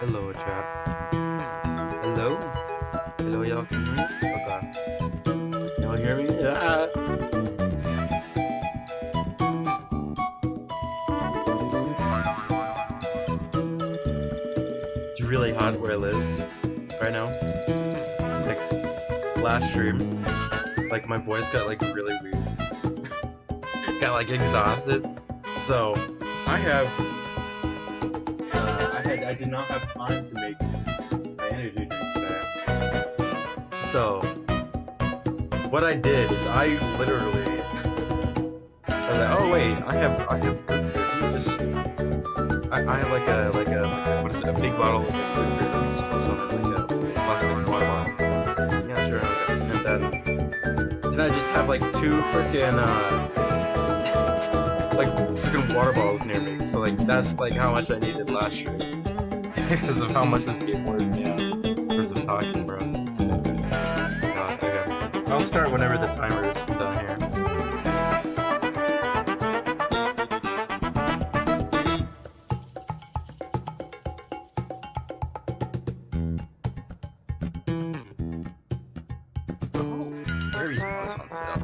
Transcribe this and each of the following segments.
Hello, chat. Hello? Hello, y'all can hear me? Okay. Y'all hear me? Yeah. It's really hot where I live right now. Like, last stream, like, my voice got, like, really weird. Got, like, exhausted. So, I have, I did not have time to make my energy drink today. So, what I did is I literally I was like, oh wait, I have root beer. Let me just I have like a what is it, a big bottle of root beer. Let me just put some in like a plastic water bottle. Yeah, sure, okay. And then I just have like two freaking like freaking water bottles near me. So like that's like how much I needed last year. Because of how much this game wears me out in terms of talking, bro. God, okay. I'll start whenever the timer is done here. Where is this on sale?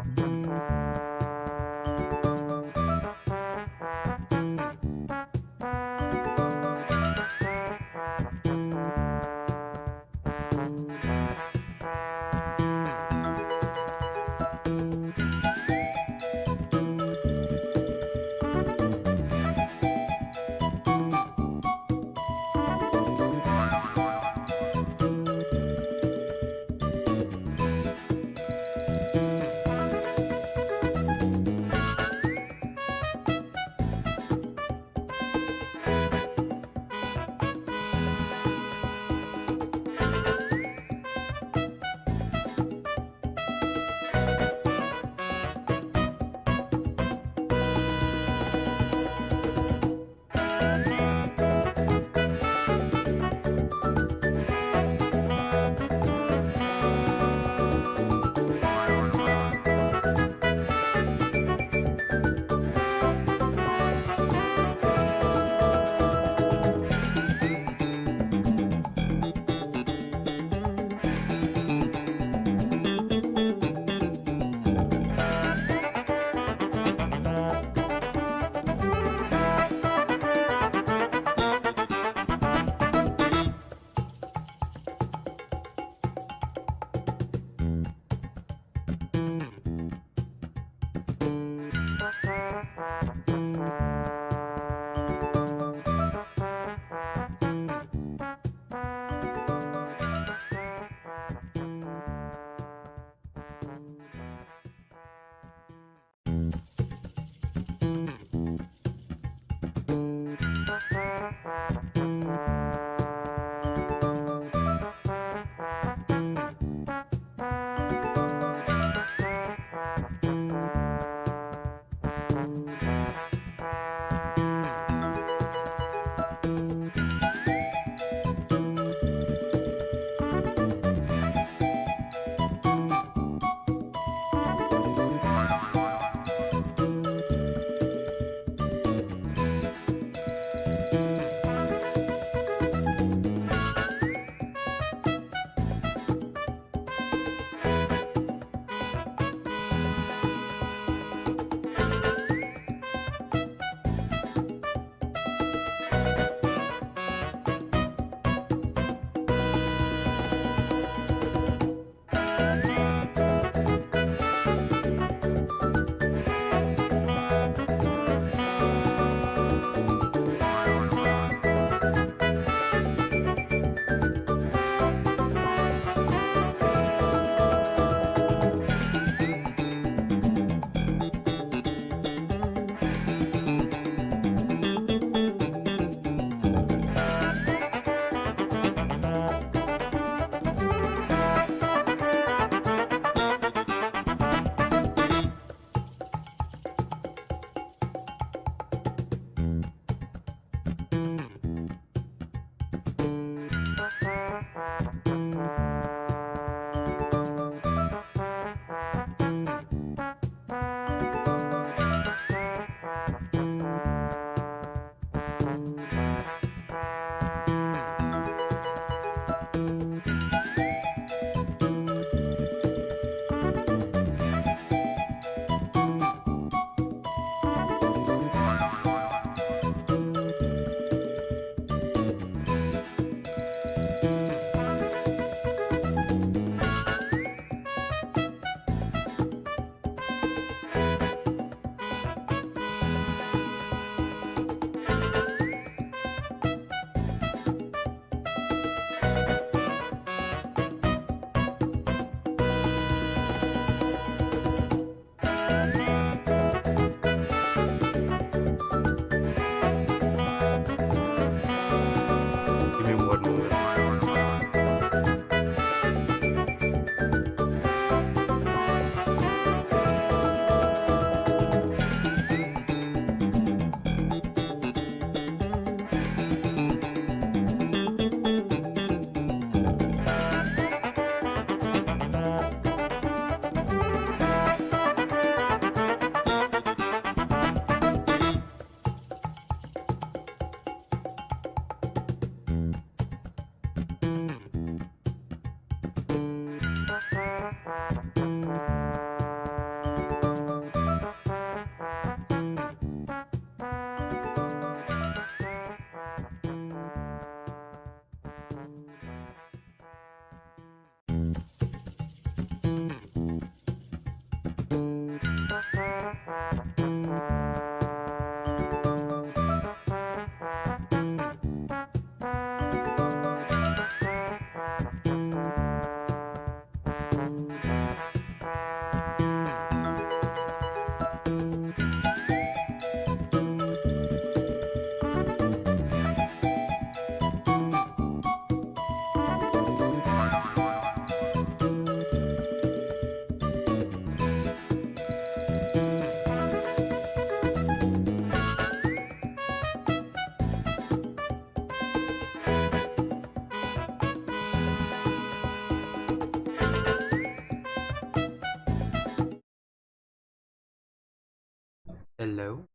Hello?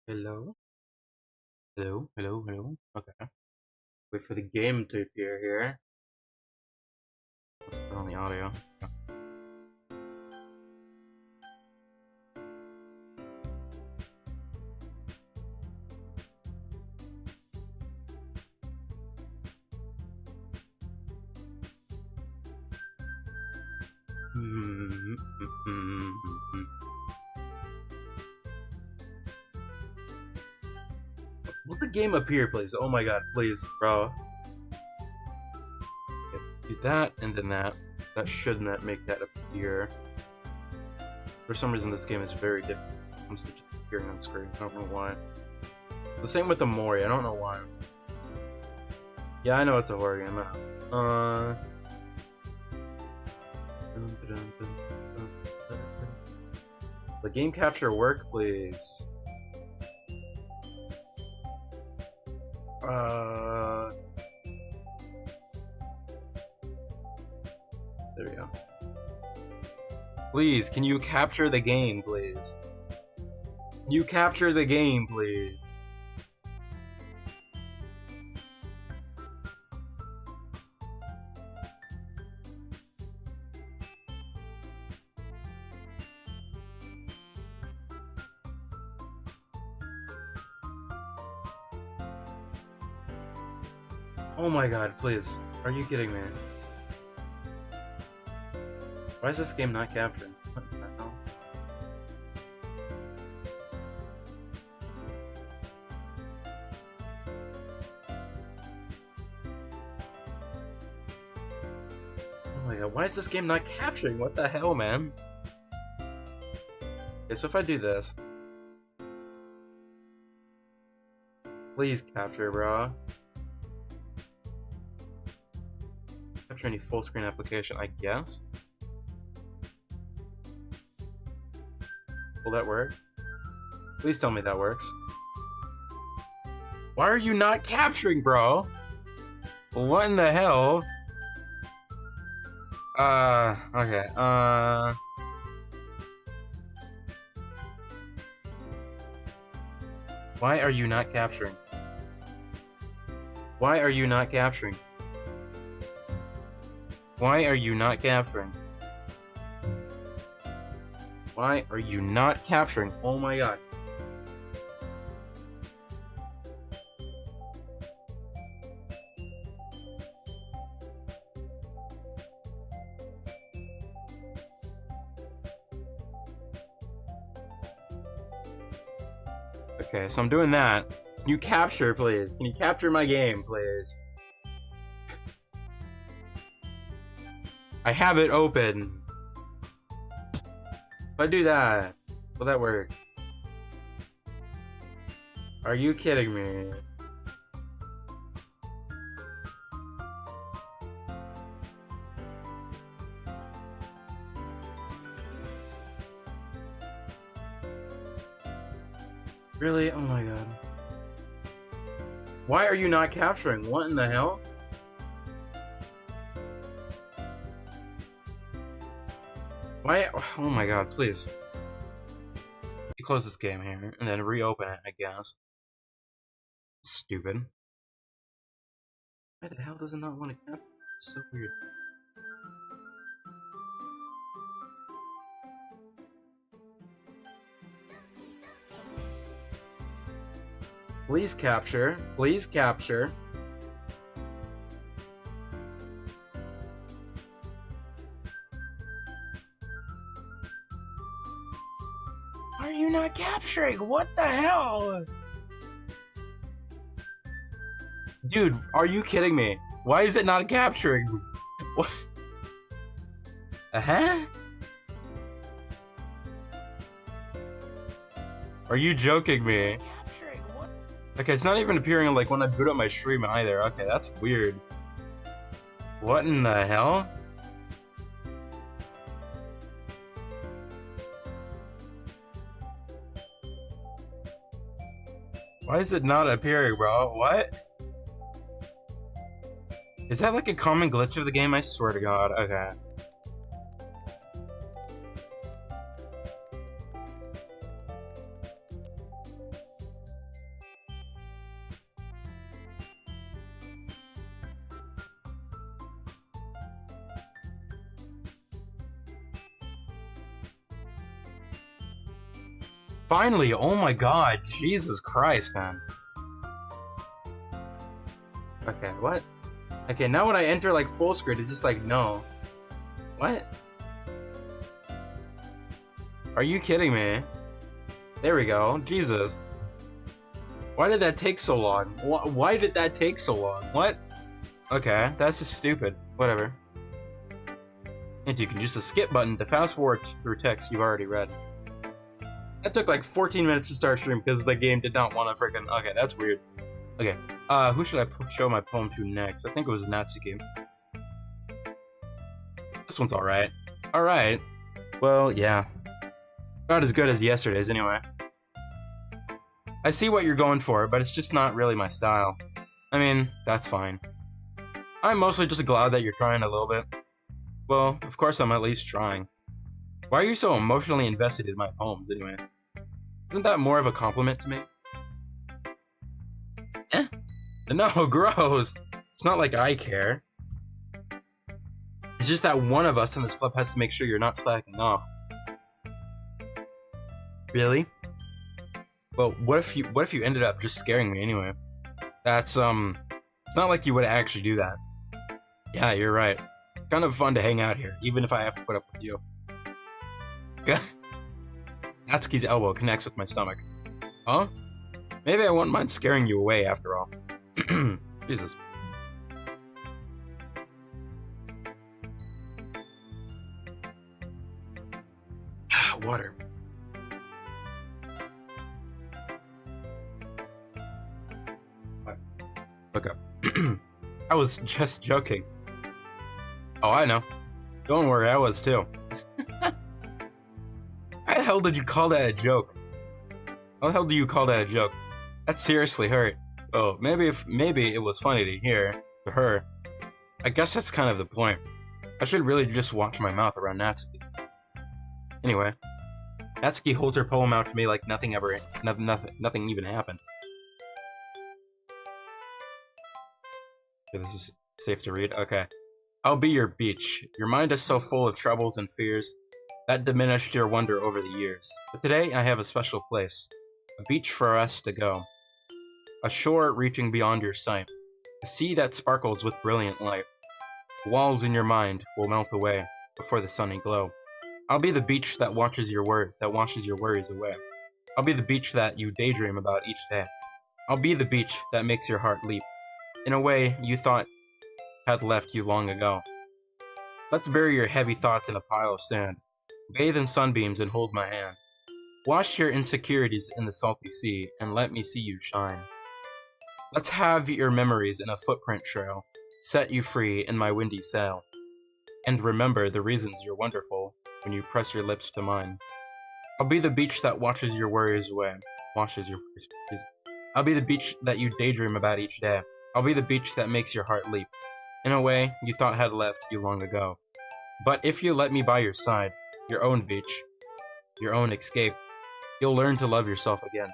Hello? Hello? Hello? Hello? Okay. Wait for the game to appear here. Let's put on the audio. Will the game appear, please? Oh my god, please, bro. Okay, do that and then that. That should not make that appear. For some reason, this game is very different when it comes to just appearing on screen. I don't know why. The same with the Mori. I don't know why. Yeah, I know it's a horror game. The game capture work, please. There we go. Please, can you capture the game, please? Can you capture the game, please? Oh my god, please. Are you kidding me? Why is this game not capturing? What the hell? Oh my god, why is this game not capturing? What the hell, man? Okay, so if I do this... Please capture, bro. Capture any full screen application, I guess. Will that work? Please tell me that works. Why are you not capturing, bro? What in the hell? Okay, why are you not capturing? Why are you not capturing? Why are you not capturing? Why are you not capturing? Oh my god. Okay, so I'm doing that. Can you capture, please? Can you capture my game, please? I have it open. If I do that, will that work? Are you kidding me? Really? Oh my god. Why are you not capturing? What in the hell? Why? Oh my god, please. You close this game here, and then reopen it, I guess. Stupid. Why the hell does it not want to capture? It's so weird. Please capture. Please capture. Why are you not capturing? What the hell? Dude, are you kidding me? Why is it not capturing? What? Uh-huh? Are you joking me? Okay, it's not even appearing like when I boot up my stream either. Okay, that's weird. What in the hell? Why is it not appearing, bro? What? Is that like a common glitch of the game? I swear to god. Okay. Finally! Oh my god! Jesus Christ, man. Okay, what? Okay, now when I enter like full screen, it's just like, no. What? Are you kidding me? There we go. Jesus. Why did that take so long? Why did that take so long? What? Okay, that's just stupid. Whatever. And you can use the skip button to fast forward through text you've already read. That took like 14 minutes to start stream because the game did not want to freaking. Okay, that's weird. Okay, who should I show my poem to next? I think it was Natsuki. This one's alright. Alright. Well, yeah. Not as good as yesterday's anyway. I see what you're going for, but it's just not really my style. I mean, that's fine. I'm mostly just glad that you're trying a little bit. Well, of course I'm at least trying. Why are you so emotionally invested in my poems anyway? Isn't that more of a compliment to me? Eh? No, gross! It's not like I care. It's just that one of us in this club has to make sure you're not slacking off. Really? Well, what if you ended up just scaring me anyway? That's, it's not like you would actually do that. Yeah, you're right. Kind of fun to hang out here, even if I have to put up with you. Natsuki's elbow connects with my stomach. Huh? Maybe I won't mind scaring you away after all. Jesus. Water. Look up. I was just joking. Oh, I know. Don't worry, I was too. How the hell did you call that a joke? How the hell do you call that a joke? That seriously hurt. Oh, maybe it was funny to hear to her. I guess that's kind of the point. I should really just watch my mouth around Natsuki. Anyway, Natsuki holds her poem out to me like nothing even happened. Okay, this is safe to read. Okay. I'll be your beach. Your mind is so full of troubles and fears that diminished your wonder over the years. But today I have a special place, a beach for us to go. A shore reaching beyond your sight, a sea that sparkles with brilliant light. The walls in your mind will melt away before the sunny glow. I'll be the beach that washes your worries away. I'll be the beach that you daydream about each day. I'll be the beach that makes your heart leap in a way you thought had left you long ago. Let's bury your heavy thoughts in a pile of sand. Bathe in sunbeams and hold my hand. Wash your insecurities in the salty sea and let me see you shine. Let's have your memories in a footprint trail, set you free in my windy sail. And remember the reasons you're wonderful when you press your lips to mine. I'll be the beach that washes your worries away. I'll be the beach that you daydream about each day. I'll be the beach that makes your heart leap in a way you thought had left you long ago. But if you let me by your side, your own beach, your own escape, you'll learn to love yourself again.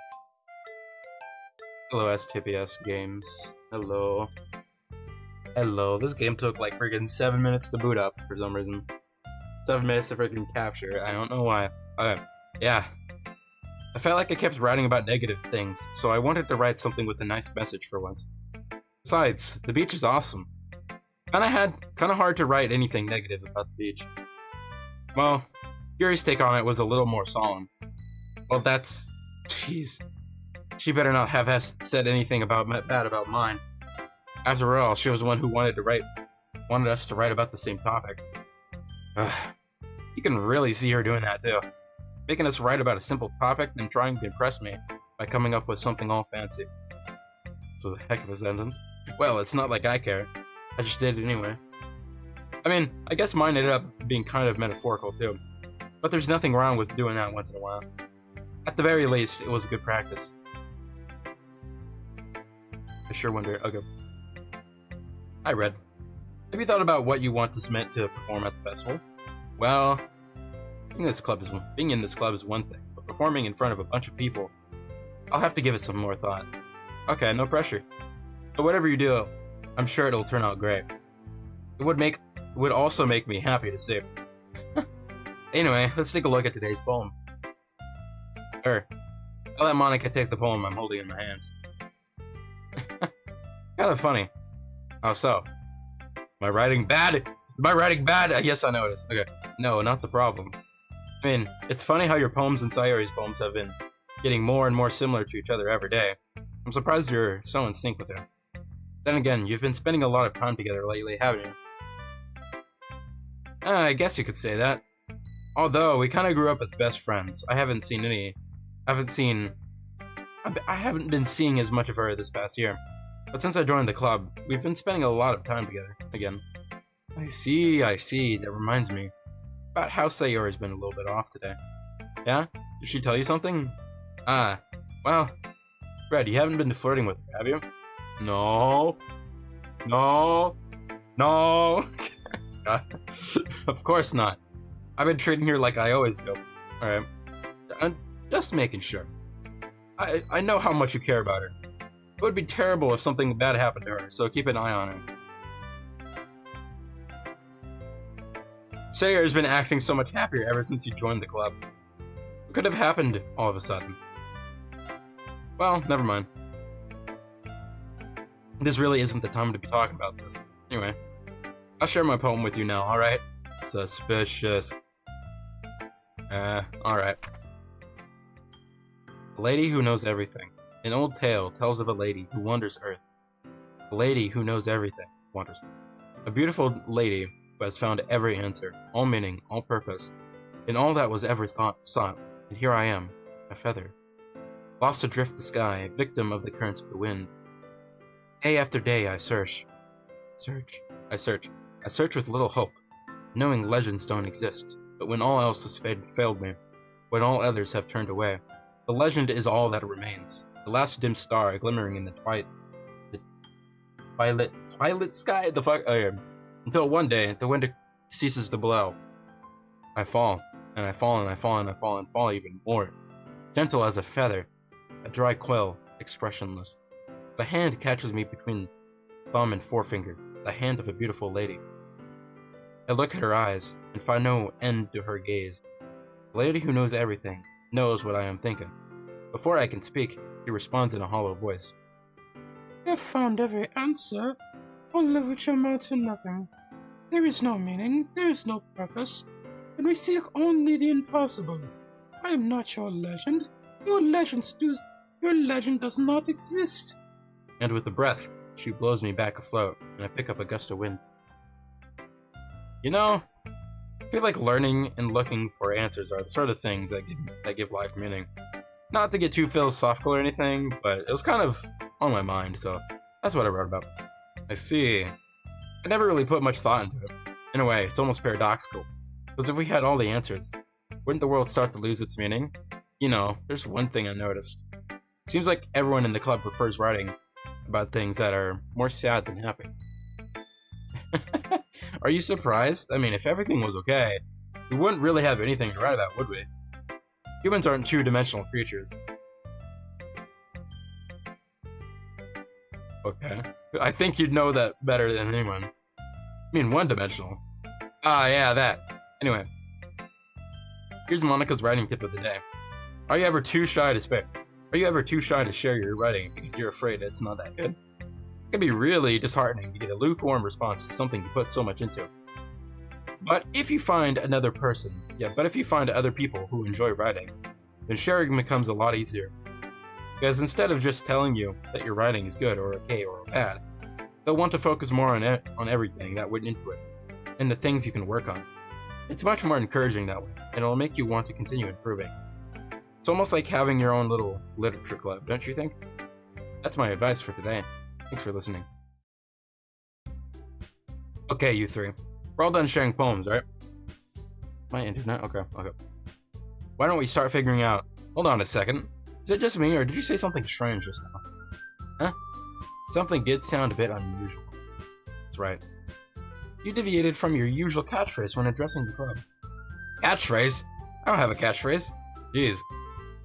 Hello, STPS Games. Hello. Hello. This game took like freaking 7 minutes to boot up for some reason. 7 minutes to freaking capture. I don't know why. Okay. Yeah. I felt like I kept writing about negative things, so I wanted to write something with a nice message for once. Besides, the beach is awesome. Kinda hard to write anything negative about the beach. Well, Yuri's take on it was a little more solemn. Well, that's... Jeez. She better not have said anything bad about mine. After all, she was the one who wanted us to write about the same topic. Ugh. You can really see her doing that too. Making us write about a simple topic and trying to impress me by coming up with something all fancy. It's a heck of a sentence. Well, it's not like I care. I just did it anyway. I mean, I guess mine ended up being kind of metaphorical too. But there's nothing wrong with doing that once in a while. At the very least, it was a good practice. I sure wonder. Okay. I read. Have you thought about what you want to submit to perform at the festival? Well, being in this club is one thing, but performing in front of a bunch of people, I'll have to give it some more thought. Okay, no pressure. But whatever you do, I'm sure it'll turn out great. It would also make me happy to see. Anyway, let's take a look at today's poem. I let Monica take the poem I'm holding in my hands. Kind of funny. How so? Am I writing bad? Am I writing bad? Yes, I know it is. Okay. No, not the problem. I mean, it's funny how your poems and Sayori's poems have been getting more and more similar to each other every day. I'm surprised you're so in sync with her. Then again, you've been spending a lot of time together lately, haven't you? I guess you could say that. Although, we kind of grew up as best friends. I haven't been seeing as much of her this past year. But since I joined the club, we've been spending a lot of time together, again. I see. That reminds me. About how Sayori's been a little bit off today. Yeah? Did she tell you something? Well, Fred, you haven't been flirting with her, have you? No. Of course not. I've been treating her like I always do. Alright. I'm just making sure. I know how much you care about her. It would be terrible if something bad happened to her, so keep an eye on her. Sayori's been acting so much happier ever since you joined the club. What could have happened all of a sudden? Well, never mind. This really isn't the time to be talking about this. Anyway, I'll share my poem with you now, alright? Suspicious. Alright. A lady who knows everything. An old tale tells of a lady who wanders Earth. A lady who knows everything wanders. A beautiful lady who has found every answer, all meaning, all purpose, in all that was ever sought. And here I am, a feather, lost adrift the sky, victim of the currents of the wind. Day after day I search with little hope, knowing legends don't exist. But when all else has failed me, when all others have turned away, the legend is all that remains. The last dim star glimmering in the twilight sky. Until one day the wind ceases to blow. I fall, and I fall, and I fall, and I fall, and fall even more. Gentle as a feather, a dry quill, expressionless. The hand catches me between thumb and forefinger, the hand of a beautiful lady. I look at her eyes, and find no end to her gaze. The lady who knows everything, knows what I am thinking. Before I can speak, she responds in a hollow voice. You have found every answer, all of which amount to nothing. There is no meaning, there is no purpose, and we seek only the impossible. I am not your legend. Your legend does not exist. And with a breath, she blows me back afloat, and I pick up a gust of wind. You know, I feel like learning and looking for answers are the sort of things that give life meaning. Not to get too philosophical or anything, but it was kind of on my mind, so that's what I wrote about. I see. I never really put much thought into it. In a way, it's almost paradoxical. Because if we had all the answers, wouldn't the world start to lose its meaning? You know, there's one thing I noticed. It seems like everyone in the club prefers writing about things that are more sad than happy. Are you surprised? I mean, if everything was okay, we wouldn't really have anything to write about, would we? Humans aren't two-dimensional creatures. Okay. I think you'd know that better than anyone. I mean, one-dimensional. Ah, yeah, that. Anyway. Here's Monica's writing tip of the day. Are you ever too shy to share your writing because you're afraid it's not that good? It can be really disheartening to get a lukewarm response to something you put so much into. But if you find other people who enjoy writing, then sharing becomes a lot easier. Because instead of just telling you that your writing is good or okay or bad, they'll want to focus more on everything that went into it, and the things you can work on. It's much more encouraging that way, and it'll make you want to continue improving. It's almost like having your own little literature club, don't you think? That's my advice for today. Thanks for listening. Okay, you three. We're all done sharing poems, right? My internet? Okay. Why don't we start figuring out... Hold on a second. Is it just me, or did you say something strange just now? Huh? Something did sound a bit unusual. That's right. You deviated from your usual catchphrase when addressing the club. Catchphrase? I don't have a catchphrase. Jeez.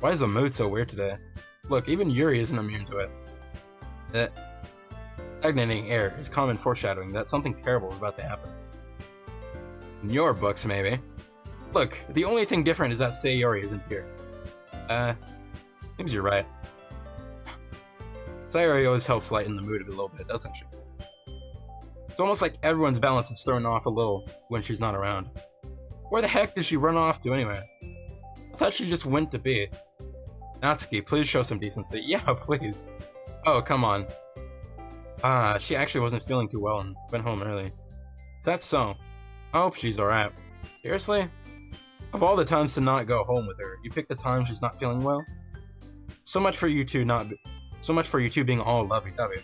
Why is the mood so weird today? Look, even Yuri isn't immune to it. Stagnating air is common foreshadowing that something terrible is about to happen. In your books, maybe. Look, the only thing different is that Sayori isn't here. Seems you're right. Sayori always helps lighten the mood a little bit, doesn't she? It's almost like everyone's balance is thrown off a little when she's not around. Where the heck did she run off to anyway? I thought she just went to be. Natsuki, please show some decency. Yeah, please. Oh, come on. She actually wasn't feeling too well and went home early. That's so. I hope she's alright. Seriously? Of all the times to not go home with her, you picked the time she's not feeling well? So much for you two being all lovey-dovey.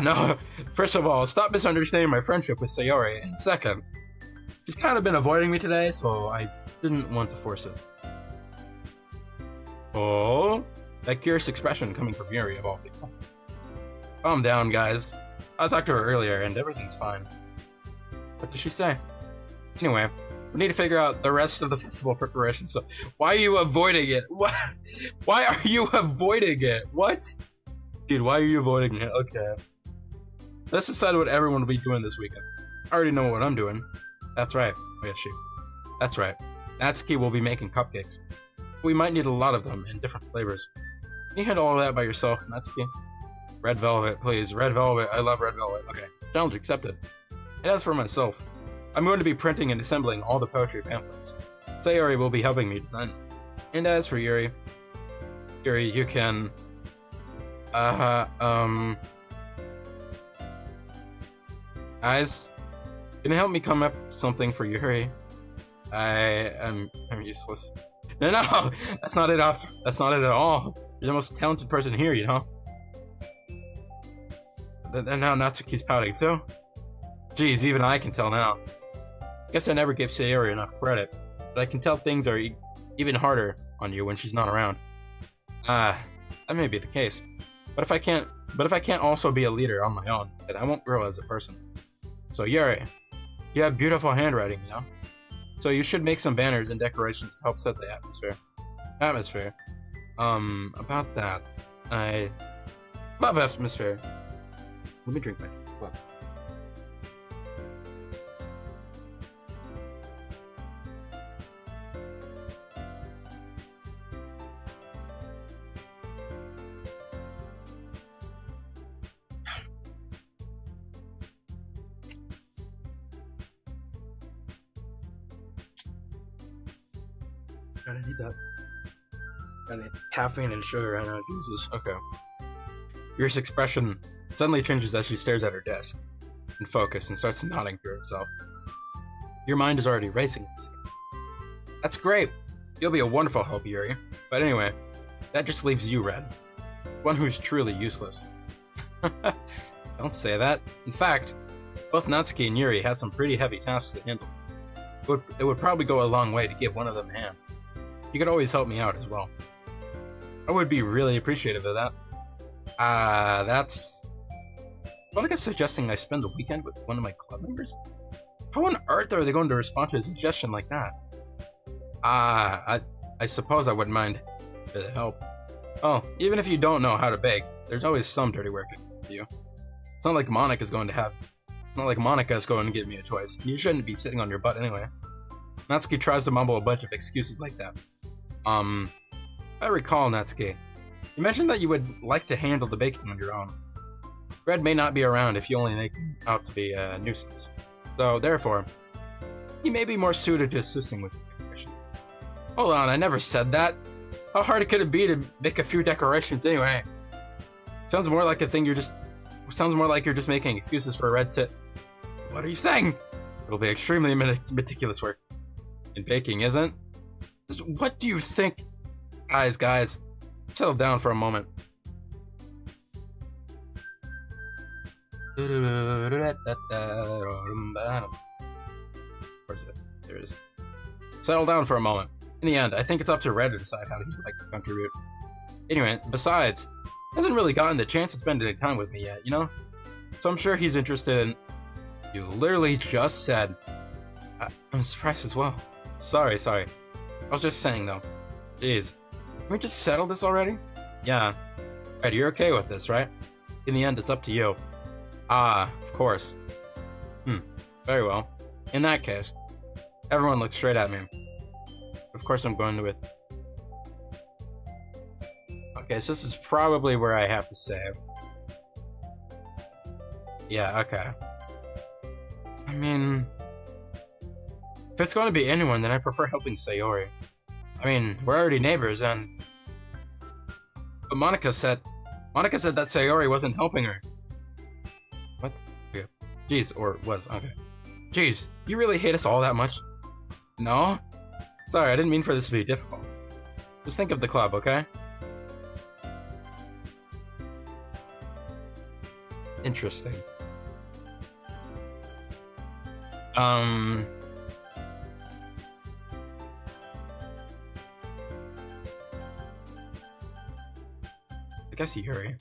No. First of all, stop misunderstanding my friendship with Sayori, and second, she's kind of been avoiding me today, so I didn't want to force it. Oh? That curious expression coming from Yuri of all people. Calm down, guys. I talked to her earlier, and everything's fine. What did she say? Anyway, we need to figure out the rest of the festival preparation, so why are you avoiding it? What? Why are you avoiding it? What? Dude, why are you avoiding it? Okay. Let's decide what everyone will be doing this weekend. I already know what I'm doing. That's right. Oh yeah, shoot. That's right. Natsuki will be making cupcakes. We might need a lot of them in different flavors. Can you handle all that by yourself, Natsuki? Red velvet, please. Red velvet. I love red velvet. Okay. Challenge accepted. And as for myself, I'm going to be printing and assembling all the poetry pamphlets. Sayori will be helping me design them. And as for Yuri, you can... Guys, can you help me come up with something for Yuri? I'm useless. No, that's not it. That's not it at all. You're the most talented person here, you know. And now Natsuki's pouting too. Jeez, even I can tell now. Guess I never gave Sayori enough credit, but I can tell things are even harder on you when she's not around. That may be the case. But if I can't also be a leader on my own, then I won't grow as a person. So Yuri, you have beautiful handwriting, you know? So you should make some banners and decorations to help set the atmosphere. About that, I love atmosphere. Let me drink my club. I need that. I need caffeine and sugar right now, Jesus. Okay. Yuri's expression suddenly changes as she stares at her desk, in focus, and starts nodding to herself. Your mind is already racing. That's great. You'll be a wonderful help, Yuri. But anyway, that just leaves you, Red. One who's truly useless. Don't say that. In fact, both Natsuki and Yuri have some pretty heavy tasks to handle. It would probably go a long way to give one of them a hand. You could always help me out as well. I would be really appreciative of that. That's... Monica suggesting I spend the weekend with one of my club members? How on earth are they going to respond to a suggestion like that? I suppose I wouldn't mind a bit of help. Oh, even if you don't know how to bake, there's always some dirty work to do for you. It's not like Monica's going to give me a choice. You shouldn't be sitting on your butt anyway. Natsuki tries to mumble a bunch of excuses like that. I recall, Natsuki. You mentioned that you would like to handle the baking on your own. Red may not be around if you only make him out to be a nuisance. So, therefore, he may be more suited to assisting with the decoration. Hold on, I never said that. How hard could it be to make a few decorations anyway? Sounds more like you're just making excuses for Red to... What are you saying? It'll be extremely meticulous work. In baking, isn't? What do you think? Guys, settle down for a moment. There it is. Settle down for a moment. In the end, I think it's up to Red to decide how he'd like to contribute. Anyway, besides, he hasn't really gotten the chance to spend any time with me yet, you know? So I'm sure he's interested in... You literally just said... I'm surprised as well. Sorry. I was just saying, though. Jeez. Can we just settle this already? Yeah. Red, you're okay with this, right? In the end, it's up to you. Of course. Very well. In that case, everyone looks straight at me. Of course I'm going with... Okay, so this is probably where I have to save. Yeah, okay. I mean, if it's going to be anyone, then I prefer helping Sayori. I mean, we're already neighbors, and... But Monica said that Sayori wasn't helping her. What? Okay. Jeez, or was, okay. Jeez, you really hate us all that much? No? Sorry, I didn't mean for this to be difficult. Just think of the club, okay? Interesting. I guess Yuri.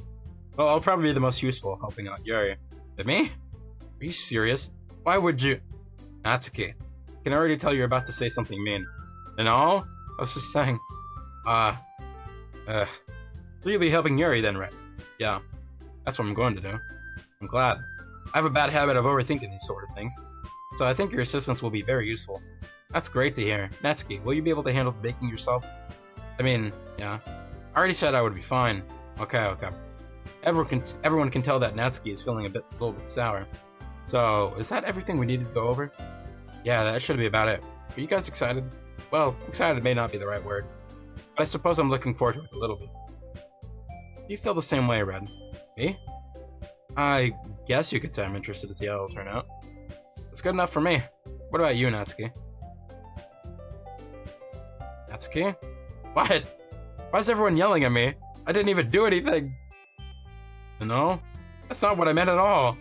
Well, I'll probably be the most useful helping out Yuri. But me? Are you serious? Why would you? Natsuki, I can already tell you're about to say something mean. No? I was just saying. So you'll be helping Yuri then, right? Yeah, that's what I'm going to do. I'm glad. I have a bad habit of overthinking these sort of things, so I think your assistance will be very useful. That's great to hear. Natsuki, will you be able to handle baking yourself? I mean, yeah. I already said I would be fine. Okay. Everyone can tell that Natsuki is feeling a little bit sour. So, is that everything we needed to go over? Yeah, that should be about it. Are you guys excited? Well, excited may not be the right word, but I suppose I'm looking forward to it a little bit. Do you feel the same way, Red? Me? I guess you could say I'm interested to see how it'll turn out. That's good enough for me. What about you, Natsuki? Natsuki? What? Why is everyone yelling at me? I didn't even do anything. No? That's not what I meant at all.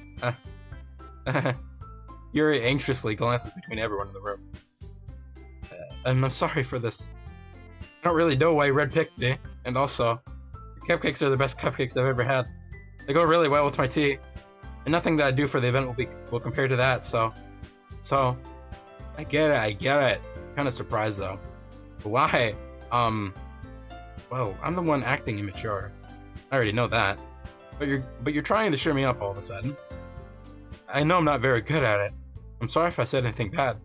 Yuri anxiously glances between everyone in the room. I'm sorry for this. I don't really know why Red picked me, and also, your cupcakes are the best cupcakes I've ever had. They go really well with my tea, and nothing that I do for the event will compare to that, so, I get it. Kind of surprised though. But why? Well, I'm the one acting immature. I already know that. But you're trying to cheer me up all of a sudden. I know I'm not very good at it. I'm sorry if I said anything bad.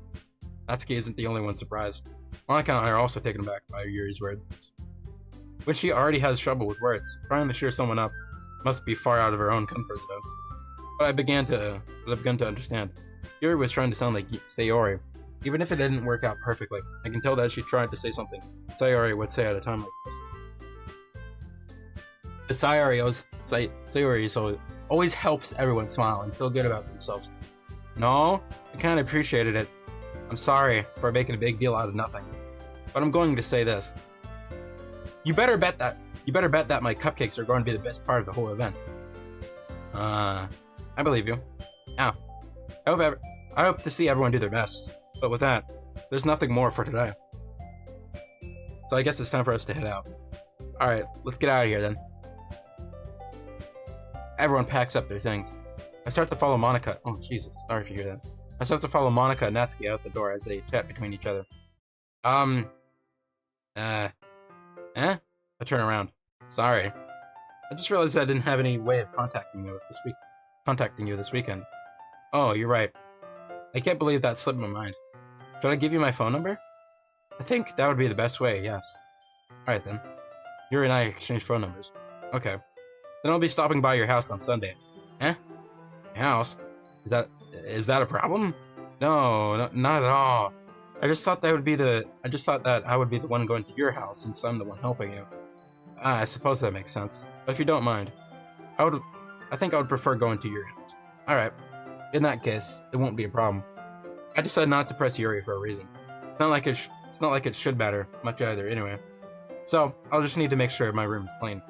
Natsuki isn't the only one surprised. Monica and I are also taken aback by Yuri's words. When she already has trouble with words, trying to cheer someone up must be far out of her own comfort zone. But I've begun to understand. Yuri was trying to sound like Sayori. Even if it didn't work out perfectly, I can tell that she tried to say something Sayori would say at a time like this. Sayori so always helps everyone smile and feel good about themselves. No, I kind of appreciated it. I'm sorry for making a big deal out of nothing. But I'm going to say this. You better bet that my cupcakes are going to be the best part of the whole event. I believe you. Now, I hope to see everyone do their best. But with that, there's nothing more for today. So I guess it's time for us to head out. Alright, let's get out of here then. Everyone packs up their things. I start to follow Monica. Oh, Jesus. Sorry if you hear that. I start to follow Monica and Natsuki out the door as they chat between each other. I turn around. Sorry. I just realized I didn't have any way of contacting you this weekend. Oh, you're right. I can't believe that slipped my mind. Should I give you my phone number? I think that would be the best way, yes. Alright then. Yuri and I exchange phone numbers. Okay. Then I'll be stopping by your house on Sunday. Eh? My house? Is that a problem? No, not at all. I just thought that I would be the one going to your house since I'm the one helping you. I suppose that makes sense. But if you don't mind, I think I would prefer going to your house. Alright. In that case, it won't be a problem. I decided not to press Yuri for a reason. It's not like it should matter much either anyway. So, I'll just need to make sure my room is clean.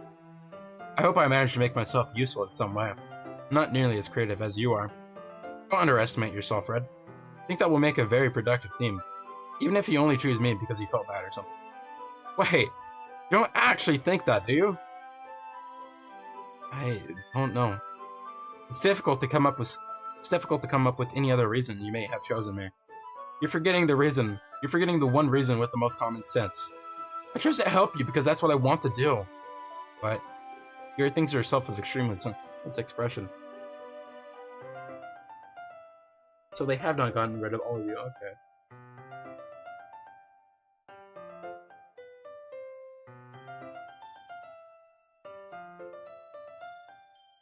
I hope I managed to make myself useful in some way. I'm not nearly as creative as you are. Don't underestimate yourself, Red. I think that will make a very productive team. Even if you only choose me because you felt bad or something. Wait, you don't actually think that, do you? I don't know. It's difficult to come up with any other reason you may have chosen me. You're forgetting the reason. You're forgetting the one reason with the most common sense. I chose to help you because that's what I want to do. But your things are self-extreme with its expression. So they have not gotten rid of all of you. Okay.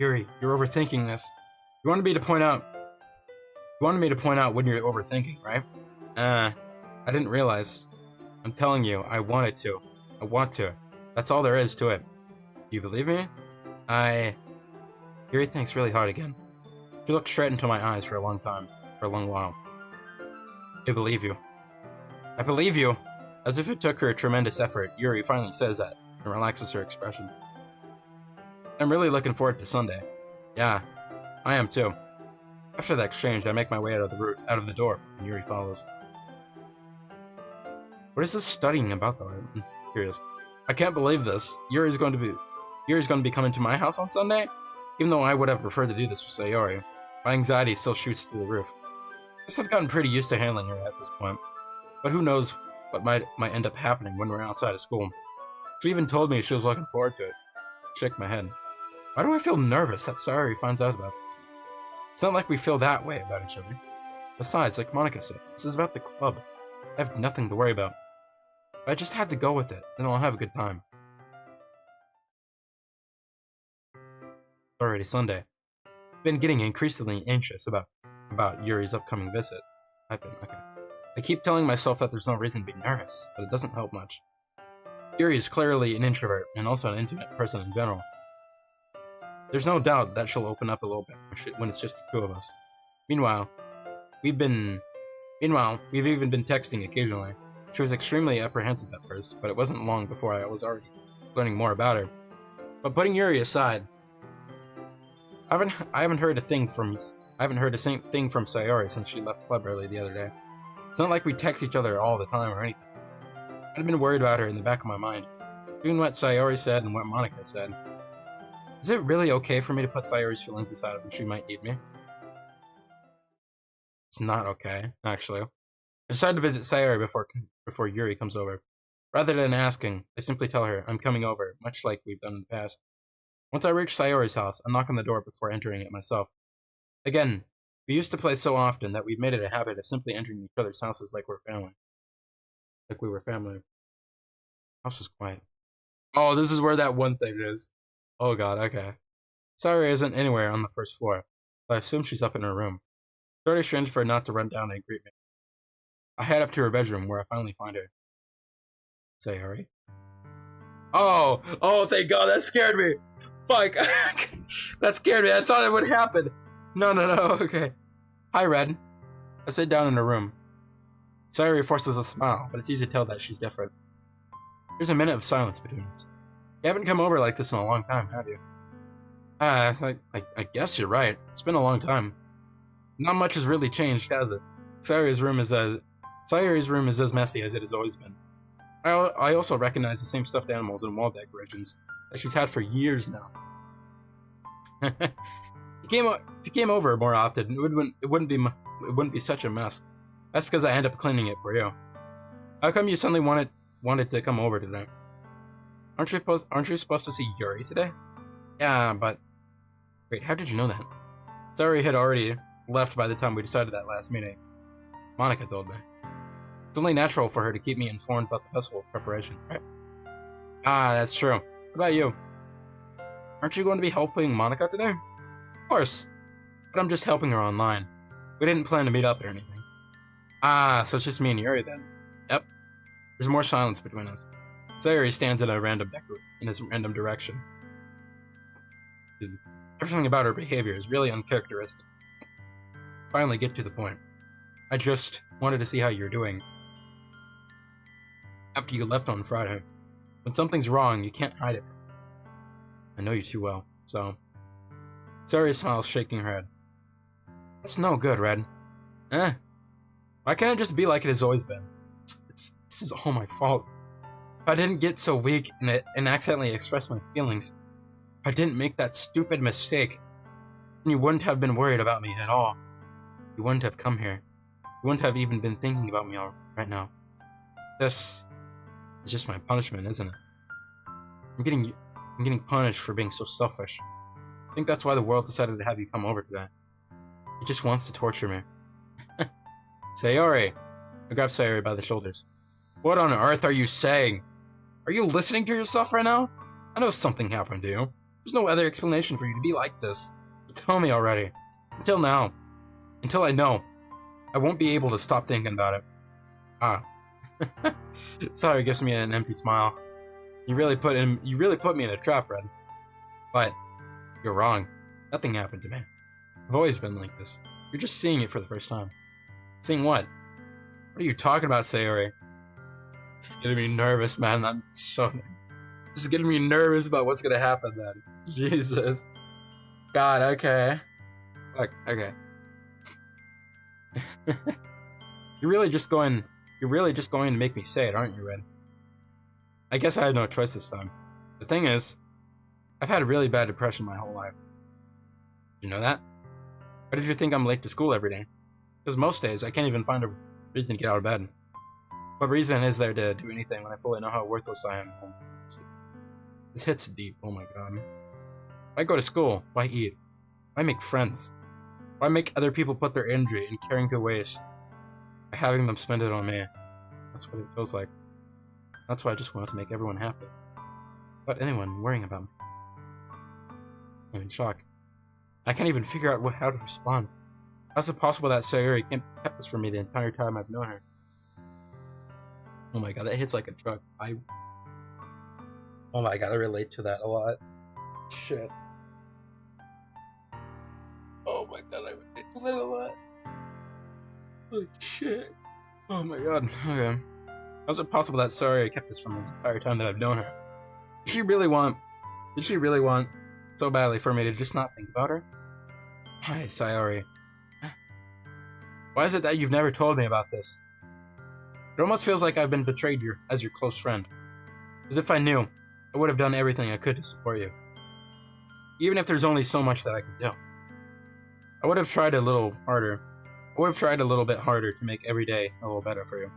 Yuri, you're overthinking this. You wanted me to point out when you're overthinking, right? I didn't realize. I'm telling you, I wanted to. I want to. That's all there is to it. Do you believe me? Yuri thinks really hard again. She looked straight into my eyes for a long while. I believe you. I believe you! As if it took her a tremendous effort, Yuri finally says that and relaxes her expression. I'm really looking forward to Sunday. Yeah, I am too. After the exchange, I make my way out of the door, and Yuri follows. What is this studying about, though? I'm curious. I can't believe this. Yuri's going to be coming to my house on Sunday? Even though I would have preferred to do this with Sayori, my anxiety still shoots through the roof. I guess I've gotten pretty used to handling her at this point. But who knows what might end up happening when we're outside of school. She even told me she was looking forward to it. I shake my head. Why do I feel nervous that Sayori finds out about this? It's not like we feel that way about each other. Besides, like Monica said, this is about the club. I have nothing to worry about. But I just had to go with it, and I'll have a good time. It's already Sunday. I've been getting increasingly anxious about Yuri's upcoming visit. I keep telling myself that there's no reason to be nervous, but it doesn't help much. Yuri is clearly an introvert, and also an intimate person in general. There's no doubt that she'll open up a little bit when it's just the two of us. Meanwhile, we've even been texting occasionally. She was extremely apprehensive at first, but it wasn't long before I was already learning more about her. But putting Yuri aside, I haven't heard a thing from Sayori since she left club early the other day. It's not like we text each other all the time or anything. I'd been worried about her in the back of my mind, doing what Sayori said and what Monica said. Is it really okay for me to put Sayori's feelings aside when she might need me? It's not okay, actually. I decided to visit Sayori before Yuri comes over. Rather than asking, I simply tell her I'm coming over, much like we've done in the past. Once I reach Sayori's house, I knock on the door before entering it myself. Again, we used to play so often that we've made it a habit of simply entering each other's houses like we're family. Like we were family. House is quiet. Oh, this is where that one thing is. Oh god, okay. Sayori isn't anywhere on the first floor, so I assume she's up in her room. It's already strange for her not to run down and greet me. I head up to her bedroom where I finally find her. Sayori? Oh, thank god, that scared me! Fuck! That scared me, I thought it would happen! No, okay. Hi, Red. I sit down in her room. Sayori forces a smile, but it's easy to tell that she's different. There's a minute of silence between us. You haven't come over like this in a long time, have you? I guess you're right. It's been a long time. Not much has really changed, has it? Sayori's room is as messy as it has always been. I also recognize the same stuffed animals and wall decorations that she's had for years now. If you came over more often, it wouldn't be such a mess. That's because I end up cleaning it for you. How come you suddenly wanted to come over today? Aren't you supposed to see Yuri today? Yeah, but wait, how did you know that? Sayori had already left by the time we decided that last meeting. Monica told me. It's only natural for her to keep me informed about the festival preparation, right? Ah, that's true. What about you? Aren't you going to be helping Monica today? Of course. But I'm just helping her online. We didn't plan to meet up or anything. Ah, so it's just me and Yuri then. Yep. There's more silence between us. Sayori stands in a random direction. Everything about her behavior is really uncharacteristic. Finally get to the point. I just wanted to see how you're doing. After you left on Friday. When something's wrong, you can't hide it from me. I know you too well, so... Sayori smiles, shaking her head. That's no good, Red. Why can't it just be like it has always been? This is all my fault. If I didn't get so weak and accidentally express my feelings, if I didn't make that stupid mistake, then you wouldn't have been worried about me at all. You wouldn't have come here. You wouldn't have even been thinking about me right now. This is just my punishment, isn't it? I'm getting punished for being so selfish. I think that's why the world decided to have you come over today. It just wants to torture me. Sayori! I grab Sayori by the shoulders. What on earth are you saying? Are you listening to yourself right now? I know something happened to you. There's no other explanation for you to be like this. Tell me already. Until now. Until I know. I won't be able to stop thinking about it. Ah. Sorry gives me an empty smile. You really put me in a trap, Red. But you're wrong. Nothing happened to me. I've always been like this. You're just seeing it for the first time. Seeing what? What are you talking about, Sayori? This is getting me nervous, man. This is getting me nervous about what's gonna happen then. Jesus. God, okay. Look, okay. You're really just going to make me say it, aren't you, Red? I guess I had no choice this time. The thing is, I've had a really bad depression my whole life. Did you know that? Why did you think I'm late to school every day? Because most days, I can't even find a reason to get out of bed. What reason is there to do anything when I fully know how worthless I am? This hits deep, oh my god. Why go to school? Why eat? Why make friends? Why make other people put their energy and caring to waste by having them spend it on me? That's what it feels like. That's why I just wanted to make everyone happy. Without anyone worrying about me. I'm in shock. I can't even figure out how to respond. How's it possible that Sayori kept this from me the entire time I've known her? Oh my god, that hits like a truck. Oh my god, I relate to that a lot. Shit. Oh my god, I relate to that a lot. Holy shit. Oh my god, okay. How's it possible that Sayori kept this from me the entire time that I've known her? Did she really want so badly for me to just not think about her? Hi, Sayori. Why is it that you've never told me about this? It almost feels like I've been betrayed as your close friend. As if I knew, I would have done everything I could to support you. Even if there's only so much that I could do. I would have tried a little harder. I would have tried a little bit harder to make every day a little better for you.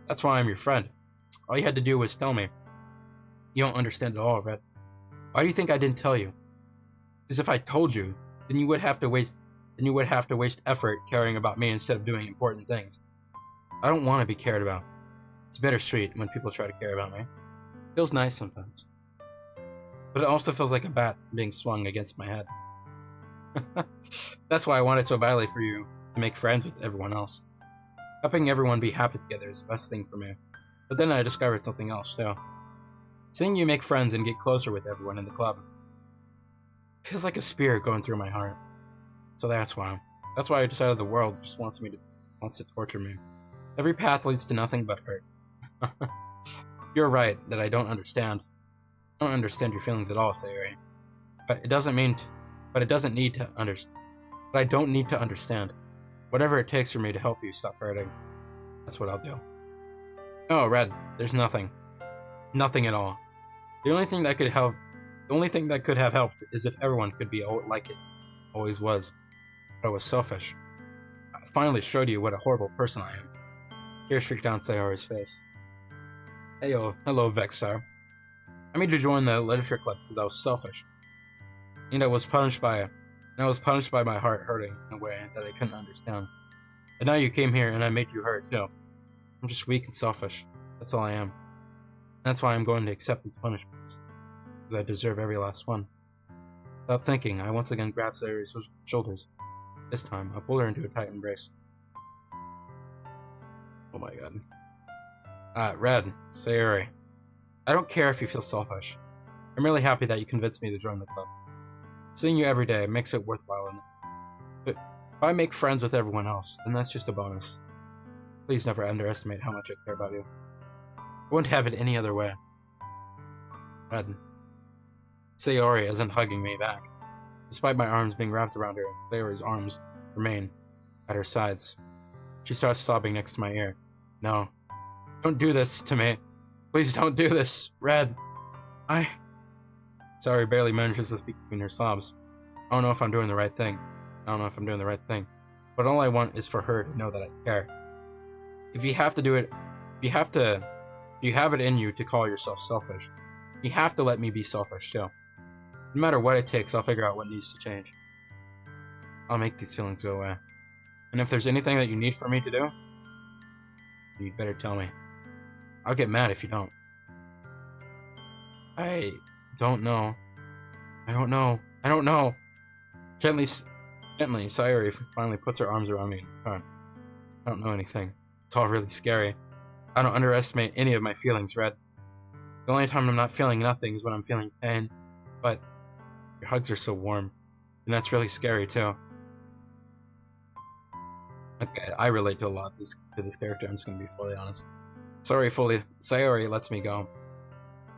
That's why I'm your friend. All you had to do was tell me. You don't understand at all, Red. Why do you think I didn't tell you? Because if I told you, then you would have to waste effort caring about me instead of doing important things. I don't want to be cared about. It's bittersweet when people try to care about me. It feels nice sometimes. But it also feels like a bat being swung against my head. That's why I wanted so badly for you to make friends with everyone else. Helping everyone be happy together is the best thing for me. But then I discovered something else too. Seeing you make friends and get closer with everyone in the club feels like a spear going through my heart. So that's why I decided the world just wants to torture me. Every path leads to nothing but hurt. You're right that I don't understand. I don't understand your feelings at all, Sayori. But I don't need to understand. Whatever it takes for me to help you stop hurting. That's what I'll do. Oh, Red, there's nothing. Nothing at all. The only thing that could have helped is if everyone could be like it always was. But I was selfish. I finally showed you what a horrible person I am. Tears streaked down Sayori's face. Heyo, hello, Vexar. I made you join the literature club because I was selfish. And I was punished by my heart hurting in a way that I couldn't understand. And now you came here and I made you hurt too. I'm just weak and selfish. That's all I am. That's why I'm going to accept these punishments. Because I deserve every last one. Without thinking, I once again grabbed Sayori's shoulders. This time, I pulled her into a tight embrace. Oh my god. Red, Sayori. I don't care if you feel selfish. I'm really happy that you convinced me to join the club. Seeing you every day makes it worthwhile. But if I make friends with everyone else, then that's just a bonus. Please never underestimate how much I care about you. I wouldn't have it any other way. Red. Sayori isn't hugging me back. Despite my arms being wrapped around her, Sayori's arms remain at her sides. She starts sobbing next to my ear. No. Don't do this to me. Please don't do this, Red. Sayori barely manages to speak between her sobs. I don't know if I'm doing the right thing. But all I want is for her to know that I care. If you have it in you to call yourself selfish, you have to let me be selfish too. No matter what it takes, I'll figure out what needs to change. I'll make these feelings go away. And if there's anything that you need for me to do, you'd better tell me. I'll get mad if you don't. I don't know I don't know. I don't know. Gently, Sayori finally puts her arms around me. I don't know anything. It's all really scary. I don't underestimate any of my feelings, Red. The only time I'm not feeling nothing is when I'm feeling pain. But your hugs are so warm. And that's really scary, too. Okay, I relate to a lot to this character, I'm just gonna be fully honest. Sayori lets me go.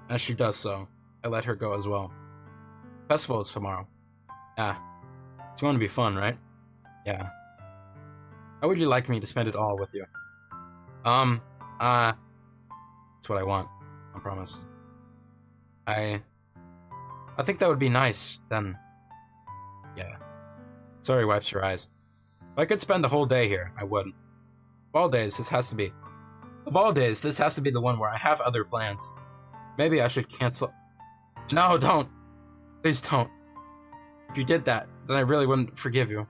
As she does so, I let her go as well. Festival is tomorrow. Yeah. It's going to be fun, right? Yeah. How would you like me to spend it all with you? That's what I want. I promise. I think that would be nice, then. Yeah. Sayori wipes her eyes. If I could spend the whole day here, I would. Of all days, this has to be the one where I have other plans. Maybe I should cancel. No, don't. Please don't. If you did that, then I really wouldn't forgive you.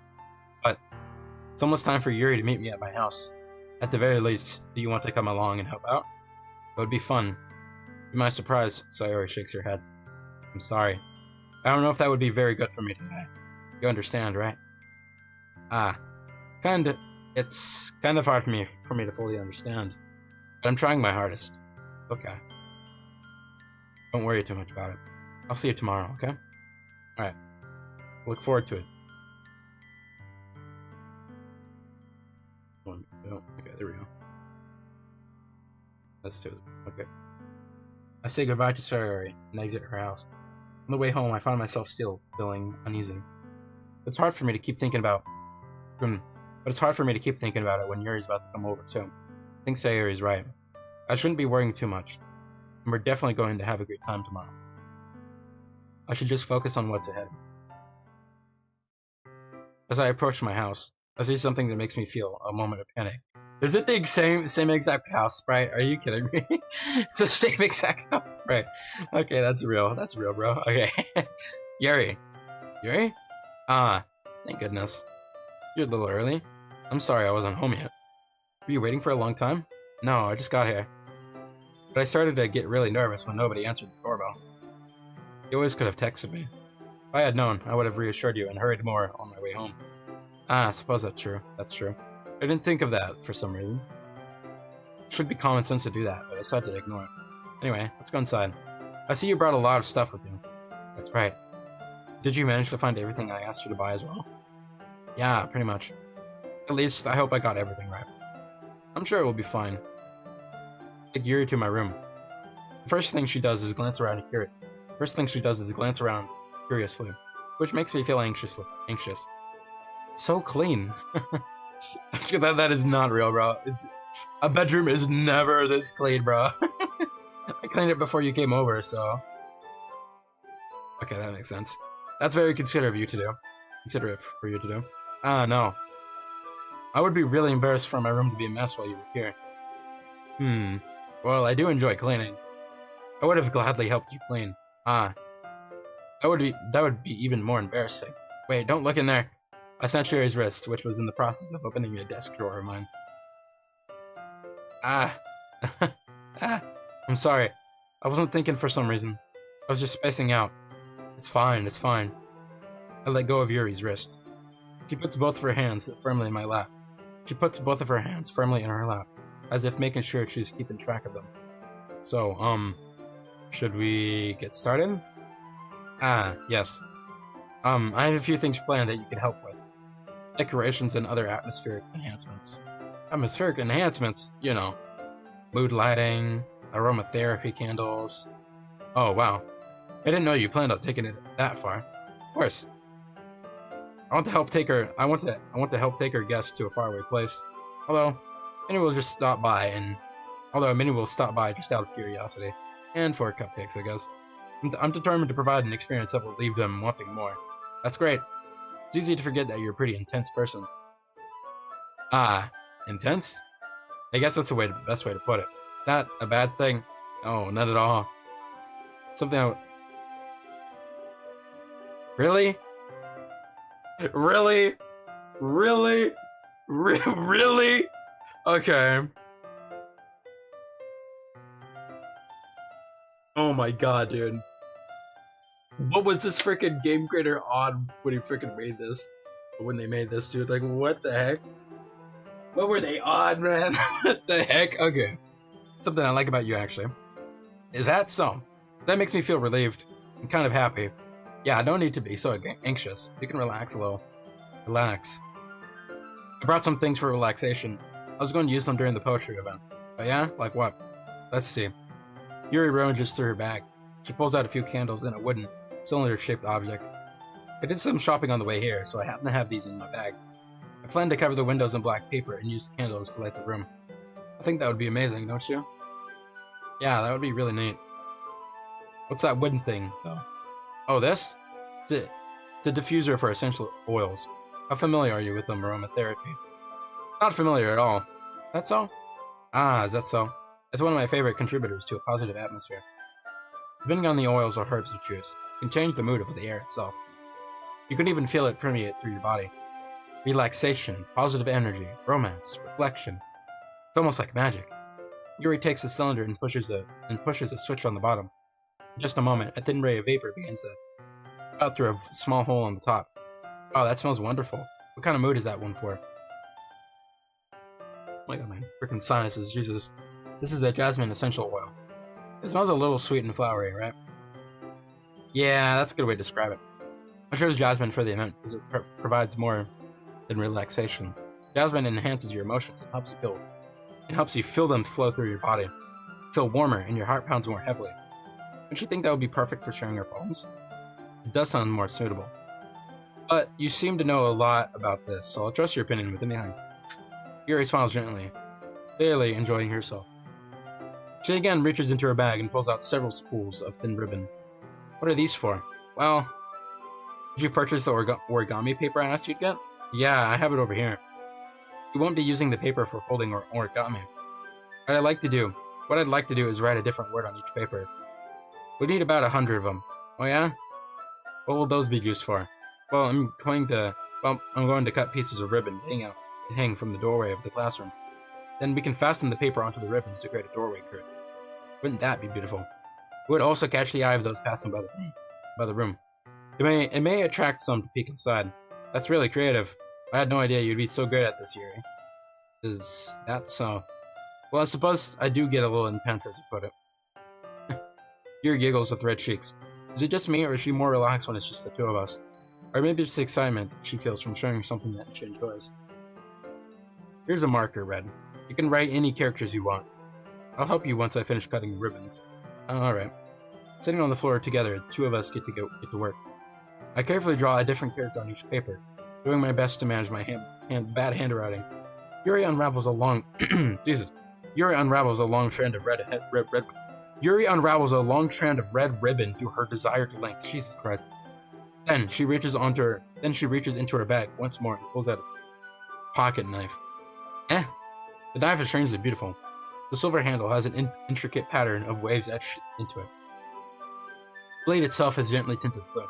But it's almost time for Yuri to meet me at my house. At the very least, do you want to come along and help out? It would be fun. To my surprise, Sayori shakes her head. I'm sorry. I don't know if that would be very good for me today. You understand, right? It's kind of hard for me to fully understand. But I'm trying my hardest. Okay. Don't worry too much about it. I'll see you tomorrow, okay? Alright. Look forward to it. Okay, there we go. Let's do it. Okay. I say goodbye to Sayori and exit her house. On the way home, I find myself still feeling uneasy. It's hard for me to keep thinking about it when Yuri's about to come over too. I think Sayori's right. I shouldn't be worrying too much. And we're definitely going to have a great time tomorrow. I should just focus on what's ahead. As I approach my house, I see something that makes me feel a moment of panic. Is it the same exact house sprite? Are you kidding me? It's the same exact house sprite. Okay, that's real. That's real, bro. Okay. Yuri? Thank goodness. You're a little early. I'm sorry I wasn't home yet. Were you waiting for a long time? No, I just got here. But I started to get really nervous when nobody answered the doorbell. You always could have texted me. If I had known, I would have reassured you and hurried more on my way home. I suppose that's true. That's true. I didn't think of that for some reason. It should be common sense to do that, but I decided to ignore it. Anyway, let's go inside. I see you brought a lot of stuff with you. That's right. Did you manage to find everything I asked you to buy as well? Yeah, pretty much. At least, I hope I got everything right. I'm sure it will be fine. Take Yuri to my room. The first thing she does is glance around curiously, which makes me feel anxious. It's so clean. that is not real, bro. A bedroom is never this clean, bro. I cleaned it before you came over, so... Okay, that makes sense. That's very considerate for you to do. No. I would be really embarrassed for my room to be a mess while you were here. Well, I do enjoy cleaning. I would have gladly helped you clean. That would be even more embarrassing. Wait, don't look in there. I snatched Yuri's wrist, which was in the process of opening a desk drawer of mine. I'm sorry. I wasn't thinking for some reason. I was just spacing out. It's fine. I let go of Yuri's wrist. She puts both of her hands firmly in my lap. As if making sure she's keeping track of them. So, should we get started? Yes. I have a few things planned that you can help with. Decorations and other atmospheric enhancements. You know. Mood lighting, aromatherapy candles. Oh, wow. I didn't know you planned on taking it that far. Of course. I want to help take her guests to a faraway place. Although Minnie will stop by just out of curiosity. And for cupcakes, I guess. I'm determined to provide an experience that will leave them wanting more. That's great. It's easy to forget that you're a pretty intense person. Intense? I guess that's the best way to put it. That a bad thing? No, not at all. Something Really? Really? Really? Really? Okay. Oh my god, dude. What was this freaking game creator on when he freaking made this? When they made this, dude, like, what the heck? What were they on, man? What the heck? Okay. Something I like about you, actually. Is that so? That makes me feel relieved. I'm kind of happy. Yeah, I don't need to be so anxious. You can relax a little. Relax. I brought some things for relaxation. I was going to use them during the poetry event. Oh yeah? Like what? Let's see. Yuri rummages through her bag. She pulls out a few candles and a wooden, cylinder-shaped object. I did some shopping on the way here, so I happen to have these in my bag. I plan to cover the windows in black paper and use the candles to light the room. I think that would be amazing, don't you? Yeah, that would be really neat. What's that wooden thing, though? Oh, this? It's a diffuser for essential oils. How familiar are you with aromatherapy? Not familiar at all. Is that so? Ah, is that so? It's one of my favorite contributors to a positive atmosphere. Depending on the oils or herbs you choose, it can change the mood of the air itself. You can even feel it permeate through your body. Relaxation, positive energy, romance, reflection. It's almost like magic. Yuri takes the cylinder and pushes a switch on the bottom. In just a moment, a thin ray of vapor begins to out through a small hole on the top. Wow, that smells wonderful. What kind of mood is that one for? Oh my god, my freaking sinuses, Jesus. This is a jasmine essential oil. It smells a little sweet and flowery, right? Yeah, that's a good way to describe it. I chose jasmine for the event because it provides more than relaxation. Jasmine enhances your emotions and helps you feel them flow through your body. Feel warmer and your heart pounds more heavily. Don't you think that would be perfect for sharing your poems? It does sound more suitable. But you seem to know a lot about this, so I'll trust your opinion with anything. Yuri smiles gently, clearly enjoying herself. She again reaches into her bag and pulls out several spools of thin ribbon. What are these for? Well, did you purchase the origami paper I asked you to get? Yeah, I have it over here. You won't be using the paper for folding or origami. What I'd like to do is write a different word on each paper. We need about 100 of them. Oh yeah? What will those be used for? Well, I'm going to cut pieces of ribbon to hang from the doorway of the classroom. Then we can fasten the paper onto the ribbons to create a doorway curtain. Wouldn't that be beautiful? It would also catch the eye of those passing by the room. It may attract some to peek inside. That's really creative. I had no idea you'd be so good at this, Yuri. Is that so? Well, I suppose I do get a little intense, as you put it. Yuri giggles with red cheeks. Is it just me, or is she more relaxed when it's just the two of us? Or maybe it's the excitement that she feels from sharing something that she enjoys. Here's a marker, Red. You can write any characters you want. I'll help you once I finish cutting the ribbons. Alright. Sitting on the floor together, the two of us get to work. I carefully draw a different character on each paper, doing my best to manage my bad handwriting. Yuri unravels a long Yuri unravels a long strand of red ribbon through her desired length. Jesus Christ. Then she reaches into her bag once more and pulls out a pocket knife. The knife is strangely beautiful. The silver handle has an intricate pattern of waves etched into it. The blade itself is gently tinted blue.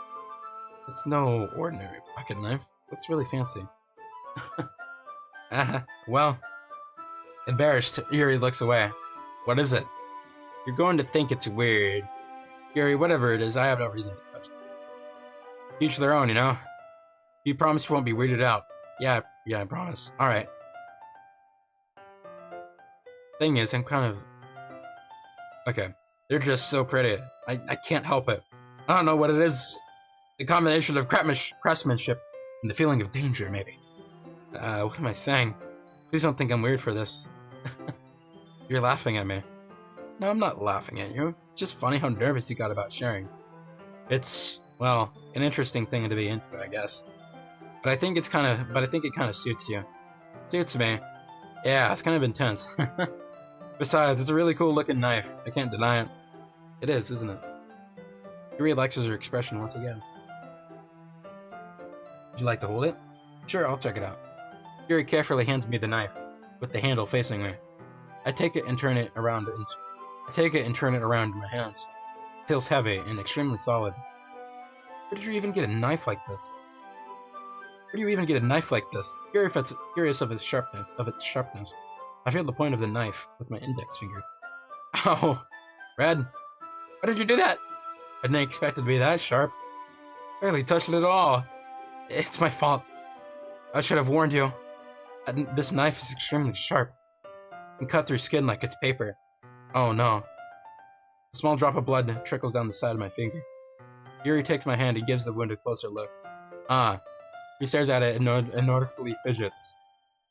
It's no ordinary pocket knife. Looks really fancy. Well, embarrassed, Yuri looks away. What is it? You're going to think it's weird. Yuri, whatever it is, I have no reason to touch it. Each their own, you know? You promise you won't be weirded out. Yeah, I promise. Alright. Thing is, I'm kind of... Okay. They're just so pretty. I can't help it. I don't know what it is. The combination of craftsmanship and the feeling of danger, maybe. What am I saying? Please don't think I'm weird for this. You're laughing at me. No, I'm not laughing at you. It's just funny how nervous you got about sharing. It's, well, an interesting thing to be into, I guess. But I think it kind of suits you. Suits me. Yeah, it's kind of intense. Besides, it's a really cool looking knife. I can't deny it. It is, isn't it? Yuri relaxes her expression once again. Would you like to hold it? Sure, I'll check it out. Yuri carefully hands me the knife, with the handle facing me. I take it and turn it around in my hands. It feels heavy and extremely solid. Where did you even get a knife like this? Curious of its sharpness. I feel the point of the knife with my index finger. Ow! Red! Why did you do that? I didn't expect it to be that sharp. Barely touched it at all. It's my fault. I should have warned you. This knife is extremely sharp. It can cut through skin like it's paper. Oh no. A small drop of blood trickles down the side of my finger. Yuri takes my hand and gives the wound a closer look. He stares at it and noticeably fidgets.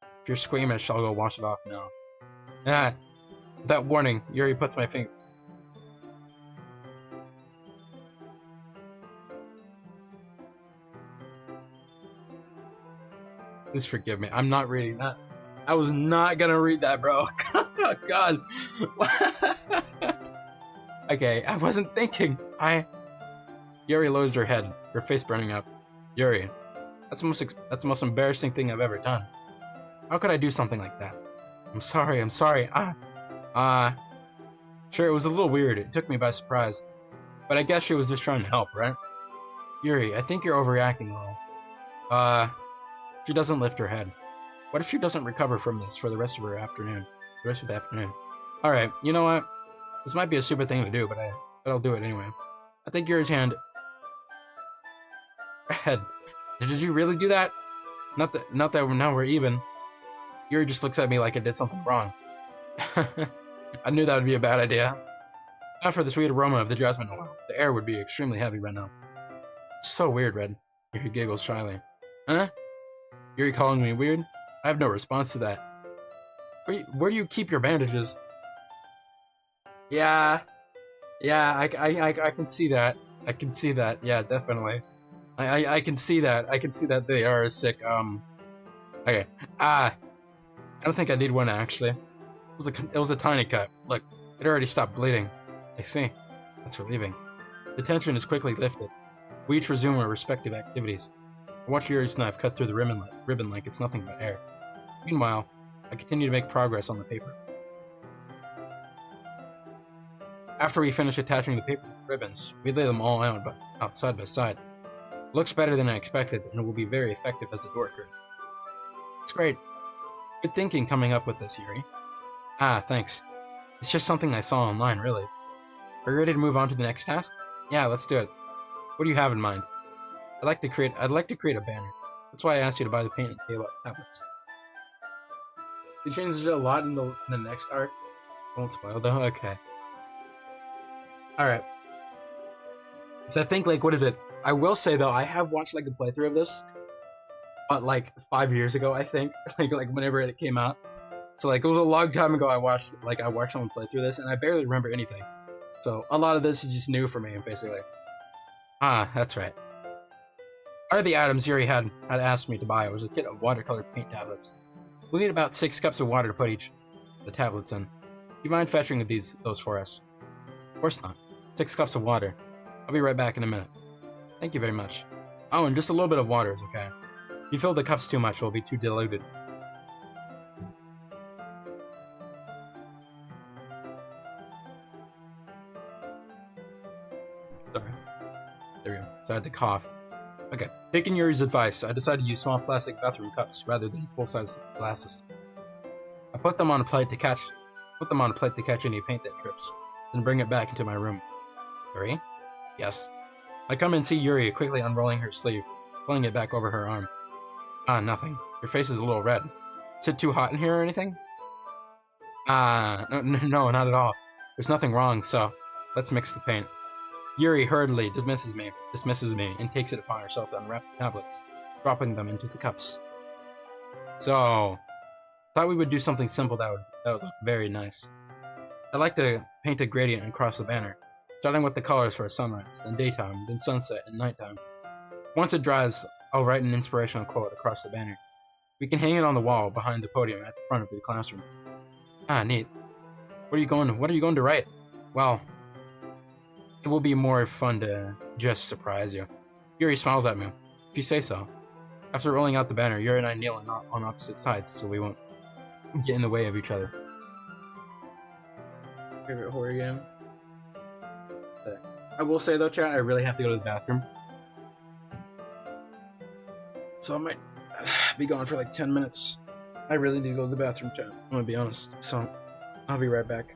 If you're squeamish, I'll go wash it off now. Without warning, Yuri puts my finger. Please forgive me. I'm not reading that. I was not gonna read that, bro. Oh, God. Okay, I wasn't thinking. Yuri lowers her head, her face burning up. Yuri, that's the most embarrassing thing I've ever done. How could I do something like that? I'm sorry. Sure, it was a little weird. It took me by surprise. But I guess she was just trying to help, right? Yuri, I think you're overreacting a little. She doesn't lift her head. What if she doesn't recover from this for the rest of the afternoon? Alright, you know what? This might be a stupid thing to do, but I'll do it anyway. I take Yuri's hand. Head. Did you really do that? Not that now we're even. Yuri just looks at me like I did something wrong. I knew that would be a bad idea. Not for the sweet aroma of the jasmine oil. The air would be extremely heavy right now. So weird, Red. Yuri giggles shyly. Huh? Yuri calling me weird? I have no response to that. Where do you keep your bandages? Yeah, I can see that. I can see that. Yeah, definitely. I can see that. I can see that they are sick. Okay. I don't think I need one actually. It was a tiny cut. Look, it already stopped bleeding. I see. That's relieving. The tension is quickly lifted. We each resume our respective activities. I watch Yuri's knife cut through the ribbon like it's nothing but air. Meanwhile, I continue to make progress on the paper. After we finish attaching the paper to the ribbons, we lay them all out side by side. It looks better than I expected, and it will be very effective as a door curtain. It's great. Good thinking coming up with this, Yuri. Thanks. It's just something I saw online, really. Are you ready to move on to the next task? Yeah, let's do it. What do you have in mind? I'd like to create a banner. That's why I asked you to buy the paint and tablets. You changed it a lot in the next arc. Won't spoil though. Okay. All right. So I think what is it? I will say though, I have watched a playthrough of this, but 5 years ago, I think, whenever it came out. So it was a long time ago. I watched someone play through this, and I barely remember anything. So a lot of this is just new for me, basically. That's right. One of the items Yuri had asked me to buy was a kit of watercolor paint tablets. We'll need about 6 cups of water to put each of the tablets in. Do you mind fetching those for us? Of course not. 6 cups of water. I'll be right back in a minute. Thank you very much. Oh, and just a little bit of water is okay. If you fill the cups too much, it will be too diluted. Sorry. There we go. So I had to cough. Okay. Taking Yuri's advice, I decided to use small plastic bathroom cups rather than full-size glasses. I put them on a plate to catch any paint that drips, then bring it back into my room. Yuri? Yes. I come and see Yuri quickly unrolling her sleeve, pulling it back over her arm. Nothing. Your face is a little red. Is it too hot in here or anything? No, not at all. There's nothing wrong, so let's mix the paint. Yuri hurriedly dismisses me, and takes it upon herself to unwrap the tablets, dropping them into the cups. So, thought we would do something simple that would look very nice. I'd like to paint a gradient across the banner, starting with the colors for a sunrise, then daytime, then sunset, and nighttime. Once it dries, I'll write an inspirational quote across the banner. We can hang it on the wall behind the podium at the front of the classroom. Neat. What are you going to write? Well, it will be more fun to just surprise you. Yuri smiles at me. If you say so. After rolling out the banner, Yuri and I kneel on opposite sides so we won't get in the way of each other. Favorite horror game? I will say though, chat, I really have to go to the bathroom. So I might be gone for 10 minutes. I really need to go to the bathroom, chat. I'm gonna be honest. So I'll be right back.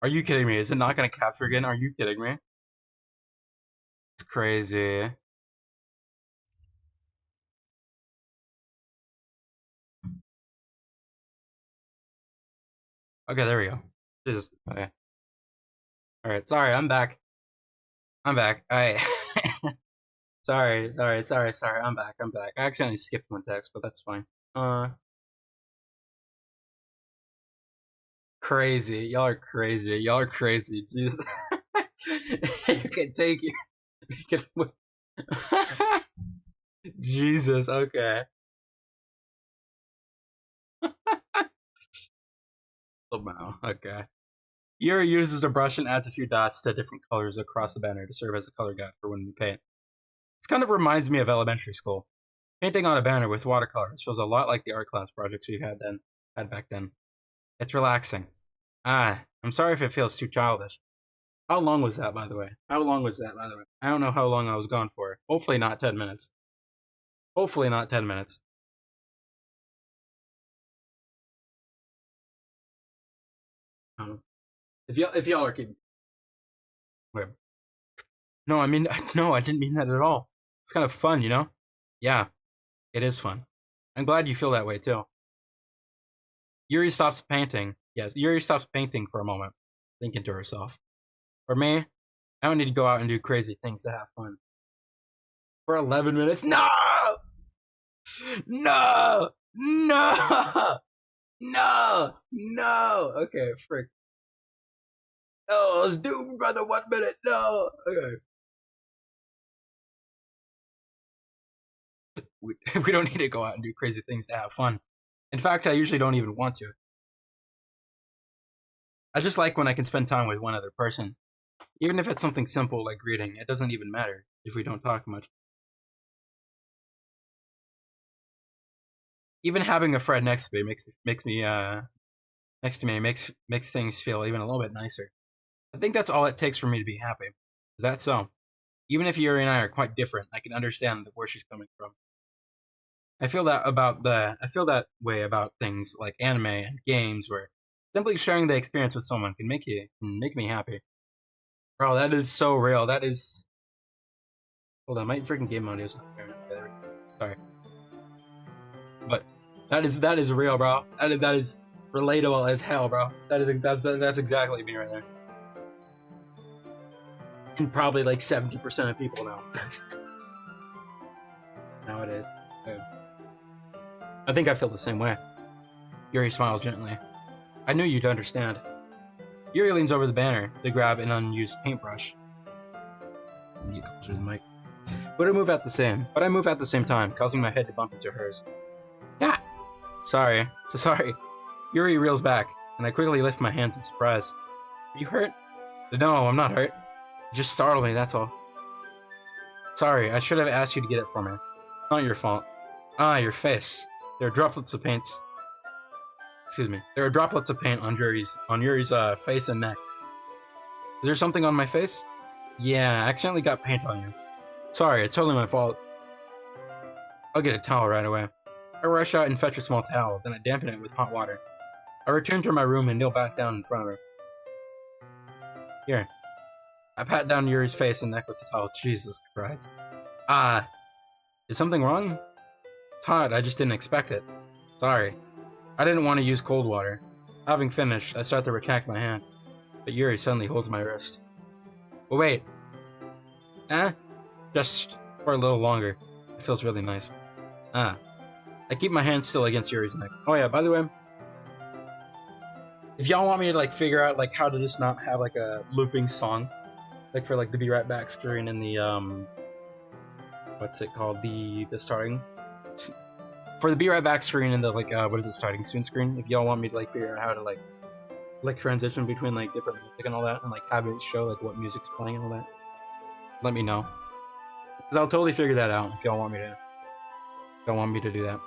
Are you kidding me? Is it not gonna capture again? Are you kidding me? It's crazy. Okay, there we go. Jesus. Okay. Alright, sorry, I'm back. I'm back. Alright. sorry. I'm back. I accidentally skipped one text, but that's fine. Crazy. Y'all are crazy. Y'all are crazy. Jesus. you can take it. Jesus, okay. Oh, wow, okay. Yuri uses a brush and adds a few dots to different colors across the banner to serve as a color guide for when we paint. This kind of reminds me of elementary school. Painting on a banner with watercolors feels a lot like the art class projects we had back then. It's relaxing. I'm sorry if it feels too childish. How long was that, by the way? I don't know how long I was gone for. Hopefully not 10 minutes. Hopefully not 10 minutes. If y'all are keeping... Wait. No, I mean, no, I didn't mean that at all. It's kind of fun, you know? Yeah, it is fun. I'm glad you feel that way, too. Yuri stops painting. Yes, Yuri stops painting for a moment, thinking to herself. For me, I don't need to go out and do crazy things to have fun. For 11 minutes? No! No! No! No! No! Okay, frick. No, let's do brother 1 minute. No! Okay. We don't need to go out and do crazy things to have fun. In fact, I usually don't even want to. I just like when I can spend time with one other person. Even if it's something simple like reading, it doesn't even matter if we don't talk much. Even having a friend next to me makes things feel even a little bit nicer. I think that's all it takes for me to be happy. Is that so? Even if Yuri and I are quite different, I can understand where she's coming from. I feel that way about things like anime and games, where simply sharing the experience with someone can make me happy. Bro, that is so real. That is. Hold on, my freaking game audio is not there. Sorry, but that is real, bro. That is relatable as hell, bro. That's exactly me right there. And probably like 70% of people know. Nowadays. Okay. I think I feel the same way. Yuri smiles gently. I knew you'd understand. Yuri leans over the banner to grab an unused paintbrush. He calls her the mic. But I move at the same time, causing my head to bump into hers. Yeah! Sorry. Yuri reels back, and I quickly lift my hands in surprise. Are you hurt? No, I'm not hurt. It just startled me, that's all. Sorry, I should have asked you to get it for me. Not your fault. Your face. There are droplets of paint. Excuse me. There are droplets of paint on Yuri's face and neck. Is there something on my face? Yeah, I accidentally got paint on you. Sorry, it's totally my fault. I'll get a towel right away. I rush out and fetch a small towel, then I dampen it with hot water. I return to my room and kneel back down in front of her. Here. I pat down Yuri's face and neck with the towel. Jesus Christ. Is something wrong? It's hot, I just didn't expect it. Sorry. I didn't want to use cold water. Having finished, I start to retract my hand, but Yuri suddenly holds my wrist. But wait. Just for a little longer. It feels really nice. I keep my hand still against Yuri's neck. Oh yeah, by the way, if y'all want me to like figure out like how to just not have like a looping song, like for like the Be Right Back screen and the what's it called, the starting, for the Be Right Back screen and the like what is it, starting soon screen, if y'all want me to like figure out how to like transition between like different music and all that, and like have it show like what music's playing and all that, let me know, because I'll totally figure that out if y'all want me to do that.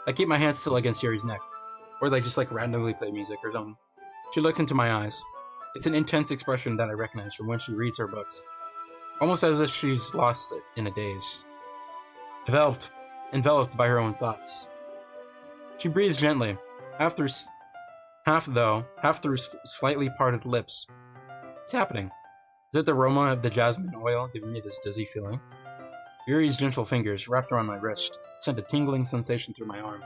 I keep my hands still against Yuri's neck, or like just like randomly play music or something. She looks into my eyes. It's an intense expression that I recognize from when she reads her books, almost as if she's lost it in a daze, enveloped by her own thoughts. She breathes gently. After half through slightly parted lips. What's happening? Is it the aroma of the jasmine oil giving me this dizzy feeling? Yuri's gentle fingers wrapped around my wrist sent a tingling sensation through my arm.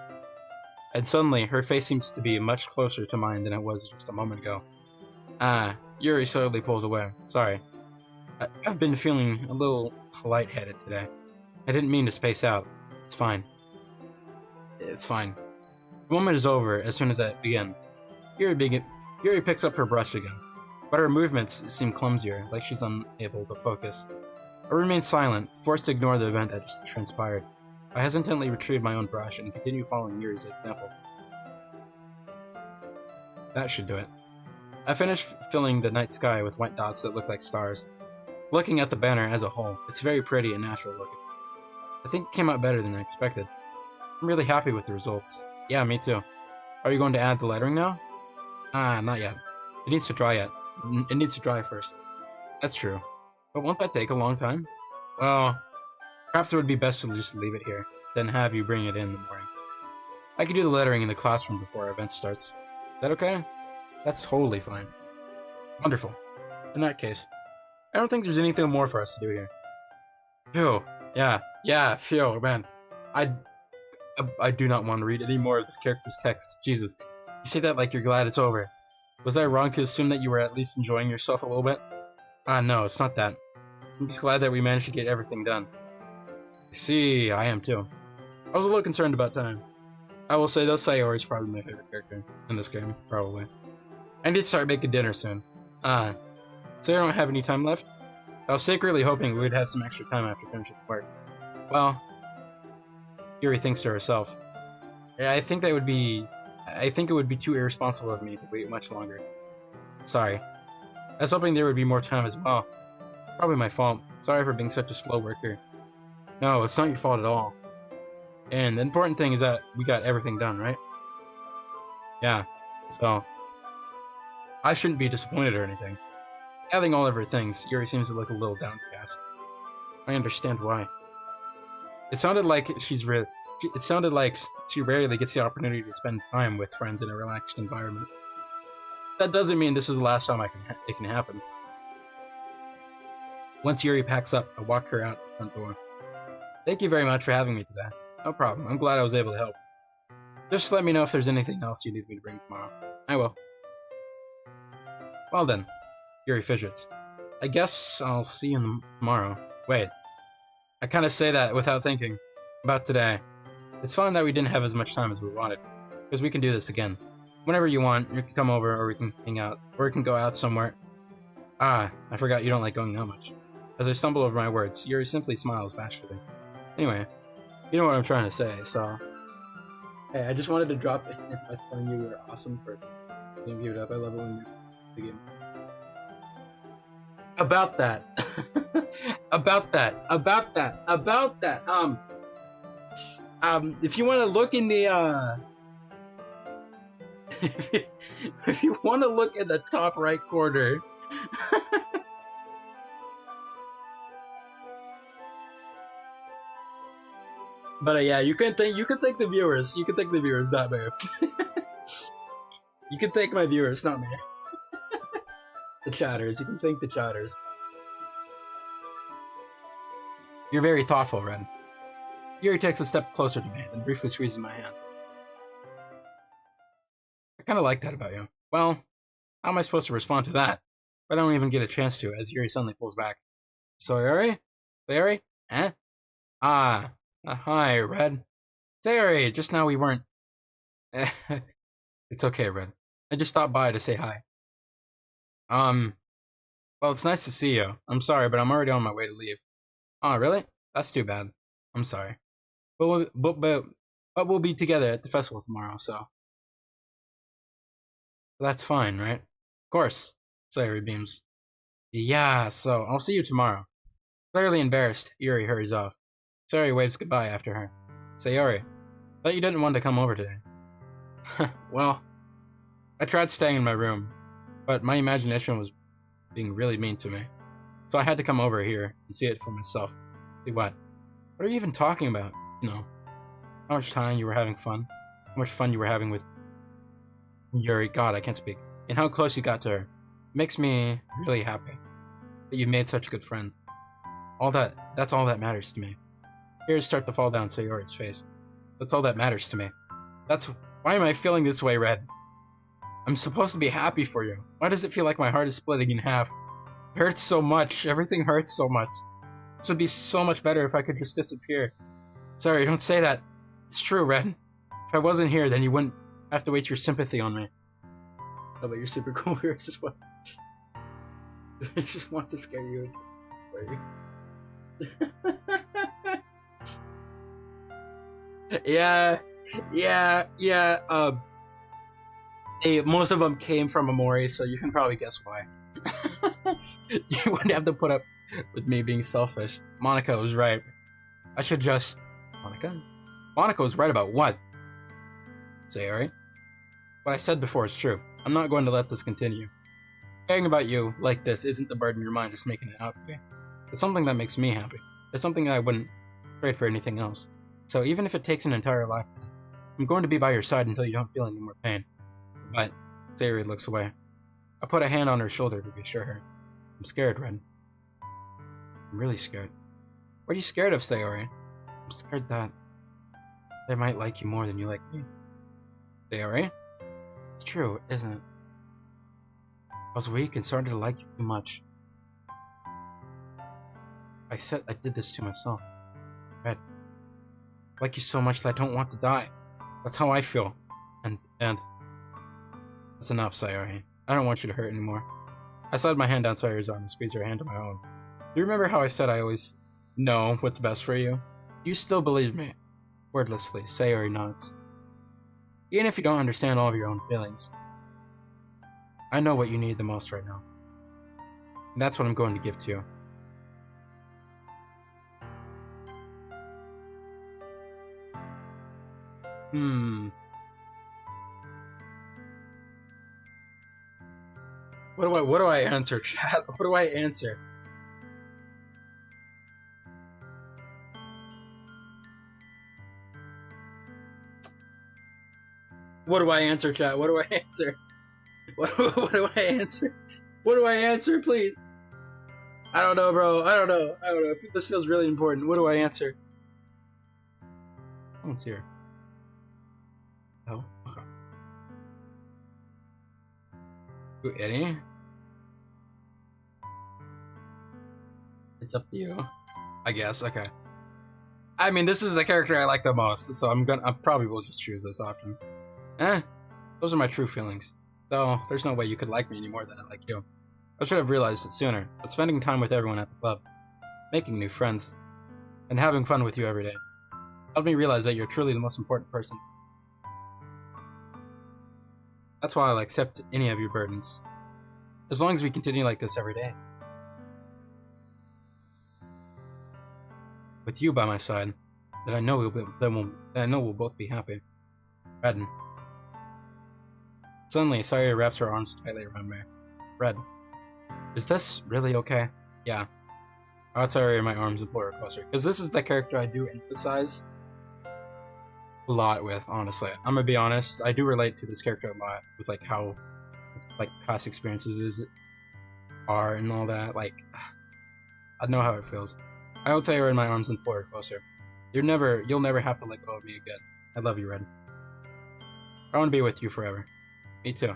And suddenly, her face seems to be much closer to mine than it was just a moment ago. Yuri slowly pulls away. Sorry. I've been feeling a little lightheaded today. I didn't mean to space out. It's fine. It's fine. The moment is over as soon as I begin. Yuri picks up her brush again, but her movements seem clumsier, like she's unable to focus. I remain silent, forced to ignore the event that just transpired. I hesitantly retrieve my own brush and continue following Yuri's example. That should do it. I finish filling the night sky with white dots that look like stars. Looking at the banner as a whole, it's very pretty and natural looking. I think it came out better than I expected. I'm really happy with the results. Yeah, me too. Are you going to add the lettering now? Not yet. It needs to dry yet. It needs to dry first. That's true. But won't that take a long time? Well, perhaps it would be best to just leave it here, then have you bring it in the morning. I could do the lettering in the classroom before our event starts. Is that okay? That's totally fine. Wonderful. In that case, I don't think there's anything more for us to do here. Phew. Yeah, phew, man. I do not want to read any more of this character's text. Jesus. You say that like you're glad it's over. Was I wrong to assume that you were at least enjoying yourself a little bit? No, it's not that. I'm just glad that we managed to get everything done. See, I am too. I was a little concerned about time. I will say, though, Sayori is probably my favorite character in this game, probably. I need to start making dinner soon. So you don't have any time left? I was secretly hoping we would have some extra time after finishing work. Well, Yuri thinks to herself. I think it would be too irresponsible of me to wait much longer. Sorry. I was hoping there would be more time as well. Probably my fault. Sorry for being such a slow worker. No, it's not your fault at all. And the important thing is that we got everything done, right? Yeah, so I shouldn't be disappointed or anything. Having all of her things, Yuri seems to look a little downcast. I understand why. It sounded like she rarely gets the opportunity to spend time with friends in a relaxed environment. That doesn't mean this is the last time it can happen. Once Yuri packs up, I walk her out the front door. Thank you very much for having me today. No problem. I'm glad I was able to help. Just let me know if there's anything else you need me to bring tomorrow. I will. Well then. Yuri fidgets. I guess I'll see you tomorrow. Wait. I kind of say that without thinking. About today. It's fun that we didn't have as much time as we wanted. Because we can do this again. Whenever you want, you can come over or we can hang out. Or we can go out somewhere. I forgot you don't like going out much. As I stumble over my words, Yuri simply smiles bashfully. Anyway, you know what I'm trying to say, so... Hey, I just wanted to drop in by telling you you're awesome for being viewed up. I love it when you're the game. About that. If you want to look in the, if you want to look in the top right corner, but yeah, you can thank the viewers. You can thank the viewers, not me. You can thank my viewers, not me. The chatters. You can thank the chatters. You're very thoughtful, Red. Yuri takes a step closer to me and briefly squeezes my hand. I kind of like that about you. Well, how am I supposed to respond to that? I don't even get a chance to, as Yuri suddenly pulls back. Sayori? Sayori? Eh? Hi, Red. Sayori, just now we weren't... It's okay, Red. I just stopped by to say hi. Well, it's nice to see you. I'm sorry, but I'm already on my way to leave. Oh, really? That's too bad. I'm sorry. But we'll be together at the festival tomorrow, so... That's fine, right? Of course, Sayori beams. Yeah, so I'll see you tomorrow. Clearly embarrassed, Yuri hurries off. Sayori waves goodbye after her. Sayori, thought you didn't want to come over today. Well, I tried staying in my room, but my imagination was being really mean to me. So I had to come over here and see it for myself. See what? What are you even talking about? You know, how much time you were having fun? How much fun you were having with Yuri, God, I can't speak. And how close you got to her. It makes me really happy that you made such good friends. That's all that matters to me. Tears start to fall down Sayori's face. That's all that matters to me. Why am I feeling this way, Red? I'm supposed to be happy for you. Why does it feel like my heart is splitting in half? It hurts so much. Everything hurts so much. This would be so much better if I could just disappear. Sorry, don't say that. It's true, Red. If I wasn't here, then you wouldn't have to waste your sympathy on me. Oh, but you're super cool. I just want... I just want to scare you. Yeah. Most of them came from Amori, so you can probably guess why. You wouldn't have to put up with me being selfish. Monica was right. I should just... Monica was right about what? Sayori? What I said before is true. I'm not going to let this continue. Caring about you like this isn't the burden your mind is making it out to be. It's something that makes me happy. It's something that I wouldn't trade for anything else. So even if it takes an entire lifetime, I'm going to be by your side until you don't feel any more pain. But Sayori looks away. I put a hand on her shoulder to reassure her. I'm scared, Red. I'm really scared. What are you scared of, Sayori? I'm scared that they might like you more than you like me. Sayori? It's true, isn't it? I was weak and started to like you too much. I said I did this to myself. Red, I like you so much that I don't want to die. That's how I feel. And that's enough, Sayori. I don't want you to hurt anymore. I slid my hand down Sayori's arm and squeezed her hand to my own. Do you remember how I said I always know what's best for you? Do you still believe me? Wordlessly, Sayori nods. Even if you don't understand all of your own feelings, I know what you need the most right now. And that's what I'm going to give to you. What do I answer, chat? What do I answer? What do I answer, chat? What do I answer? What do I answer? What do I answer, please? I don't know, bro. I don't know. This feels really important. What do I answer? Someone's here. Oh, okay. Ooh, Eddie? It's up to you. I guess, okay. I mean, this is the character I like the most, so I probably will just choose this option. Those are my true feelings. So, there's no way you could like me any more than I like you. I should have realized it sooner, but spending time with everyone at the club, making new friends, and having fun with you every day helped me realize that you're truly the most important person. That's why I'll accept any of your burdens, as long as we continue like this every day. With you by my side, that I know we'll both be happy. Red. Suddenly, Sayori wraps her arms tightly around me. Red, is this really okay? Yeah. I would Sayori in my arms and pull her closer, because this is the character I do emphasize a lot with, honestly. I'm gonna be honest, I do relate to this character a lot, with like how past experiences are and all that. Like, I know how it feels. I will Sayori in my arms and pull her closer. You'll never have to let go of me again. I love you, Red. I want to be with you forever. Me too.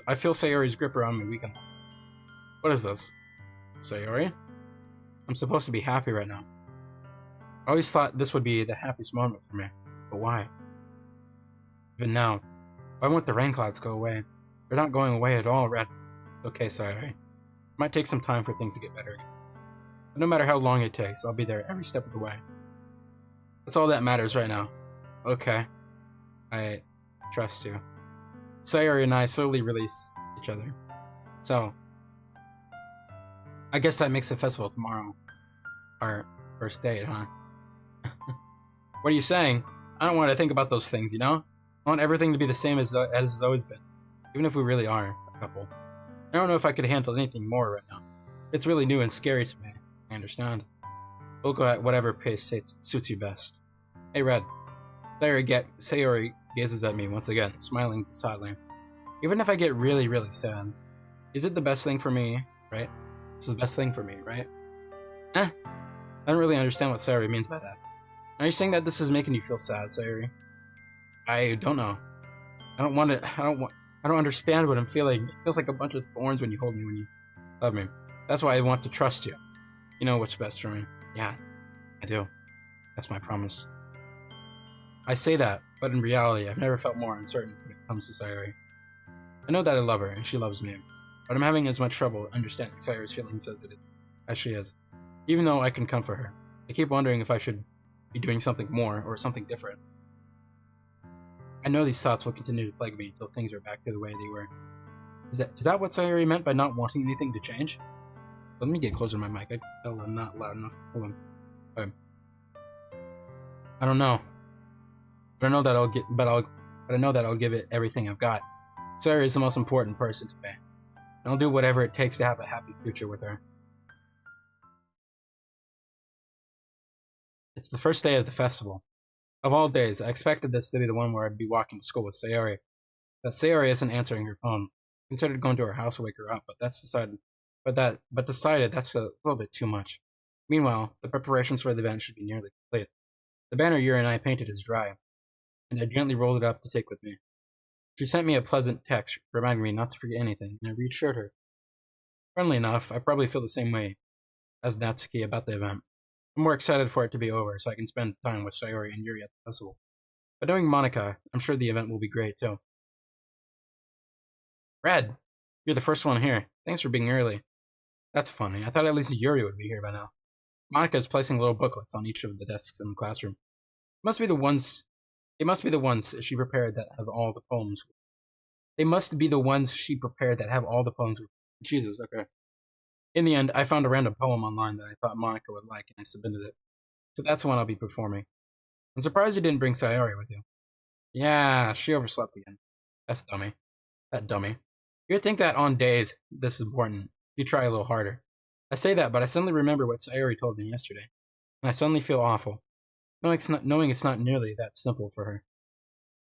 I feel Sayori's grip around me weaken. What is this? Sayori? I'm supposed to be happy right now. I always thought this would be the happiest moment for me. But why? Even now, why won't the rain clouds go away? They're not going away at all, Red. It's okay, Sayori. It might take some time for things to get better again. But no matter how long it takes, I'll be there every step of the way. That's all that matters right now. Okay. I trust you. Sayori and I slowly release each other. So, I guess that makes the festival tomorrow our first date, huh? What are you saying? I don't want to think about those things, you know? I want everything to be the same as it's always been, even if we really are a couple. I don't know if I could handle anything more right now. It's really new and scary to me. I understand. We'll go at whatever pace suits you best. Hey, Red. Sayori gazes at me once again, smiling sadly. Even if I get really, really sad, is it the best thing for me, right? This is the best thing for me, right? I don't really understand what Sayori means by that. Are you saying that this is making you feel sad, Sayori? I don't know. I don't understand what I'm feeling. It feels like a bunch of thorns when you hold me, when you love me. That's why I want to trust you. You know what's best for me. Yeah, I do. That's my promise. I say that, but in reality, I've never felt more uncertain when it comes to Sayori. I know that I love her, and she loves me, but I'm having as much trouble understanding Sayori's feelings as she is. Even though I can comfort her, I keep wondering if I should be doing something more or something different. I know these thoughts will continue to plague me until things are back to the way they were. Is that what Sayori meant by not wanting anything to change? Let me get closer to my mic. I can tell I'm not loud enough. Hold on. Okay. I don't know. But I know that I'll give it everything I've got. Sayori is the most important person to me. And I'll do whatever it takes to have a happy future with her. It's the first day of the festival. Of all days, I expected this to be the one where I'd be walking to school with Sayori. That Sayori isn't answering her phone. I considered going to her house to wake her up, but decided that's a little bit too much. Meanwhile, the preparations for the event should be nearly complete. The banner Yuri and I painted is dry, and I gently rolled it up to take with me. She sent me a pleasant text reminding me not to forget anything, and I reassured her. Friendly enough, I probably feel the same way as Natsuki about the event. I'm more excited for it to be over so I can spend time with Sayori and Yuri at the festival. But knowing Monica, I'm sure the event will be great too. Red, you're the first one here. Thanks for being early. That's funny. I thought at least Yuri would be here by now. Monica is placing little booklets on each of the desks in the classroom. It must be the ones she prepared that have all the poems. They must be the ones she prepared that have all the poems. Jesus, okay. In the end, I found a random poem online that I thought Monica would like, and I submitted it. So that's the one I'll be performing. I'm surprised you didn't bring Sayori with you. Yeah, she overslept again. That's dummy. That dummy. You'd think that on days this is important, you try a little harder. I say that, but I suddenly remember what Sayori told me yesterday, and I suddenly feel awful, knowing it's not nearly that simple for her.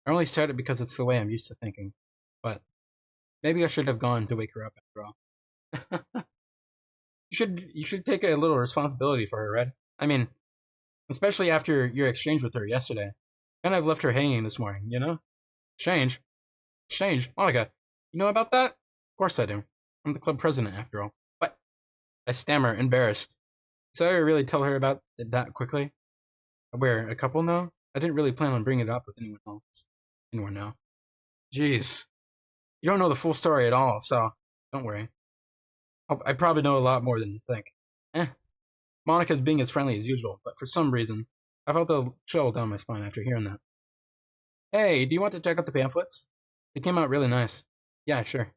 I only said it because it's the way I'm used to thinking, but maybe I should have gone to wake her up after all. You should take a little responsibility for her, Red. I mean, especially after your exchange with her yesterday. And I've left her hanging this morning, you know? Exchange? Monica, you know about that? Of course I do. I'm the club president, after all. What? I stammer, embarrassed. Did I really tell her about it that quickly? We're a couple now? I didn't really plan on bringing it up with anyone else. Anyone now. Jeez. You don't know the full story at all, so don't worry. I probably know a lot more than you think. Monica's being as friendly as usual, but for some reason, I felt a chill down my spine after hearing that. Hey, do you want to check out the pamphlets? They came out really nice. Yeah, sure.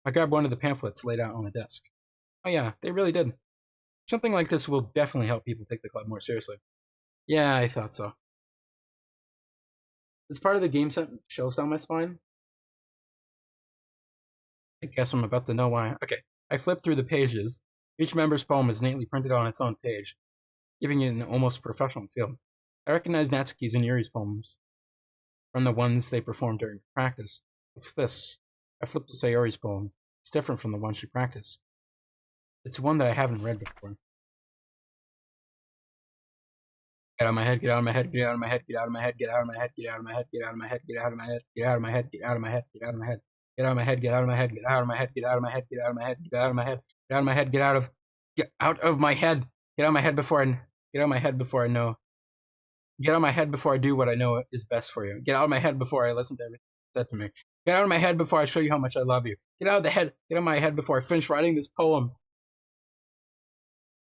I grabbed one of the pamphlets laid out on the desk. Oh yeah, they really did. Something like this will definitely help people take the club more seriously. Yeah, I thought so. This part of the game sent chills down my spine. I guess I'm about to know why. Okay, I flipped through the pages. Each member's poem is neatly printed on its own page, giving it an almost professional feel. I recognize Natsuki's and Yuri's poems from the ones they performed during practice. What's this? I flipped to Sayori's poem. It's different from the one she practiced. It's one that I haven't read before. Get out of my head, get out of my head, get out of my head, get out of my head, get out of my head, get out of my head, get out of my head, get out of my head, get out of my head, get out of my head, get out of my head, get out of my head, get out of my head, get out of my head, get out of my head, get out of my head, get out of my head, get out of my head, get out of my head, get out of my head before I know. Get out of my head before I do what I know is best for you. Get out of my head before I listen to everything you said to me. Get out of my head before I show you how much I love you. Get out of my head before I finish writing this poem.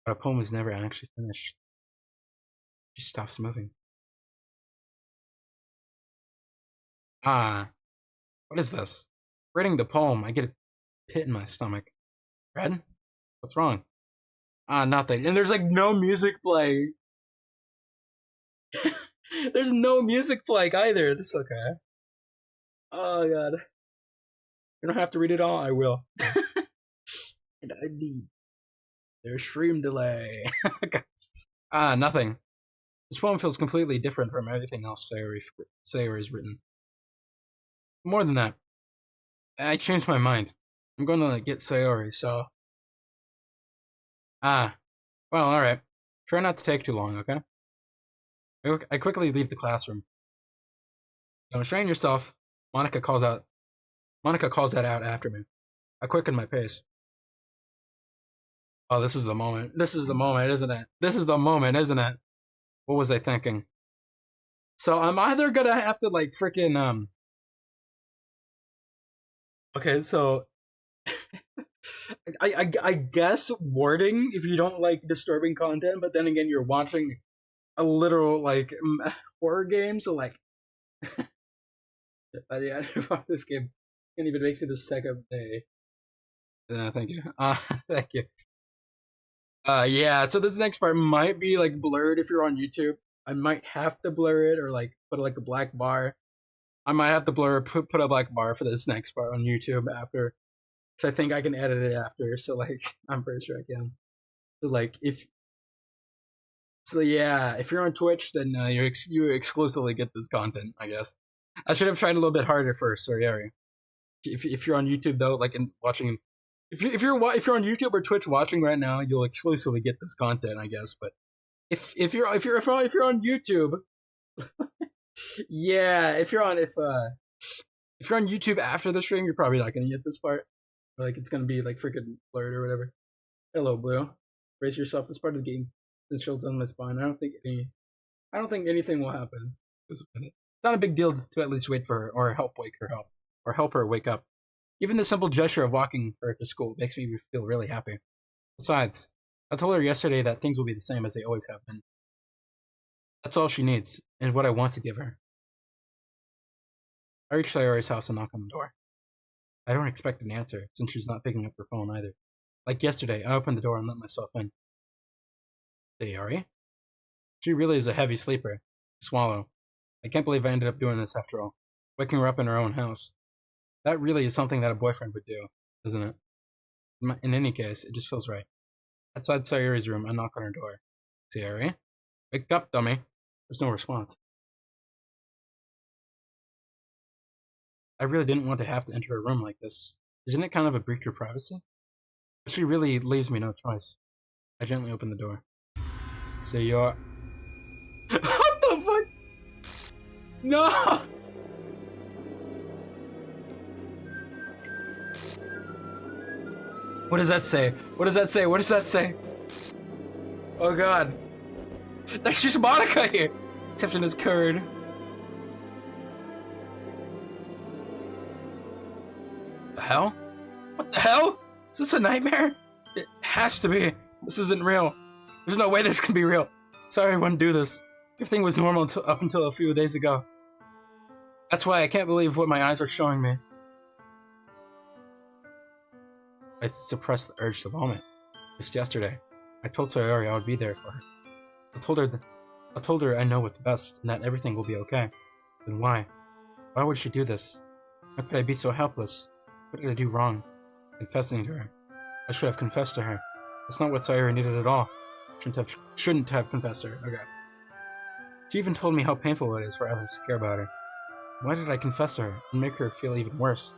But a poem is never actually finished. It just stops moving. What is this? Reading the poem, I get a pit in my stomach. Red? What's wrong? Nothing. And there's like no music playing. There's no music playing either. This is okay. Oh god. You don't have to read it all, I will. And I need. There's stream delay. Nothing. This poem feels completely different from everything else Sayori's written. More than that, I changed my mind. I'm going to get Sayori, so... Ah, well, alright. Try not to take too long, okay? I quickly leave the classroom. Don't strain yourself. Monica calls out. Monica calls that out after me. I quicken my pace. Oh, this is the moment. This is the moment, isn't it? This is the moment, isn't it? What was I thinking? So I'm either gonna have to like freaking Okay, so I guess warding if you don't like disturbing content, but then again you're watching a literal like horror game, so like yeah, this game can't even make it to the second day. Thank you. Thank you. Yeah. So this next part might be like blurred if you're on YouTube. I might have to blur it or like put like a black bar. I might have to blur put a black bar for this next part on YouTube after, because I think I can edit it after. So like I'm pretty sure I can. So like if so yeah, if you're on Twitch, then you exclusively get this content. I guess I should have tried a little bit harder first. Sorry, Ari. If you're on YouTube though, like in watching, if you're on YouTube or Twitch watching right now, you'll exclusively get this content, I guess. But if you're on YouTube, yeah, if you're on YouTube after the stream, you're probably not gonna get this part. Like it's gonna be like freaking blurred or whatever. Hello, Blue. Brace yourself. This part of the game is chilled on my spine. I don't think anything will happen. It's not a big deal to at least wait for her or help her wake up. Even the simple gesture of walking her to school makes me feel really happy. Besides, I told her yesterday that things will be the same as they always have been. That's all she needs, and what I want to give her. I reach Sayori's house and knock on the door. I don't expect an answer, since she's not picking up her phone either. Like yesterday, I opened the door and let myself in. Sayori? She really is a heavy sleeper. Swallow. I can't believe I ended up doing this after all. Waking her up in her own house. That really is something that a boyfriend would do, isn't it? In any case, it just feels right. Outside Sayori's room, I knock on her door. Sayori? Wake up, dummy. There's no response. I really didn't want to have to enter her room like this. Isn't it kind of a breach of privacy? But she really leaves me no choice. I gently open the door. Sayori. What the fuck? No! What does that say? What does that say? What does that say? Oh god. That's just Monica here! Except in his curd. The hell? What the hell? Is this a nightmare? It has to be. This isn't real. There's no way this can be real. Sorry I wouldn't do this. Everything was normal up until a few days ago. That's why I can't believe what my eyes are showing me. I suppressed the urge to vomit. Just yesterday, I told Sayori I would be there for her. I told her I know what's best and that everything will be okay. Then why? Why would she do this? How could I be so helpless? What did I do wrong? Confessing to her. I should have confessed to her. That's not what Sayori needed at all. Shouldn't have confessed to her. Okay. She even told me how painful it is for others to care about her. Why did I confess to her and make her feel even worse?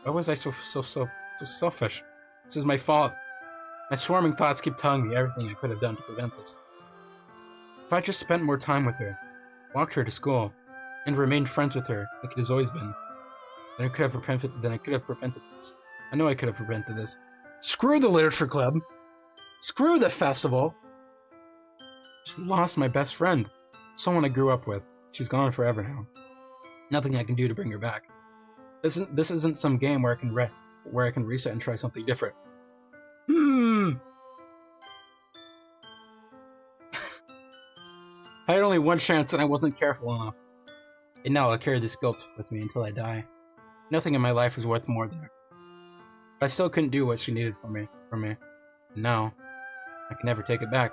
Why was I so selfish? This is my fault. My swarming thoughts keep telling me everything I could have done to prevent this. If I just spent more time with her, walked her to school, and remained friends with her like it has always been, then I could have prevented this. I know I could have prevented this. Screw the literature club. Screw the festival. Just lost my best friend. Someone I grew up with. She's gone forever now. Nothing I can do to bring her back. This isn't some game where I can reset and try something different. I had only one chance and I wasn't careful enough. And now I'll carry this guilt with me until I die. Nothing in my life is worth more than her. But I still couldn't do what she needed from me. And now, I can never take it back.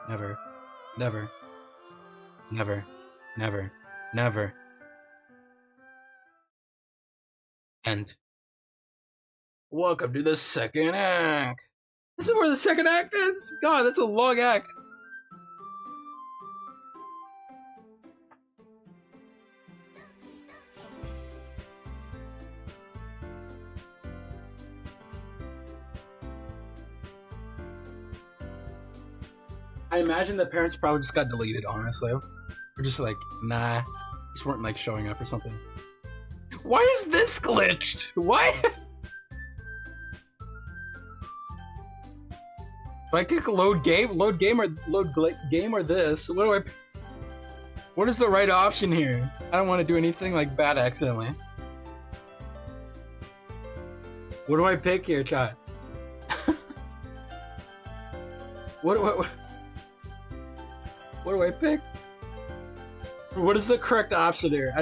Never. Never. Never. Never. Never. End. Welcome to the second act. This is where the second act ends? God, that's a long act. I imagine the parents probably just got deleted, honestly. They're just like, nah, just weren't like showing up or something. Why is this glitched? What? Do I click load game or game or this? What is the right option here? I don't want to do anything like bad accidentally. What do I pick here, chat? What do I pick? What is the correct option here? I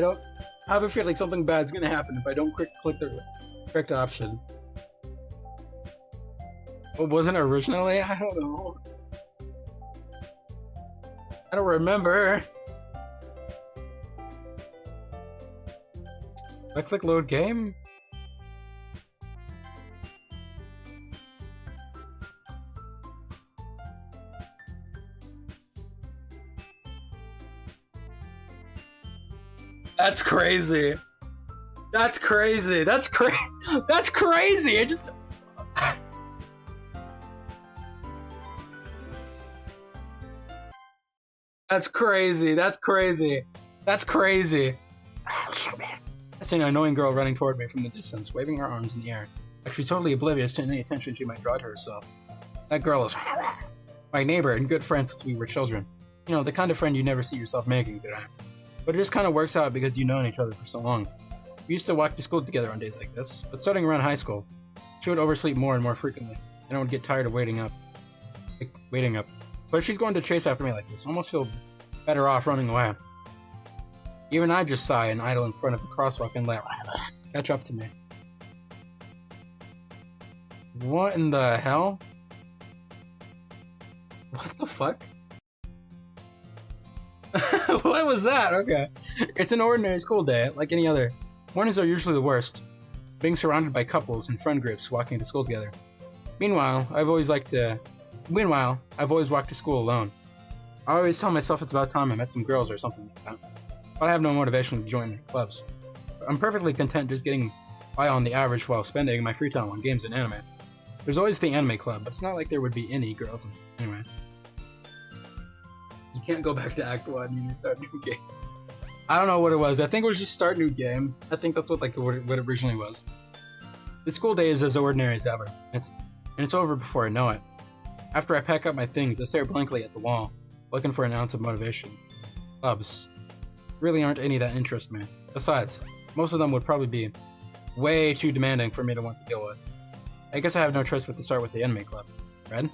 have a feeling something bad's gonna happen if I don't click the correct option. What wasn't it originally? I don't know. I don't remember. I click load game? That's crazy. That's crazy. That's crazy. I just. That's crazy. That's crazy. That's crazy. I see an annoying girl running toward me from the distance, waving her arms in the air, like she's totally oblivious to any attention she might draw to herself. That girl is my neighbor and good friend since we were children. You know, the kind of friend you never see yourself making, did I? But it just kind of works out because you've known each other for so long. We used to walk to school together on days like this, but starting around high school, she would oversleep more and more frequently, and I would get tired of waiting up. But if she's going to chase after me like this, I almost feel better off running away. Even I just sigh and idle in front of the crosswalk and let catch up to me. What in the hell? What the fuck? What was that? Okay. It's an ordinary school day, like any other. Mornings are usually the worst, being surrounded by couples and friend groups walking to school together. Meanwhile, I've always walked to school alone. I always tell myself it's about time I met some girls or something like that. But I have no motivation to join any clubs. I'm perfectly content just getting by on the average while spending my free time on games and anime. There's always the anime club, but it's not like there would be any girls anyway. You can't go back to Act 1, you need to start a new game. I don't know what it was. I think it was just start new game. I think that's what it originally was. The school day is as ordinary as ever. It's over before I know it. After I pack up my things, I stare blankly at the wall, looking for an ounce of motivation. Clubs really aren't any that interest me. Besides, most of them would probably be way too demanding for me to want to deal with. I guess I have no choice but to start with the anime club. Red?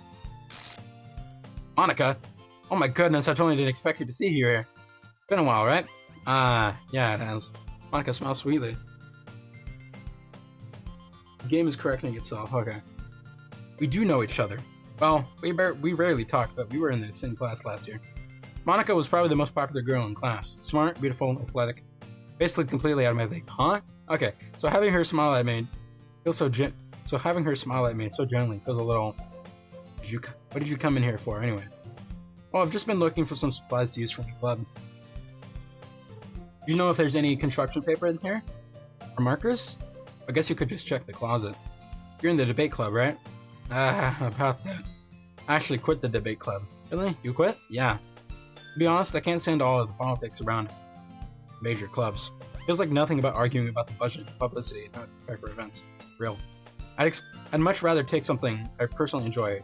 Monica? Oh my goodness, I totally didn't expect you to see you here. Been a while, right? Yeah, it has. Monica smiles sweetly. The game is correcting itself, okay. We do know each other. Well, we rarely talk, but we were in the same class last year. Monica was probably the most popular girl in class. Smart, beautiful, athletic. Basically completely out of my league. Huh? Okay, so having her smile at me so gently feels a little... What did you come in here for, anyway? Well, I've just been looking for some supplies to use for my club. Do you know if there's any construction paper in here? Or markers? I guess you could just check the closet. You're in the debate club, right? About that. I actually quit the debate club. Really? You quit? Yeah. To be honest, I can't stand all of the politics around major clubs. Feels like nothing about arguing about the budget and publicity, not prepare for events. Real. I'd much rather take something I personally enjoy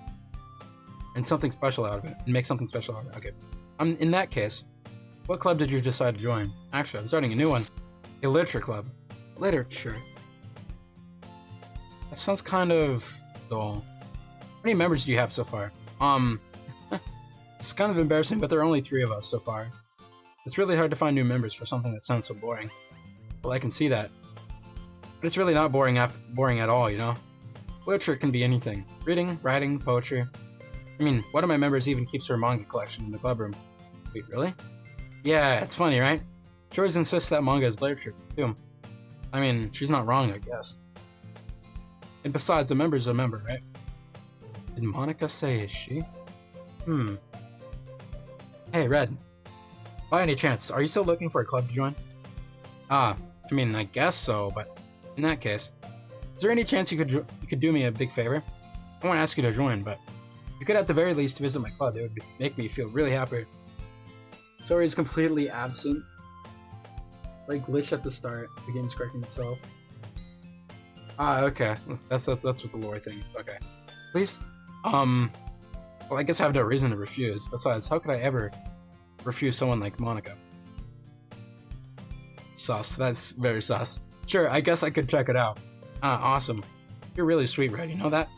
and something special out of it, and make something special out of it. Okay. In that case, what club did you decide to join? Actually, I'm starting a new one. A literature club. Literature. That sounds kind of dull. How many members do you have so far? It's kind of embarrassing, but there are only 3 of us so far. It's really hard to find new members for something that sounds so boring. Well, I can see that. But it's really not boring at all, you know? Literature can be anything. Reading, writing, poetry. I mean, one of my members even keeps her manga collection in the club room. Wait, really? Yeah, it's funny, right? She always insists that manga is literature, too. I mean, she's not wrong, I guess. And besides, a member's a member, right? Did Monica say is she? Hey, Red. By any chance, are you still looking for a club to join? I mean, I guess so, but in that case, is there any chance you could do me a big favor? I won't ask you to join, but You could at the very least visit my club. It would make me feel really happy. Sorry, is completely absent. Like glitch at the start. The game's correcting itself. Ah, okay. That's what the lore thing. Okay. Please? Well, I guess I have no reason to refuse. Besides, how could I ever refuse someone like Monica? Sus. That's very sus. Sure, I guess I could check it out. Ah, awesome. You're really sweet, Red. You know that?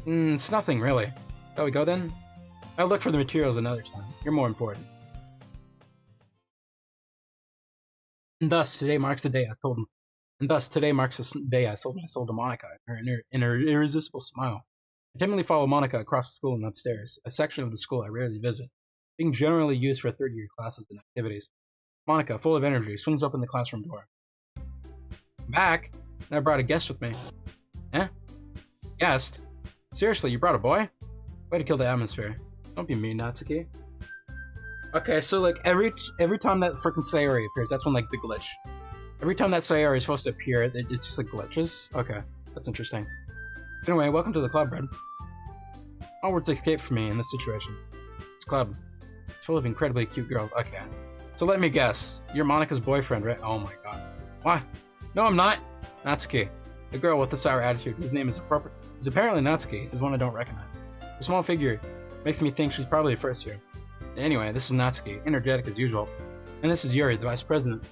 It's nothing, really. Shall we go then? I'll look for the materials another time. You're more important. And thus, today marks the day I sold my soul to Monica in her irresistible smile. I timidly follow Monica across the school and upstairs, a section of the school I rarely visit, being generally used for third-year classes and activities. Monica, full of energy, swings open the classroom door. I'm back, and I brought a guest with me. Eh? Guest? Seriously, you brought a boy? Way to kill the atmosphere. Don't be mean, Natsuki. Okay, so like every time that frickin' Sayori appears, that's when like the glitch. Every time that Sayori is supposed to appear, it's just like glitches. Okay, that's interesting. Anyway, welcome to the club, Red. All words escape from me in this situation. This club is full of incredibly cute girls. Okay, so let me guess. You're Monica's boyfriend, right? Oh my god. What? No, I'm not. Natsuki, the girl with the sour attitude, whose name is apparently Natsuki, is one I don't recognize. Her small figure makes me think she's probably a first year. Anyway, this is Natsuki, energetic as usual. And this is Yuri, the vice president.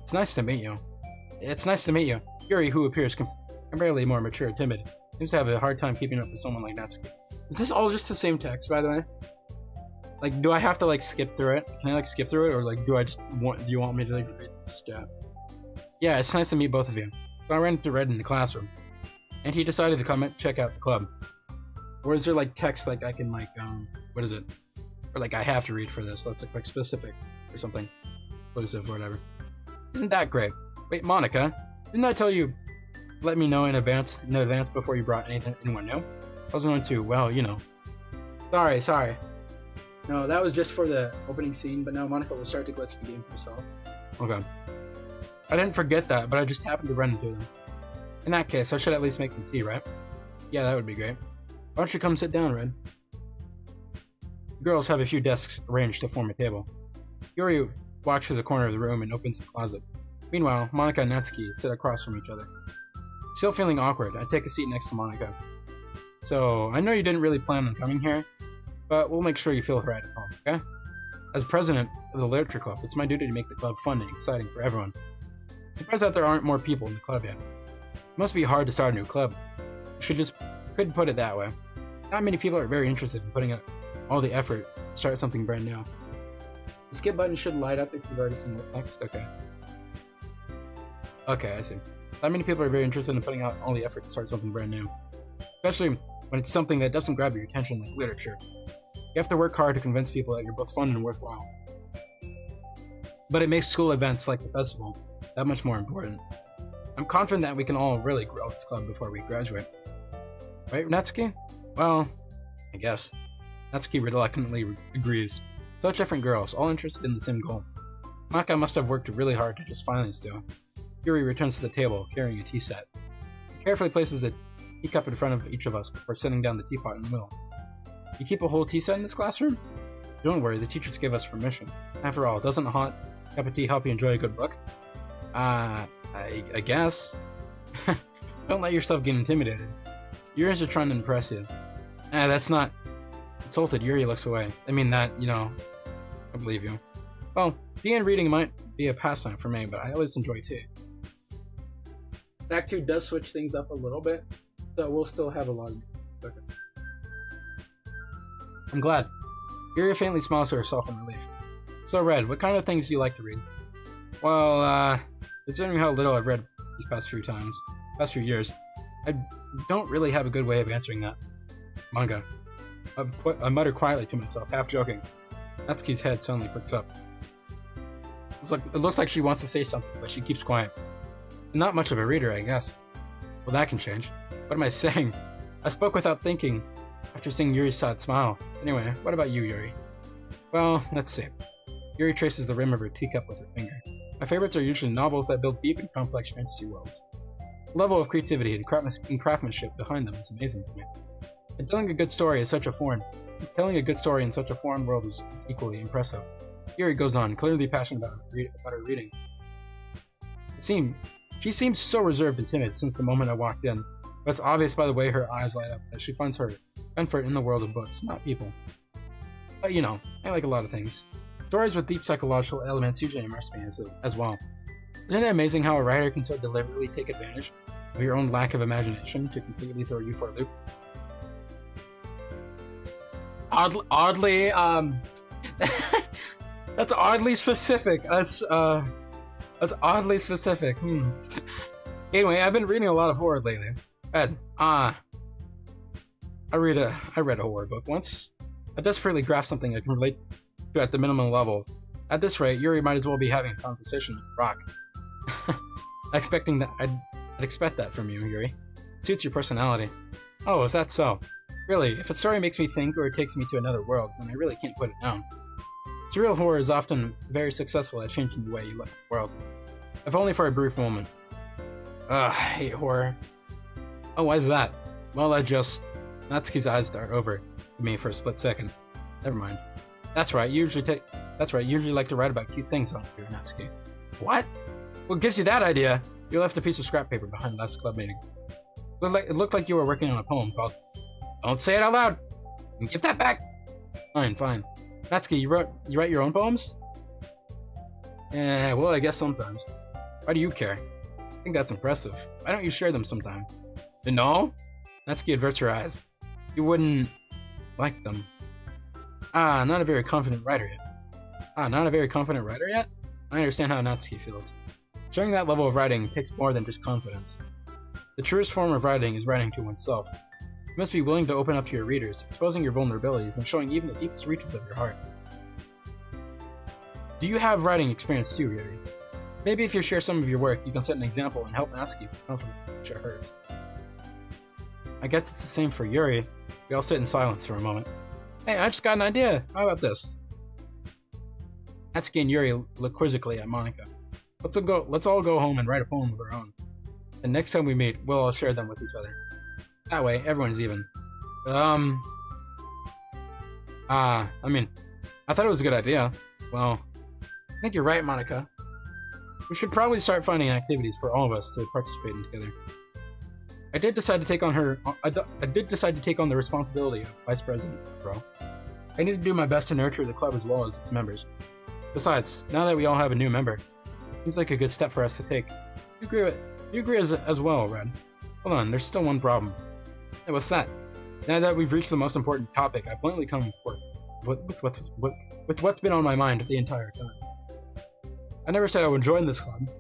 It's nice to meet you. It's nice to meet you. Yuri, who appears comparatively more mature and timid, seems to have a hard time keeping up with someone like Natsuki. Is this all just the same text, by the way? Like, do I have to, like, skip through it? Can I, like, skip through it? Or, like, do you want me to, like, read this step? Yeah, it's nice to meet both of you. So I ran into Red in the classroom. And he decided to come and check out the club. Or is there, like, text, like, I can, like, what is it? Or, like, I have to read for this. That's, like, specific or something. Exclusive or whatever. Isn't that great? Wait, Monica, didn't I tell you let me know in advance before you brought anyone new? I was going to, well, you know. Sorry. No, that was just for the opening scene, but now Monica will start to glitch the game herself. Okay. I didn't forget that, but I just happened to run into them. In that case, I should at least make some tea, right? Yeah, that would be great. Why don't you come sit down, Red? The girls have a few desks arranged to form a table. Yuri walks to the corner of the room and opens the closet. Meanwhile, Monica and Natsuki sit across from each other. Still feeling awkward, I take a seat next to Monica. So, I know you didn't really plan on coming here, but we'll make sure you feel right at home, okay? As president of the Literature Club, it's my duty to make the club fun and exciting for everyone. I'm surprised that there aren't more people in the club yet. It must be hard to start a new club. Couldn't put it that way. Not many people are very interested in putting up all the effort to start something brand new. The skip button should light up if you've already seen the text. Okay, I see. Not many people are very interested in putting out all the effort to start something brand new. Especially when it's something that doesn't grab your attention like literature. You have to work hard to convince people that you're both fun and worthwhile. But it makes school events like the festival that much more important. I'm confident that we can all really grow this club before we graduate. Right, Natsuki? Well, I guess. Natsuki reluctantly agrees. Such different girls, all interested in the same goal. Monica must have worked really hard to just find these two. Yuri returns to the table, carrying a tea set. He carefully places a teacup in front of each of us before setting down the teapot in the middle. You keep a whole tea set in this classroom? Don't worry, the teachers gave us permission. After all, doesn't a hot cup of tea help you enjoy a good book? I guess. Don't let yourself get intimidated. Yuri's just trying to impress you. That's not... Insulted, Yuri looks away. I mean that, you know... I believe you. Well, tea and reading might be a pastime for me, but I always enjoy tea. Act 2 does switch things up a little bit, so we'll still have a lot of... Okay. I'm glad. Yuri faintly smiles to herself in relief. So, Red, what kind of things do you like to read? Well, considering how little I've read these past few years, I don't really have a good way of answering that. Manga. I mutter quietly to myself, half joking. Natsuki's head suddenly perks up. It looks like she wants to say something, but she keeps quiet. I'm not much of a reader, I guess. Well, that can change. What am I saying? I spoke without thinking, after seeing Yuri's sad smile. Anyway, what about you, Yuri? Well, let's see. Yuri traces the rim of her teacup with her finger. My favorites are usually novels that build deep and complex fantasy worlds. The level of creativity and craftsmanship behind them is amazing to me. And telling a good story in such a foreign world is equally impressive. Yuri goes on, clearly passionate about her reading. She seems so reserved and timid since the moment I walked in, but it's obvious by the way her eyes light up that she finds her comfort in the world of books, not people. But you know, I like a lot of things. Stories with deep psychological elements usually immerse me as well. Isn't it amazing how a writer can so deliberately take advantage of your own lack of imagination to completely throw you for a loop? Oddly, that's oddly specific. That's oddly specific. Anyway, I've been reading a lot of horror lately. Ed, I read a horror book once. I desperately grasped something I can relate to at the minimum level. At this rate, Yuri might as well be having a conversation with Rock. I'd expect that from you, Yuri. It suits your personality. Oh, is that so? Really, if a story makes me think or it takes me to another world, then I really can't put it down. Surreal horror is often very successful at changing the way you look at the world. If only for a brief moment. Ugh, I hate horror. Oh, why is that? Well, Natsuki's eyes dart over to me for a split second. Never mind. That's right, you usually like to write about cute things, don't you, Natsuki? What? What gives you that idea? You left a piece of scrap paper behind last club meeting. It looked like you were working on a poem called Don't Say It Out Loud! Give that back! Fine. Natsuki, you write your own poems? Well, I guess sometimes. Why do you care? I think that's impressive. Why don't you share them sometime? No? Natsuki averts her eyes. You wouldn't like them. Not a very confident writer yet. Not a very confident writer yet? I understand how Natsuki feels. Sharing that level of writing takes more than just confidence. The truest form of writing is writing to oneself. You must be willing to open up to your readers, exposing your vulnerabilities and showing even the deepest reaches of your heart. Do you have writing experience too, Yuri? Maybe if you share some of your work, you can set an example and help Natsuki feel confident to share hers. I guess it's the same for Yuri. We all sit in silence for a moment. Hey, I just got an idea. How about this? Natsuki and Yuri look quizzically at Monika. Let's all go home and write a poem of our own. And next time we meet, we'll all share them with each other. That way, everyone's even. I thought it was a good idea. Well, I think you're right, Monika. We should probably start finding activities for all of us to participate in together. I did decide to take on the responsibility of vice president after all. I need to do my best to nurture the club as well as its members. Besides, now that we all have a new member, seems like a good step for us to take. You agree as well, Red? Hold on, there's still one problem. Hey, what's that? Now that we've reached the most important topic, I've bluntly come forth with what's been on my mind the entire time. I never said I would join this club.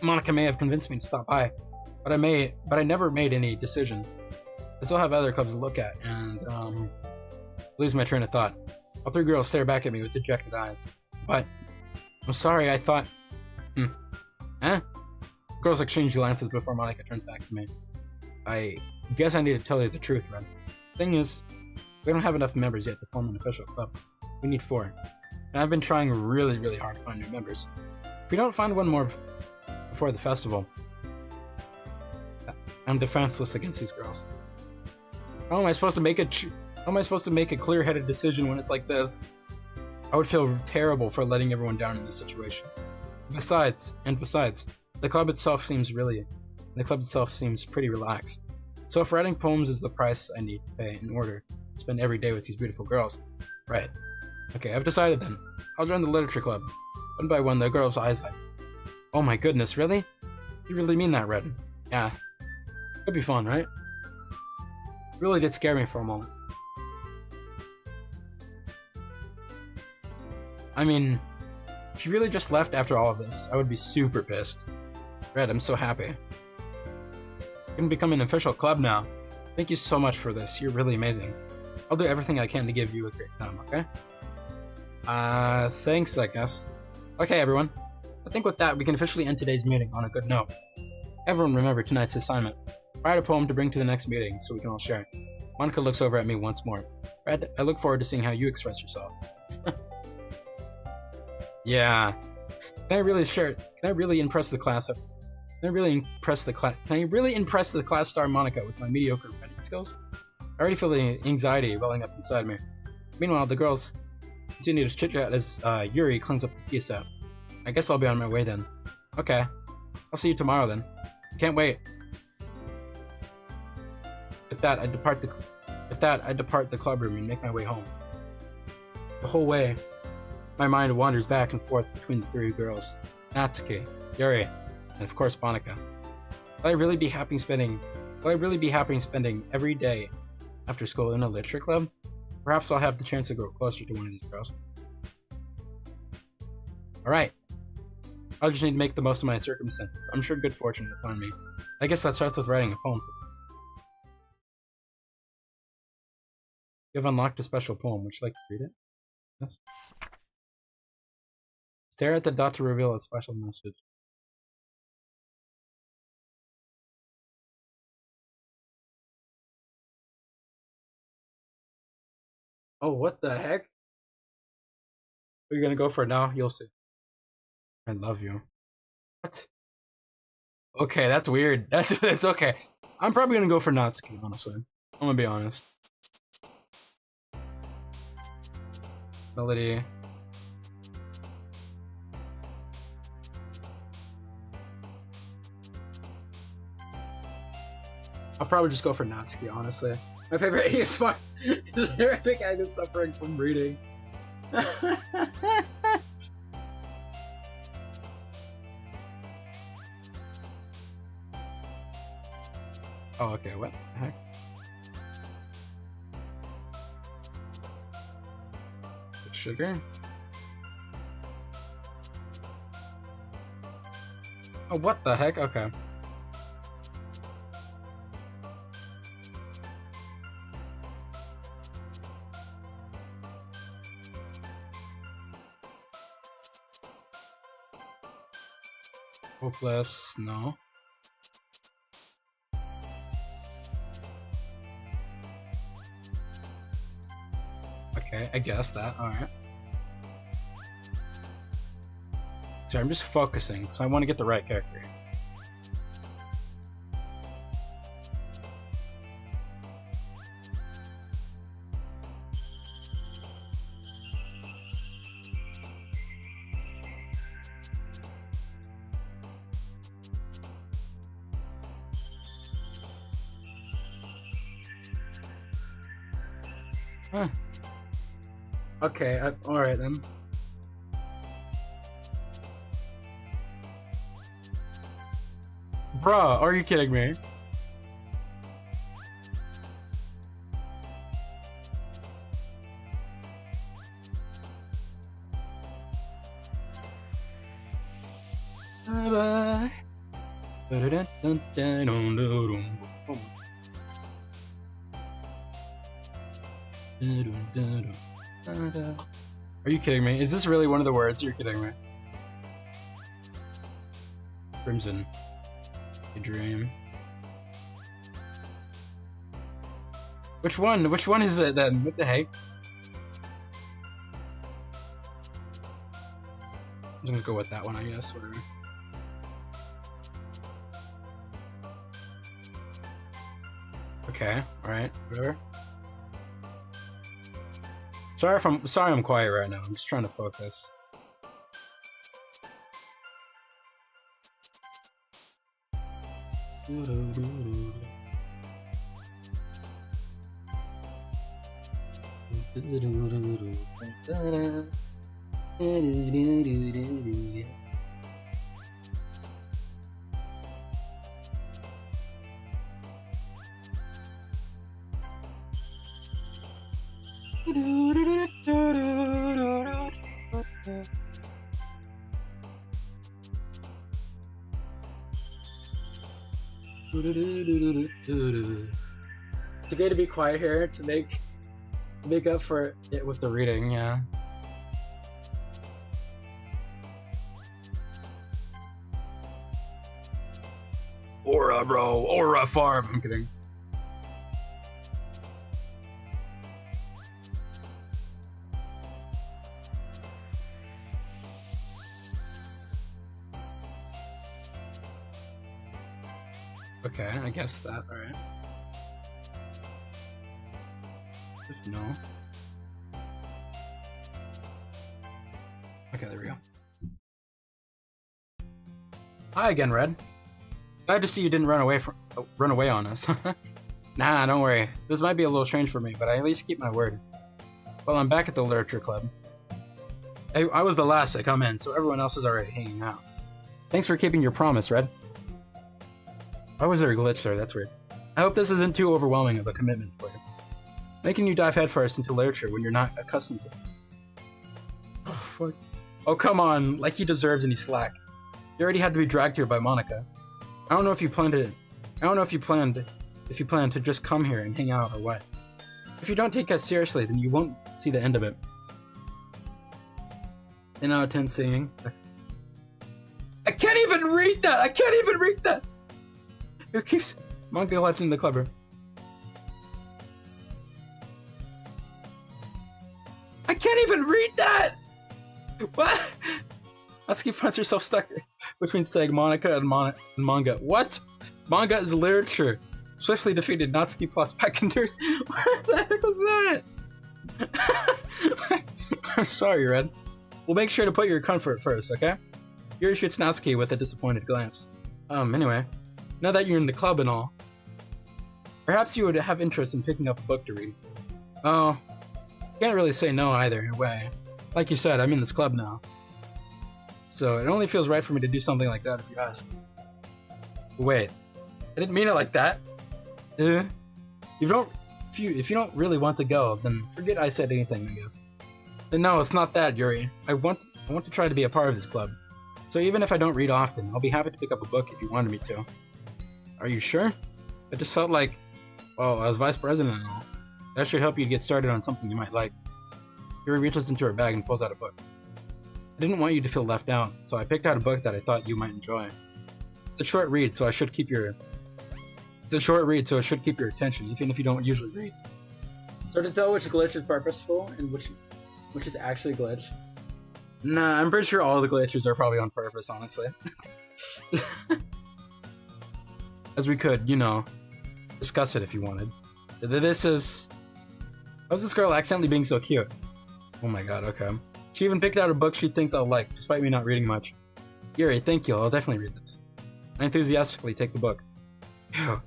Monika may have convinced me to stop by, but I never made any decision. I still have other clubs to look at, and lose my train of thought. All three girls stare back at me with dejected eyes. But I'm sorry, I thought. Girls exchange glances before Monika turns back to me. I guess I need to tell you the truth, Red. Thing is, we don't have enough members yet to form an official club. We need 4. And I've been trying really, really hard to find new members. If we don't find one more before the festival, I'm defenseless against these girls. How am I supposed to make a clear-headed decision when it's like this? I would feel terrible for letting everyone down in this situation. Besides, the club itself seems pretty relaxed. So if writing poems is the price I need to pay in order to spend every day with these beautiful girls, right? Okay, I've decided then. I'll join the literature club. One by one, the girls' eyes light. Oh my goodness, really? You really mean that, Red? Yeah. Could be fun, right? It really did scare me for a moment. I mean, if you really just left after all of this, I would be super pissed. Red, I'm so happy. You can become an official club now. Thank you so much for this. You're really amazing. I'll do everything I can to give you a great time, okay? Thanks, I guess. Okay, everyone. I think with that, we can officially end today's meeting on a good note. Everyone remember tonight's assignment. Write a poem to bring to the next meeting so we can all share. Monika looks over at me once more. Red, I look forward to seeing how you express yourself. Yeah. Can I really impress the class star Monika with my mediocre writing skills? I already feel the anxiety welling up inside me. Meanwhile, the girls continue to chit-chat as Yuri cleans up the tea set. I guess I'll be on my way then. Okay. I'll see you tomorrow then. Can't wait. With that, I depart the club room and make my way home. The whole way, my mind wanders back and forth between the three girls. Natsuki, Yuri, and of course Monika. Will I really be happy spending every day after school in a literature club? Perhaps I'll have the chance to grow closer to one of these girls. Alright. I'll just need to make the most of my circumstances. I'm sure good fortune will find me. I guess that starts with writing a poem. You have unlocked a special poem. Would you like to read it? Yes. Stare at the dot to reveal a special message. Oh, what the heck? Are you gonna go for it now? You'll see. I love you. What? Okay, that's weird. That's okay. I'm probably gonna go for Natsuki, honestly. I'm gonna be honest. Melody. I'll probably just go for Natsuki, honestly. My favorite ASMR is Arabic and is suffering from reading. Oh, okay, what the heck? Sugar? Oh, what the heck? Okay. Hopeless, no. Okay, I guess that, alright. Sorry, I'm just focusing, so I want to get the right character. Huh. Okay, alright then. Bruh, are you kidding me? Bye Are you kidding me? Is this really one of the words? You're kidding me. Crimson. A dream. Which one? Which one is it then? What the heck? I'm gonna go with that one, I guess. Whatever. Okay, alright, whatever. Sorry I'm quiet right now. I'm just trying to focus. It's good to be quiet here to make up for it with the reading, yeah. Aura, bro, Aura farm. I'm kidding. Okay, I guess that, alright. Just no. Okay, there we go. Hi again, Red. Glad to see you didn't run away on us. Nah, don't worry. This might be a little strange for me, but I at least keep my word. Well, I'm back at the Literature Club. I was the last to come in, so everyone else is already hanging out. Thanks for keeping your promise, Red. Why was there a glitch there? That's weird. I hope this isn't too overwhelming of a commitment for you. Making you dive headfirst into literature when you're not accustomed to it. Oh, fuck. Oh, come on. Like he deserves any slack. You already had to be dragged here by Monica. I don't know if you planned to just come here and hang out or what. If you don't take us seriously, then you won't see the end of it. 10 out of 10 singing. I can't even read that! Who keeps Monica left in the club room? I can't even read that! What? Natsuki finds herself stuck between saying Monica and manga. What? Manga is literature. Swiftly defeated Natsuki plus Peckenders. What the heck was that? I'm sorry, Red. We'll make sure to put your comfort first, okay? Yuri shoots Natsuki with a disappointed glance. Anyway, now that you're in the club and all, perhaps you would have interest in picking up a book to read. Oh, can't really say no either way. Like you said, I'm in this club now. So it only feels right for me to do something like that if you ask. Wait, I didn't mean it like that. If you don't really want to go, then forget I said anything, I guess. Then no, it's not that, Yuri. I want to try to be a part of this club. So even if I don't read often, I'll be happy to pick up a book if you wanted me to. Are you sure? I just felt like, well, I was vice president and all. That should help you to get started on something you might like. Yuri reaches into her bag and pulls out a book. I didn't want you to feel left out, so I picked out a book that I thought you might enjoy. It's a short read, so it should keep your attention, even if you don't usually read. So to tell which glitch is purposeful and which is actually glitch. Nah, I'm pretty sure all the glitches are probably on purpose, honestly. As we could, discuss it if you wanted. This is... How's this girl accidentally being so cute? Oh my god, okay. She even picked out a book she thinks I'll like, despite me not reading much. Yuri, thank you, I'll definitely read this. I enthusiastically take the book. Phew.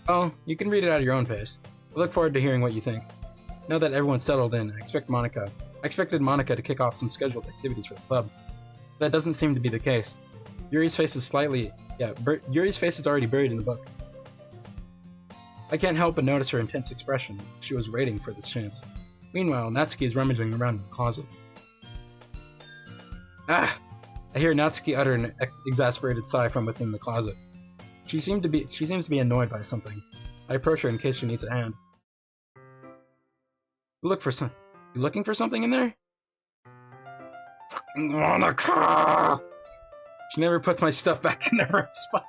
Well, you can read it at your own pace. I look forward to hearing what you think. Now that everyone's settled in, I expected Monica to kick off some scheduled activities for the club. That doesn't seem to be the case. Yuri's face is Yuri's face is already buried in the book. I can't help but notice her intense expression. She was waiting for this chance. Meanwhile, Natsuki is rummaging around in the closet. Ah! I hear Natsuki utter an exasperated sigh from within the closet. She seems to be annoyed by something. I approach her in case she needs a hand. You looking for something in there? Fucking Monica! She never puts my stuff back in the right spot.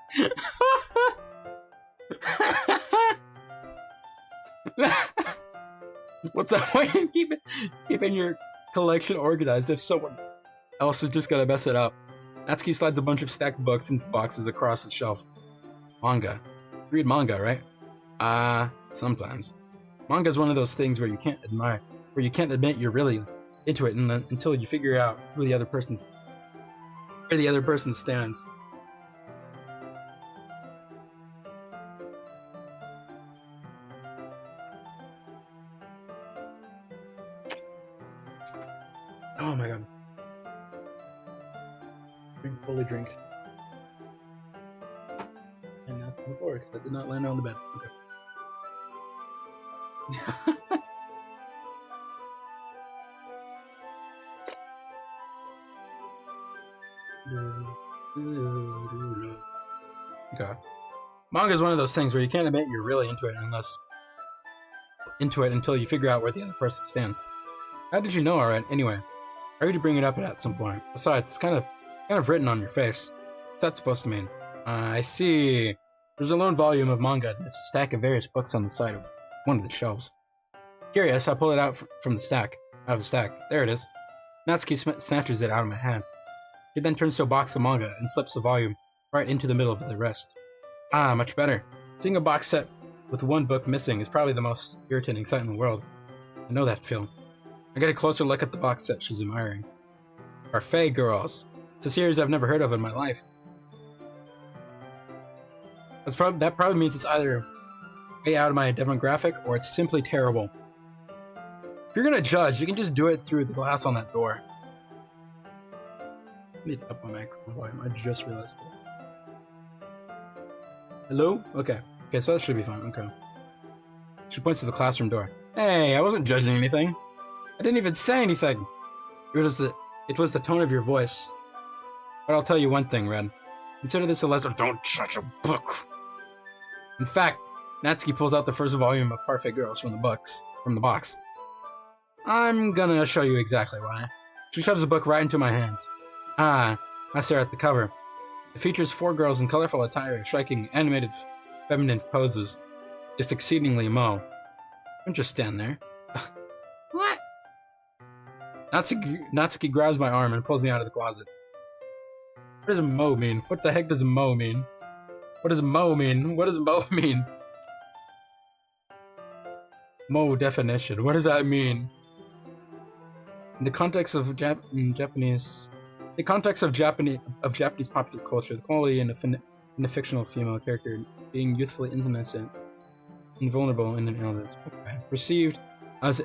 What's that way? Keeping your collection organized if someone else is just gonna mess it up. Natsuki slides a bunch of stacked books and boxes across the shelf. Manga. You read manga, right? Sometimes. Manga is one of those things where you can't admit you're really into it until you figure out where the other person stands. Oh my god. Fully drinked. And that's on the floor because that did not land on the bed. Okay. Okay. Manga is one of those things where you can't admit you're really into it until you figure out where the other person stands. How did you know, alright? Anyway, I already bring it up at some point. Besides, it's kind of written on your face. What's that supposed to mean? I see. There's a lone volume of manga and it's a stack of various books on the side of one of the shelves. Curious, I pull it out from the stack. Out of the stack. There it is. Natsuki snatches it out of my hand. She then turns to a box of manga and slips the volume right into the middle of the rest. Ah, much better. Seeing a box set with one book missing is probably the most irritating sight in the world. I know that feeling. I get a closer look at the box set she's admiring. Parfait Girls. It's a series I've never heard of in my life. That probably means it's either way out of my demographic or it's simply terrible. If you're gonna judge, you can just do it through the glass on that door. I need to up my microphone volume. I just realized. Hello? Okay. Okay, so that should be fine. Okay. She points to the classroom door. Hey, I wasn't judging anything. I didn't even say anything. It was the tone of your voice. But I'll tell you one thing, Red. Consider this a lesson. Don't judge a book. In fact, Natsuki pulls out the first volume of Parfait Girls from the box. I'm gonna show you exactly why. She shoves the book right into my hands. I stare at the cover. It features 4 girls in colorful attire, striking animated feminine poses. It's exceedingly Mo. Don't just stand there. What? Natsuki grabs my arm and pulls me out of the closet. What does Mo mean? What the heck does Mo mean? What does Mo mean? What does Mo mean? Mo definition. What does that mean? In the context of Japanese popular culture, the quality in a fictional female character being youthfully innocent, invulnerable, and an illness. Okay. Perceived as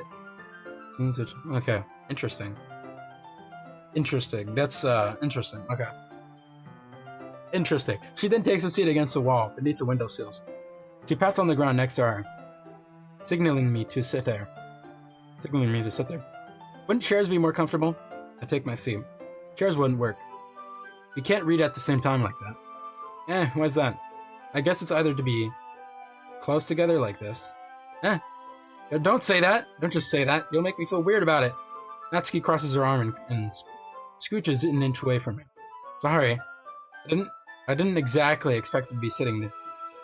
okay. Interesting. Interesting. That's interesting. Okay. Interesting. She then takes a seat against the wall beneath the windowsills. She pats on the ground next to her, signaling me to sit there. Wouldn't chairs be more comfortable? I take my seat. Chairs wouldn't work. You can't read at the same time like that. Why's that? I guess it's either to be close together like this. Don't say that! Don't just say that. You'll make me feel weird about it. Natsuki crosses her arm and scooches an inch away from me. Sorry. I didn't exactly expect to be sitting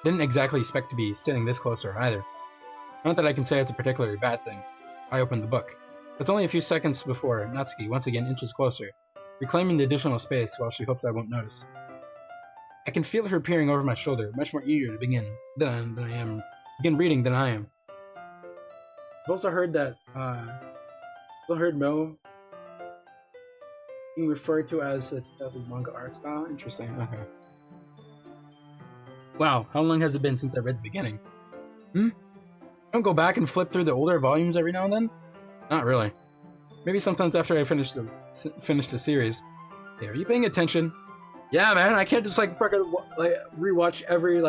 this close to her either. Not that I can say it's a particularly bad thing. I opened the book. It's only a few seconds before Natsuki once again inches closer, reclaiming the additional space while she hopes I won't notice. I can feel her peering over my shoulder, much more eager to begin reading than I am. I've also heard that, Mo being referred to as the 2000 manga art style. Interesting. Okay. Wow, how long has it been since I read the beginning? Don't go back and flip through the older volumes every now and then? Not really. Maybe sometimes after I finish the series. Hey, are you paying attention? Yeah, man, I can't just fucking rewatch every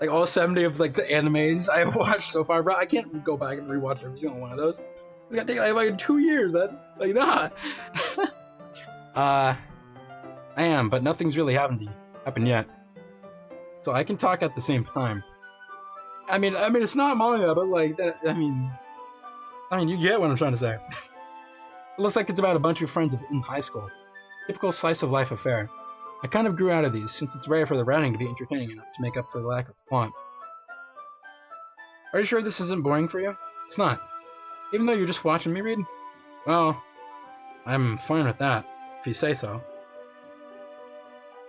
all 70 of the animes I've watched so far, bro. I can't go back and rewatch every single one of those. It's gonna take like 2 years, man. Nah. I am, but nothing's really happened yet. So I can talk at the same time. I mean, it's not manga, but that. I mean, you get what I'm trying to say. It looks like it's about a bunch of friends in high school. Typical slice of life affair. I kind of grew out of these, since it's rare for the writing to be entertaining enough to make up for the lack of plot. Are you sure this isn't boring for you? It's not. Even though you're just watching me read? Well, I'm fine with that, if you say so.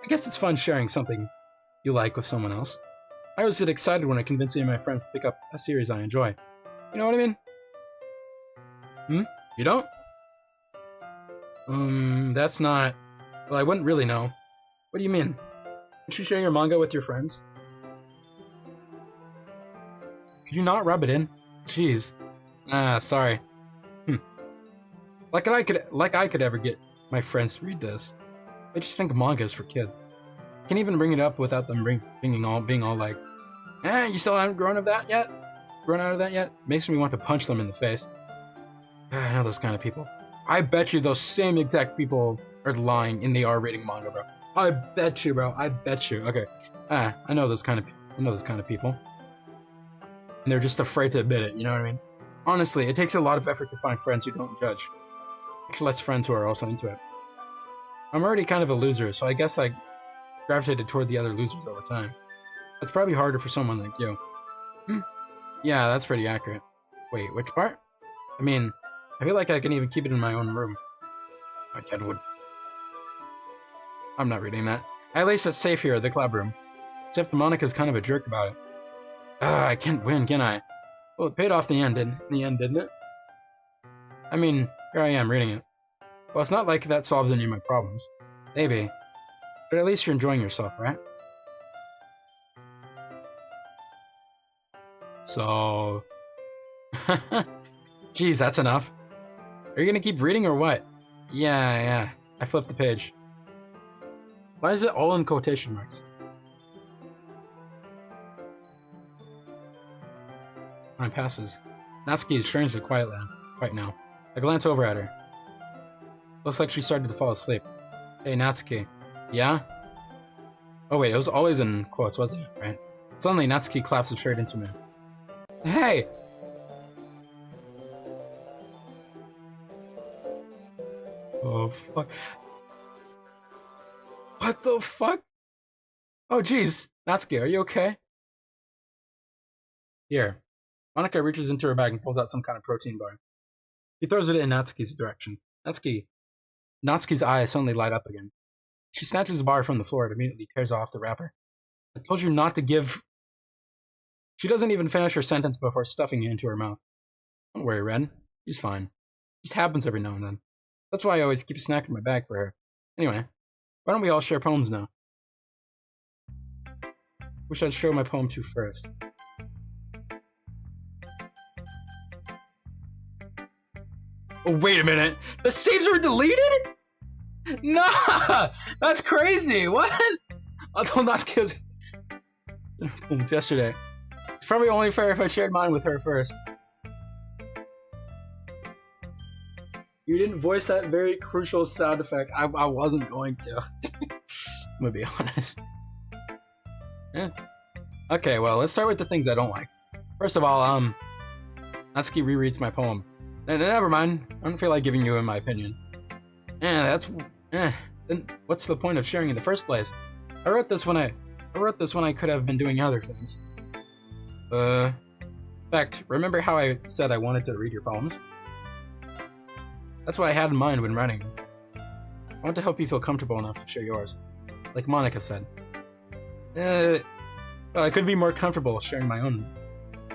I guess it's fun sharing something you like with someone else. I always get excited when I convince any of my friends to pick up a series I enjoy. You know what I mean? You don't? That's not... Well, I wouldn't really know. What do you mean? Don't you share your manga with your friends? Could you not rub it in? Jeez. Sorry. Like I could ever get my friends to read this. I just think manga is for kids. I can't even bring it up without them being all like, you still haven't grown out of that yet? Makes me want to punch them in the face. I know those kind of people. I bet you those same exact people are lying and they are reading manga, bro. I bet you, bro. I bet you. Okay. I know those kind of people. And they're just afraid to admit it, you know what I mean? Honestly, it takes a lot of effort to find friends who don't judge. Much less friends who are also into it. I'm already kind of a loser, so I guess I gravitated toward the other losers over time. That's probably harder for someone like you. Yeah, that's pretty accurate. Wait, which part? I mean, I feel like I can even keep it in my own room. My dad would. I'm not reading that. At least it's safe here at the club room. Except Monica's kind of a jerk about it. I can't win, can I? Well, it paid off in the end, didn't it? I mean, here I am reading it. Well, it's not like that solves any of my problems. Maybe. But at least you're enjoying yourself, right? So... Geez, that's enough. Are you gonna keep reading or what? Yeah. I flipped the page. Why is it all in quotation marks? Time passes. Natsuki is strangely quiet now. I glance over at her. Looks like she started to fall asleep. Hey, Natsuki. Yeah? Oh wait, it was always in quotes, wasn't it? Right? Suddenly, Natsuki collapses straight into me. Hey! Oh, fuck. What the fuck? Oh, jeez. Natsuki, are you okay? Here. Monika reaches into her bag and pulls out some kind of protein bar. He throws it in Natsuki's direction. Natsuki's eyes suddenly light up again. She snatches the bar from the floor and immediately tears off the wrapper. I told you not to give... She doesn't even finish her sentence before stuffing it into her mouth. Don't worry, Ren. She's fine. It just happens every now and then. That's why I always keep a snack in my bag for her. Anyway, why don't we all share poems now? Wish I'd show my poem to you first. Oh, wait a minute! The saves were deleted?! Nah! That's crazy! What? I told not to kill poems yesterday. It's probably only fair if I shared mine with her first. You didn't voice that very crucial sound effect. I wasn't going to. I'm gonna be honest. Yeah. Okay, well, let's start with the things I don't like. First of all, Natsuki rereads my poem. Never mind. I don't feel like giving you my opinion. Then what's the point of sharing in the first place? I wrote this when I could have been doing other things. In fact, remember how I said I wanted to read your poems? That's what I had in mind when writing this. I want to help you feel comfortable enough to share yours. Like Monika said. Well, I could be more comfortable sharing my own.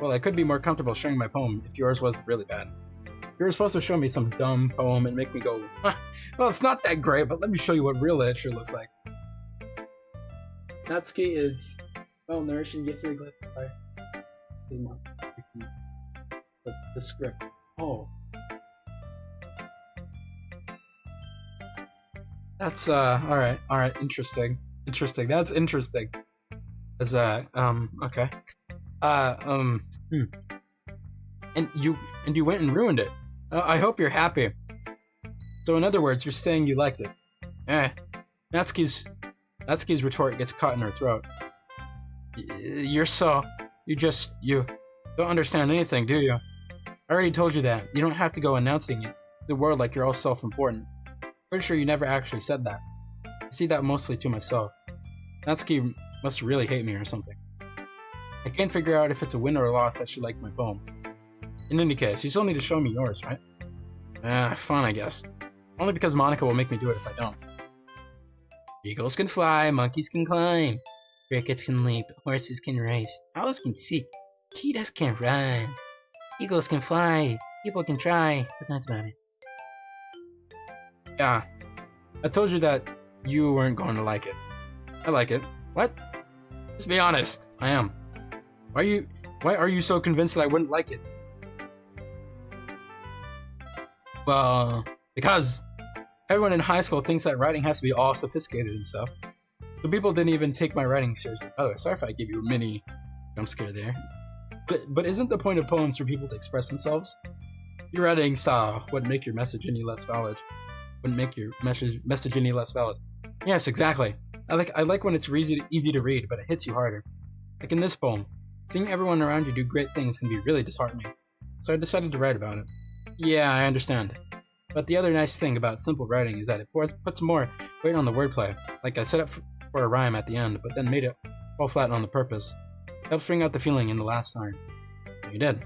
Well, I could be more comfortable sharing my poem if yours was really bad. You were supposed to show me some dumb poem and make me go, well, it's not that great, but let me show you what real literature looks like. Natsuki is well-nourished and gets neglected by his mom. The script. Oh. That's, alright, interesting. That's interesting. As, okay. And you went and ruined it. I hope you're happy. So in other words, you're saying you liked it. Natsuki's retort gets caught in her throat. You don't understand anything, do you? I already told you that. You don't have to go announcing it to the world like you're all self-important. Pretty sure you never actually said that. I see that mostly to myself. Natsuki must really hate me or something. I can't figure out if it's a win or a loss that she liked my poem. In any case, you still need to show me yours, right? Fine, I guess. Only because Monika will make me do it if I don't. Eagles can fly, monkeys can climb. Crickets can leap, horses can race. Owls can seek, cheetahs can run. Eagles can fly, people can try, but that's about it. Yeah, I told you that you weren't going to like it. I like it. What? Just be honest. I am. Why are you so convinced that I wouldn't like it? Well, because everyone in high school thinks that writing has to be all sophisticated and stuff. So people didn't even take my writing seriously. Oh, sorry if I gave you a mini jump scare there. But isn't the point of poems for people to express themselves? Your writing style wouldn't make your message any less valid. Yes, exactly. I like when it's easy to read, but it hits you harder. Like in this poem, seeing everyone around you do great things can be really disheartening. So I decided to write about it. Yeah, I understand. But the other nice thing about simple writing is that it puts more weight on the wordplay. Like I set up for a rhyme at the end, but then made it fall flat on the purpose. It helps bring out the feeling in the last line. You did.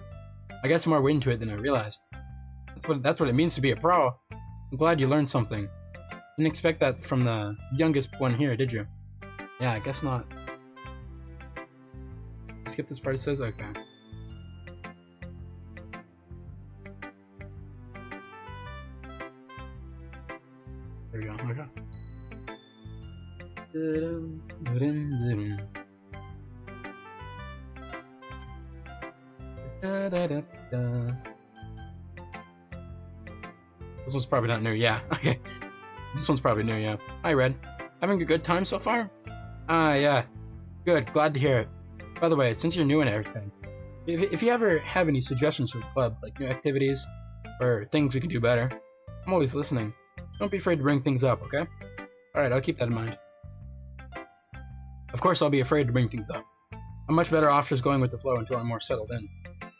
I got some more weight into it than I realized. That's what it means to be a pro. I'm glad you learned something. Didn't expect that from the youngest one here, did you? Yeah, I guess not. Skip this part, it says? Okay. There we go. Okay. This one's probably not new. Yeah. Okay. This one's probably new. Yeah. Hi, Red. Having a good time so far? Ah, yeah. Good. Glad to hear it. By the way, since you're new and everything, if you ever have any suggestions for the club, like new activities or things we can do better, I'm always listening. Don't be afraid to bring things up, okay? Alright, I'll keep that in mind. Of course, I'll be afraid to bring things up. I'm much better off just going with the flow until I'm more settled in.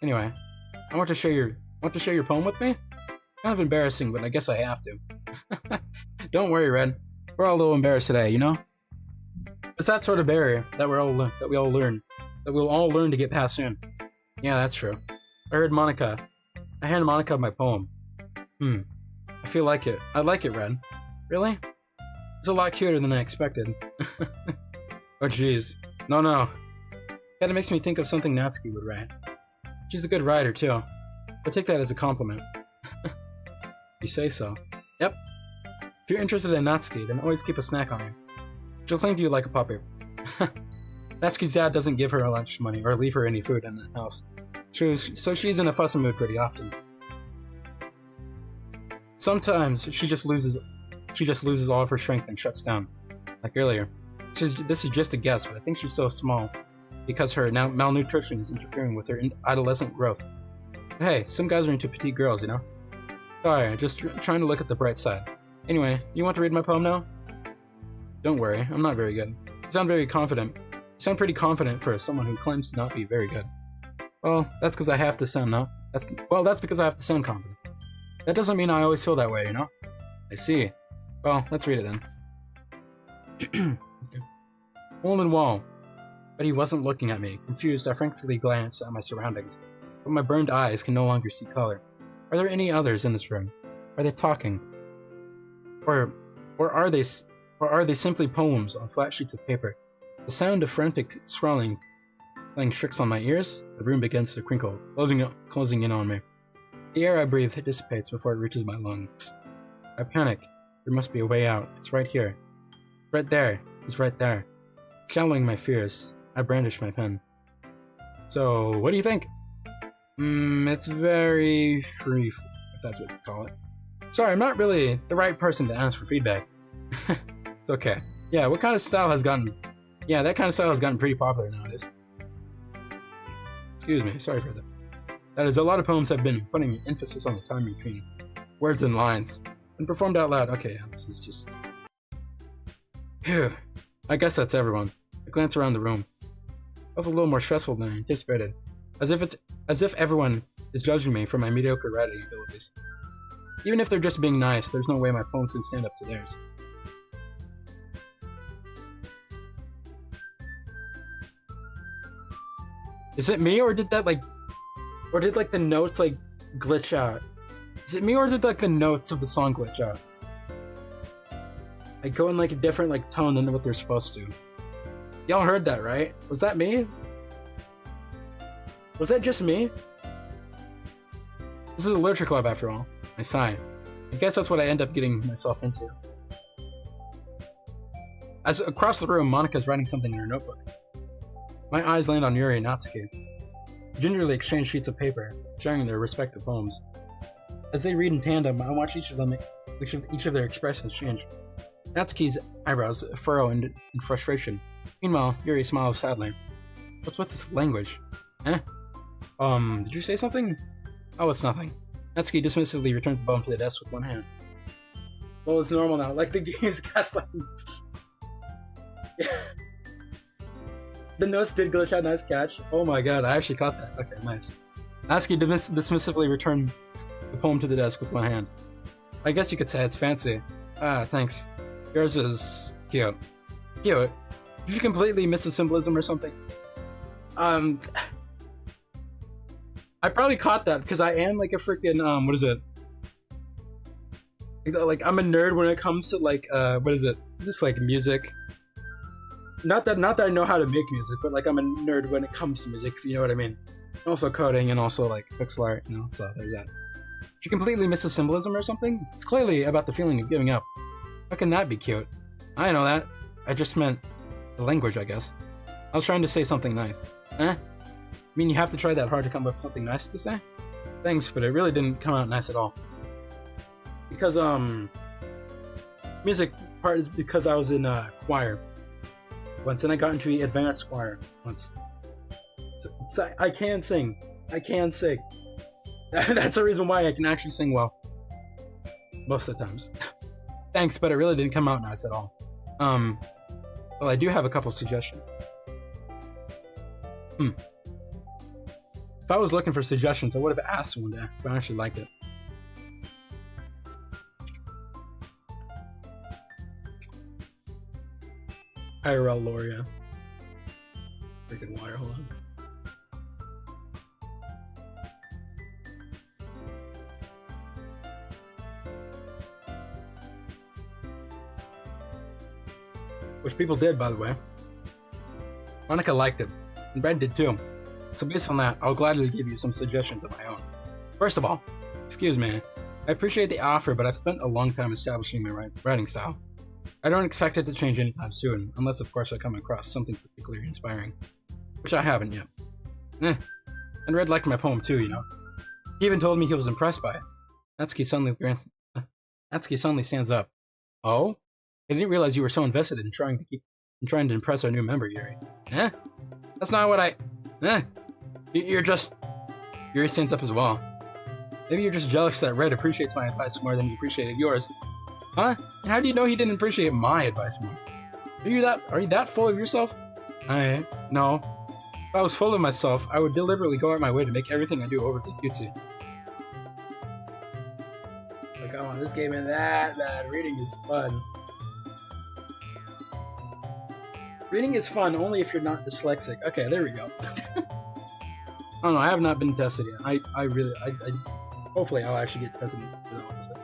Anyway, I want to share your poem with me? Kind of embarrassing, but I guess I have to. Don't worry, Red. We're all a little embarrassed today, you know? It's that sort of barrier that we'll all learn to get past soon. Yeah, that's true. I handed Monica my poem. I feel like it. I like it, Red. Really? It's a lot cuter than I expected. Oh jeez. No. Kinda makes me think of something Natsuki would write. She's a good writer, too. I take that as a compliment. You say so. Yep. If you're interested in Natsuki, then always keep a snack on her. She'll cling to you like a puppy. Natsuki's dad doesn't give her lunch money or leave her any food in the house. So she's in a fussy mood pretty often. Sometimes she just loses all of her strength and shuts down. Like earlier. This is just a guess, but I think she's so small because her malnutrition is interfering with her adolescent growth. But hey, some guys are into petite girls, you know? Sorry, just trying to look at the bright side. Anyway, do you want to read my poem now? Don't worry, I'm not very good. You sound very confident. You sound pretty confident for someone who claims to not be very good. Well, that's because I have to sound that's because I have to sound confident. That doesn't mean I always feel that way, you know? I see. Well, let's read it then. Okay. Hole in wall. But he wasn't looking at me. Confused, I frankly glanced at my surroundings. But my burned eyes can no longer see color. Are there any others in this room? Are they talking? Or are they simply poems on flat sheets of paper? The sound of frantic scrawling playing tricks on my ears. The room begins to crinkle, closing in on me. The air I breathe dissipates before it reaches my lungs. I panic. There must be a way out. It's right here. Right there. It's right there. Channeling my fears, I brandish my pen. So, what do you think? It's very free, if that's what you call it. Sorry, I'm not really the right person to ask for feedback. It's okay. Yeah, that kind of style has gotten pretty popular nowadays. Excuse me, sorry for that. That is, a lot of poems have been putting emphasis on the time between words and lines. And performed out loud. Okay, yeah, this is just... Phew. I guess that's everyone. I glance around the room. That was a little more stressful than I anticipated. As if everyone is judging me for my mediocre writing abilities. Even if they're just being nice, there's no way my poems can stand up to theirs. Is it me, or did the notes like glitch out? Is it me, or did like the notes of the song glitch out? I go in like a different like tone than what they're supposed to. Y'all heard that, right? Was that me? Was that just me? This is a literature club after all. I sigh. I guess that's what I end up getting myself into. As across the room, Monica's writing something in her notebook. My eyes land on Yuri and Natsuki. We gingerly exchange sheets of paper, sharing their respective poems. As they read in tandem, I watch each of their expressions change. Natsuki's eyebrows furrow in frustration. Meanwhile, Yuri smiles sadly. What's with this language? Eh? Did you say something? Oh, it's nothing. Natsuki dismissively returns the poem to the desk with one hand. Well, it's normal now. Like the game's gaslighting. The notes did glitch out. Nice catch. Oh my god, I actually caught that. Okay, nice. Natsuki dismissively returned the poem to the desk with one hand. I guess you could say it's fancy. Ah, thanks. Yours is cute. Cute? Did you completely miss the symbolism or something? I probably caught that because I am like a freaking what is it? Like I'm a nerd when it comes to like what is it? Just like music. Not that I know how to make music, but like I'm a nerd when it comes to music, if you know what I mean. Also coding and also like pixel art, you know. So there's that. Did you completely miss the symbolism or something? It's clearly about the feeling of giving up. How can that be cute? I know that. I just meant the language, I guess. I was trying to say something nice. Eh? I mean, you have to try that hard to come up with something nice to say? Thanks, but it really didn't come out nice at all. Because, music part is because I was in choir once, and I got into the advanced choir once. So I can sing. I can sing. That's the reason why I can actually sing well. Most of the times. Thanks, but it really didn't come out nice at all. Well, I do have a couple suggestions. If I was looking for suggestions, I would have asked one day if I actually liked it. IRL Loria. Freaking water, hold on. Which people did, by the way. Monica liked it, and Brent did too. So based on that, I'll gladly give you some suggestions of my own. First of all, excuse me, I appreciate the offer, but I've spent a long time establishing my writing style. I don't expect it to change anytime soon, unless of course I come across something particularly inspiring. Which I haven't yet. And Red liked my poem too, you know. He even told me he was impressed by it. Natsuki suddenly stands up. Oh? I didn't realize you were so invested in trying to impress our new member, Yuri. That's not what I... You're just... Yuri stands up as well. Maybe you're just jealous that Red appreciates my advice more than he appreciated yours. Huh? And how do you know he didn't appreciate my advice more? Are you that full of yourself? No. If I was full of myself, I would deliberately go out my way to make everything I do overly cutesy. Like, come on, this game ain't that bad. Reading is fun. Reading is fun only if you're not dyslexic. Okay, there we go. I don't know, I have not been tested yet. Hopefully I'll actually get tested for the opposite.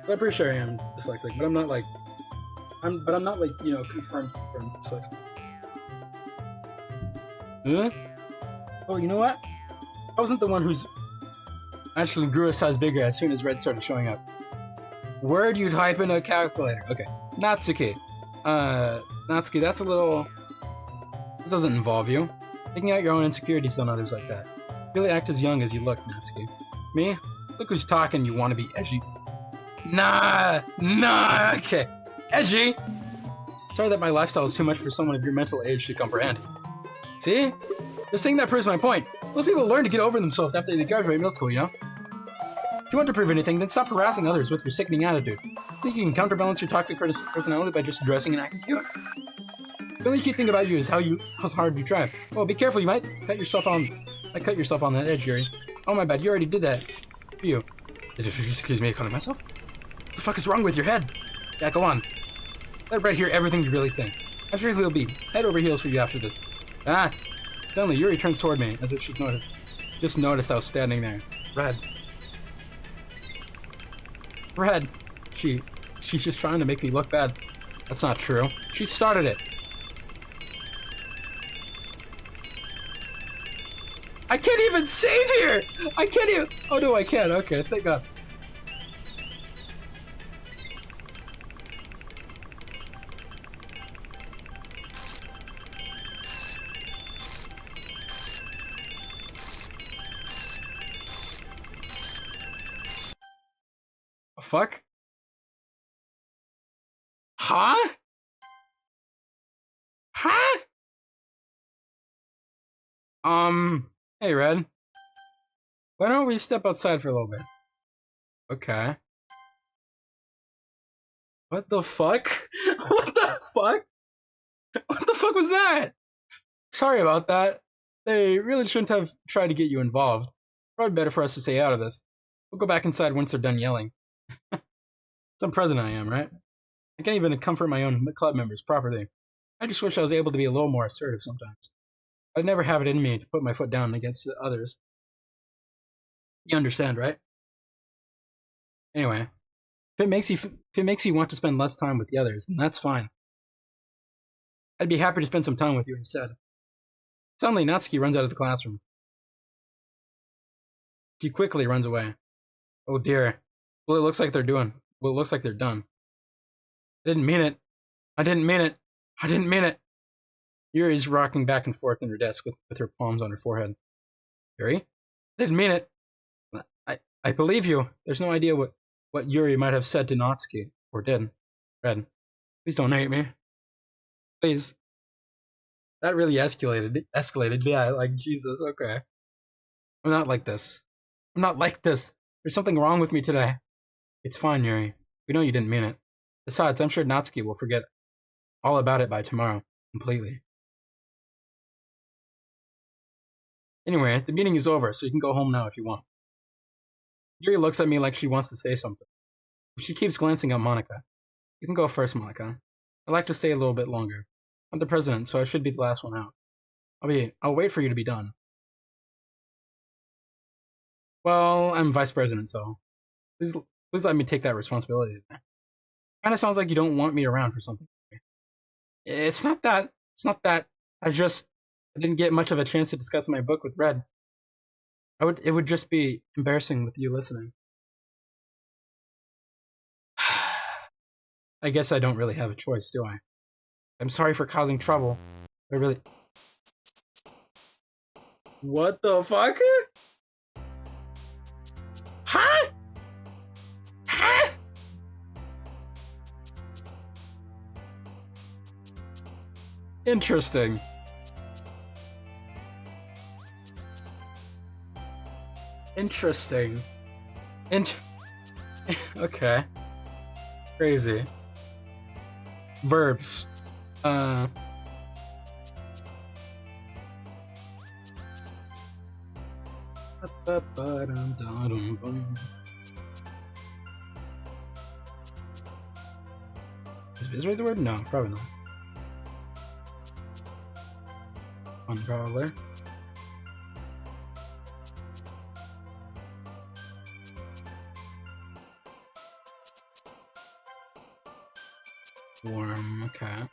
I'm pretty sure I am dyslexic, but I'm not like, you know, confirmed dyslexic. Oh, you know what? I wasn't the one who's actually grew a size bigger as soon as Red started showing up. Where do you type in a calculator? Okay, Natsuki. Natsuki, that's a little... This doesn't involve you. Taking out your own insecurities on others like that. Really act as young as you look, Natsuki. Me? Look who's talking, you wanna be edgy. Nah, okay. Edgy! Sorry that my lifestyle is too much for someone of your mental age to comprehend. See? This thing that proves my point. Most people learn to get over themselves after they graduate middle school, you know? If you want to prove anything, then stop harassing others with your sickening attitude. Think you can counterbalance your toxic personality by just dressing and acting cute? The only cute thing about you is how hard you try. Well, be careful, you might cut yourself on that edge, Yuri. Oh my bad, you already did that. You. Did you just accuse me of cutting myself? What the fuck is wrong with your head? Yeah, go on. Let Red hear everything you really think. I'm sure he'll be head over heels for you after this. Suddenly Yuri turns toward me, as if she's just noticed I was standing there. Red. She's just trying to make me look bad. That's not true. She started it. I can't even save here! I can't even... Oh no, I can. Okay, thank God. Fuck? Huh? Hey, Red. Why don't we step outside for a little bit? Okay. What the fuck? What the fuck? What the fuck was that? Sorry about that. They really shouldn't have tried to get you involved. Probably better for us to stay out of this. We'll go back inside once they're done yelling. Some president I am, right? I can't even comfort my own club members properly. I just wish I was able to be a little more assertive sometimes. I'd never have it in me to put my foot down against the others. You understand, right? Anyway, if it makes you want to spend less time with the others, then that's fine. I'd be happy to spend some time with you instead. Suddenly, Natsuki runs out of the classroom. She quickly runs away. Oh dear. Well, it looks like they're done. I didn't mean it. I didn't mean it. I didn't mean it. Yuri's rocking back and forth in her desk with her palms on her forehead. Yuri? I didn't mean it. I believe you. There's no idea what Yuri might have said to Natsuki. Or did. Red, please don't hate me. Please. That really escalated. Yeah, like, Jesus, okay. I'm not like this. I'm not like this. There's something wrong with me today. It's fine, Yuri. We know you didn't mean it. Besides, I'm sure Natsuki will forget all about it by tomorrow. Completely. Anyway, the meeting is over, so you can go home now if you want. Yuri looks at me like she wants to say something. She keeps glancing at Monica. You can go first, Monica. I'd like to stay a little bit longer. I'm the president, so I should be the last one out. I'll wait for you to be done. Well, I'm vice president, so please let me take that responsibility. Kinda sounds like you don't want me around for something. It's not that. I didn't get much of a chance to discuss my book with Red. It would just be embarrassing with you listening. I guess I don't really have a choice, do I? I'm sorry for causing trouble. I really... What the fuck? Huh? Huh? Interesting. Okay. Crazy. Verbs. Is Visor the word? No, probably not. Unprobably. Warm, okay.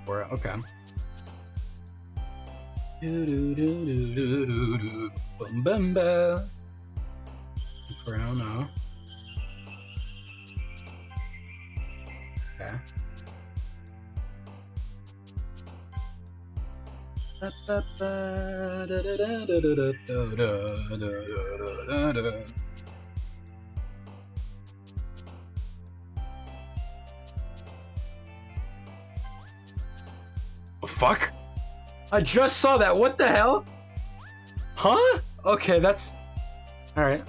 Or okay. For now, no. Okay. Oh, fuck? I just saw that. What the hell? Huh? Okay, that's... Alright.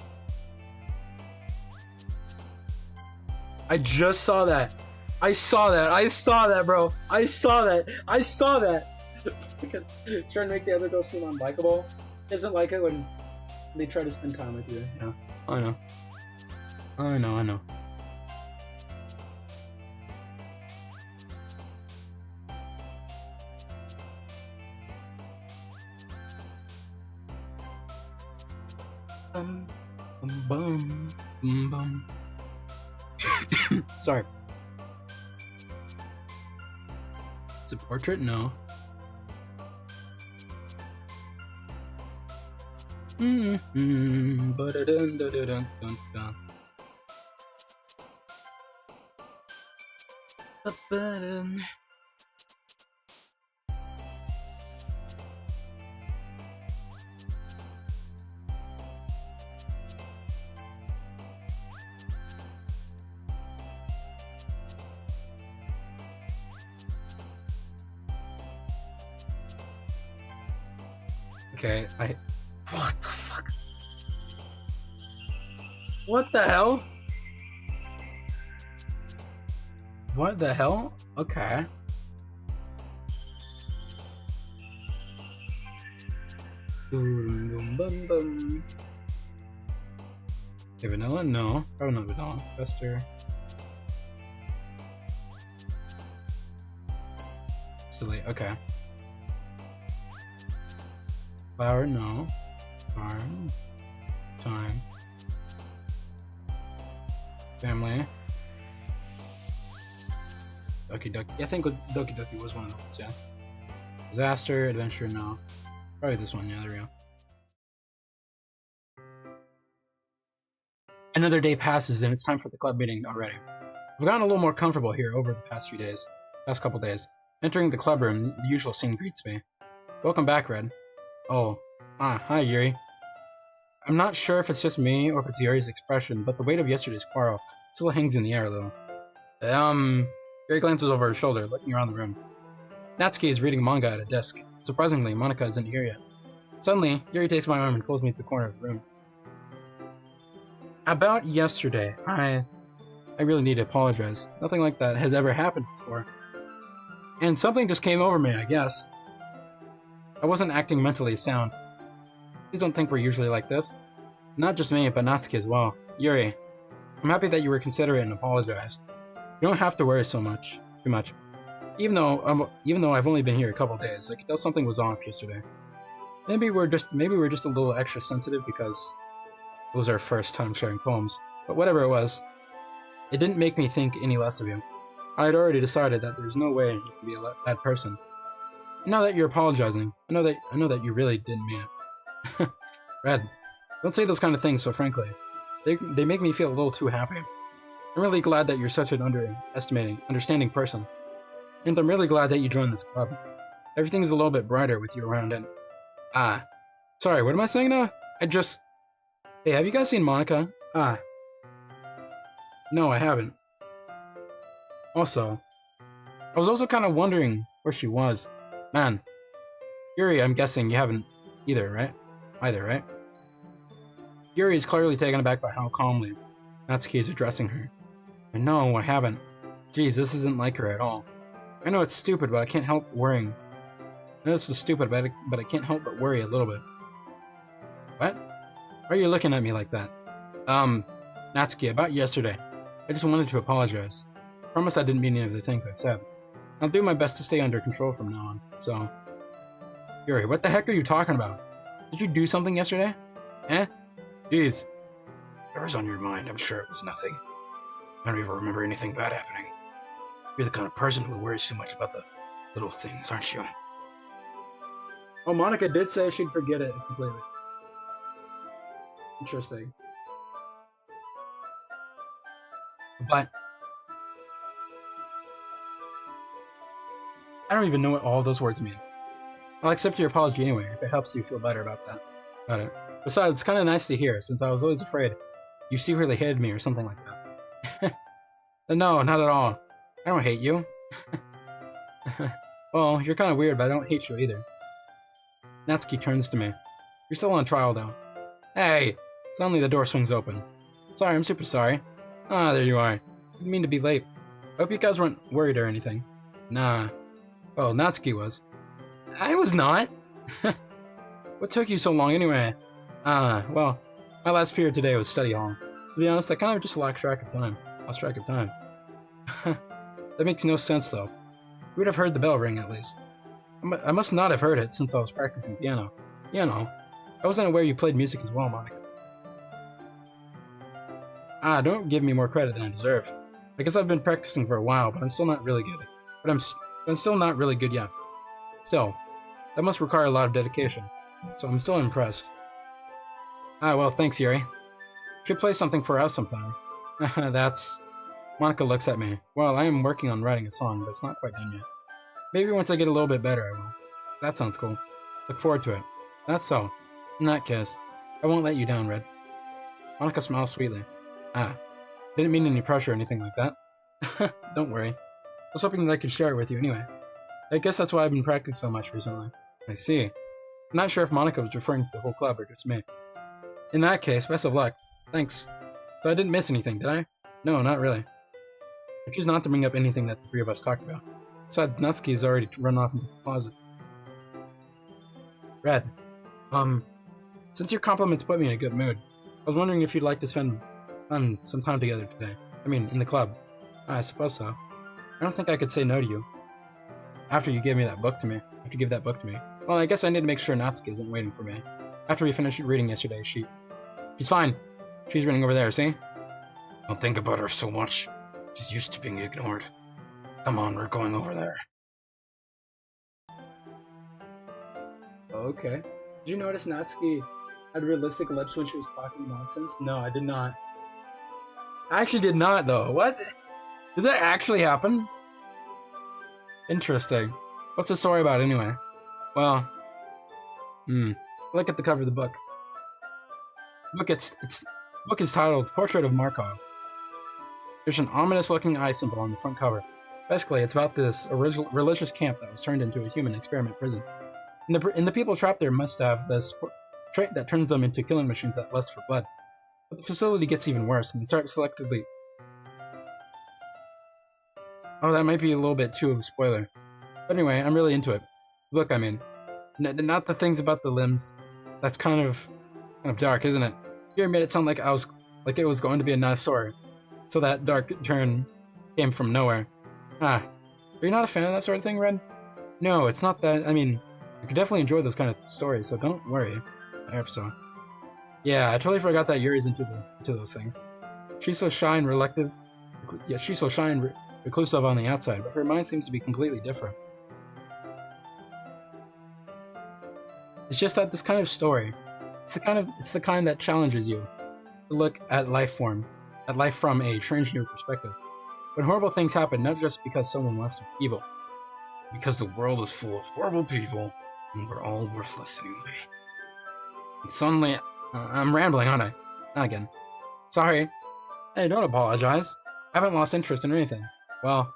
I just saw that. I saw that, bro. I saw that. Trying to make the other girl seem unlikable. Doesn't like it when they try to spend time with you. Yeah, I know. Bum. Sorry. It's a portrait? No. Okay, what the fuck? What the hell? What the hell? Okay. Okay, vanilla? No. Probably not vanilla. Fester. Silly. Okay. Flower? No. Farm. Time. Family. Doki Doki. Yeah, I think Doki Doki was one of those, yeah. Disaster, adventure, no. Probably this one, yeah, there we go. Another day passes and it's time for the club meeting already. I've gotten a little more comfortable here over the past couple days. Entering the club room, the usual scene greets me. Welcome back, Red. Oh, hi, Yuri. I'm not sure if it's just me or if it's Yuri's expression, but the weight of yesterday's quarrel still hangs in the air a little. Yuri glances over her shoulder, looking around the room. Natsuki is reading manga at a desk. Surprisingly, Monika isn't here yet. Suddenly, Yuri takes my arm and pulls me to the corner of the room. About yesterday, I really need to apologize. Nothing like that has ever happened before. And something just came over me, I guess. I wasn't acting mentally sound. Please don't think we're usually like this. Not just me, but Natsuki as well. Yuri, I'm happy that you were considerate and apologized. You don't have to worry too much. Even though I've only been here a couple days, I could tell something was off yesterday. Maybe we're just a little extra sensitive because it was our first time sharing poems. But whatever it was, it didn't make me think any less of you. I had already decided that there's no way you can be a bad person. Now that you're apologizing, I know that you really didn't mean it. Red, don't say those kind of things so frankly. They make me feel a little too happy. I'm really glad that you're such an understanding person. And I'm really glad that you joined this club. Everything's a little bit brighter with you around and... Sorry, what am I saying now? Hey, have you guys seen Monika? No, I haven't. Also, I was also kind of wondering where she was. Man. Yuri, I'm guessing you haven't either, right? Yuri is clearly taken aback by how calmly Natsuki is addressing her. And no, I haven't. Geez, this isn't like her at all. I know it's stupid, but I can't help worrying. I know this is stupid, but I can't help but worry a little bit. What? Why are you looking at me like that? Natsuki, about yesterday. I just wanted to apologize. Promise I didn't mean any of the things I said. I'll do my best to stay under control from now on, so... Yuri, what the heck are you talking about? Did you do something yesterday? Jeez. Whatever's on your mind, I'm sure it was nothing. I don't even remember anything bad happening. You're the kind of person who worries too much about the little things, aren't you? Oh, Monika did say she'd forget it completely. Interesting. But... I don't even know what all those words mean. I'll accept your apology anyway, if it helps you feel better about it. Besides, it's kind of nice to hear, since I was always afraid you secretly hated me or something like that. No, not at all. I don't hate you. Well, you're kind of weird, but I don't hate you either. Natsuki turns to me. You're still on trial, though. Hey! Suddenly the door swings open. Sorry, I'm super sorry. There you are. Didn't mean to be late. I hope you guys weren't worried or anything. Nah. Well, Natsuki was. I was not! What took you so long anyway? Well, my last period today was study hall. To be honest, I kind of just lost track of time. That makes no sense, though. You would have heard the bell ring, at least. I must not have heard it since I was practicing piano. I wasn't aware you played music as well, Monika. Don't give me more credit than I deserve. I guess I've been practicing for a while, but I'm still not really good. I'm still not really good yet. Still, that must require a lot of dedication, so I'm still impressed. Well, thanks, Yuri. Should play something for us sometime. That's... Monika looks at me. Well, I am working on writing a song, but it's not quite done yet. Maybe once I get a little bit better, I will. That sounds cool. Look forward to it. That's so. In that case, I won't let you down, Red. Monika smiles sweetly. Didn't mean any pressure or anything like that. Don't worry. I was hoping that I could share it with you anyway. I guess that's why I've been practicing so much recently. I see. I'm not sure if Monika was referring to the whole club or just me. In that case, best of luck. Thanks. So I didn't miss anything, did I? No, not really. I choose not to bring up anything that the three of us talked about. Besides, Natsuki has already run off into the closet. Red, since your compliments put me in a good mood, I was wondering if you'd like to spend some time together today. I mean, in the club. I suppose so. I don't think I could say no to you. After you give that book to me. Well, I guess I need to make sure Natsuki isn't waiting for me. After we finished reading yesterday, she's fine. She's reading over there, see? Don't think about her so much. She's used to being ignored. Come on, we're going over there. Okay. Did you notice Natsuki had realistic lips when she was talking nonsense? No, I did not. I actually did not, though. What? Did that actually happen? Interesting. What's the story about, anyway? Well, look at the cover of the book. The book is titled Portrait of Markov. There's an ominous-looking eye symbol on the front cover. Basically, it's about this religious camp that was turned into a human experiment prison. And the people trapped there must have this trait that turns them into killing machines that lust for blood. But the facility gets even worse, and they start selectively... Oh, that might be a little bit too of a spoiler. But anyway, I'm really into it. Look, I mean, not the things about the limbs. That's kind of dark, isn't it? You made it sound like it was going to be a nice story. So that dark turn came from nowhere. Are you not a fan of that sort of thing, Red? No, it's not that. I mean, I could definitely enjoy those kind of stories, so don't worry. I hope so. Yeah, I totally forgot that Yuri's into those things. She's so shy and reclusive on the outside, but her mind seems to be completely different. It's just that this kind of story, it's the kind that challenges you to look at life from a strange new perspective. When horrible things happen, not just because someone wants to be evil, because the world is full of horrible people, and we're all worthless anyway. And suddenly, I'm rambling, aren't I? Not again. Sorry. Hey, don't apologize. I haven't lost interest in anything. Well,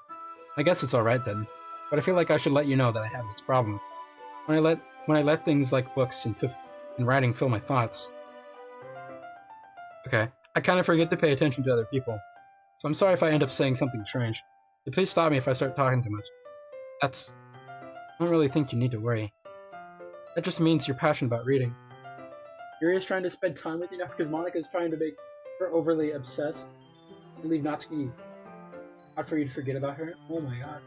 I guess it's alright then. But I feel like I should let you know that I have this problem. When I let things like books and writing fill my thoughts. Okay, I kind of forget to pay attention to other people. So I'm sorry if I end up saying something strange. But please stop me if I start talking too much. I don't really think you need to worry. That just means you're passionate about reading. Yuri is trying to spend time with you now because Monika's trying to make her overly obsessed. To leave Natsuki out for you to forget about her. Oh my god.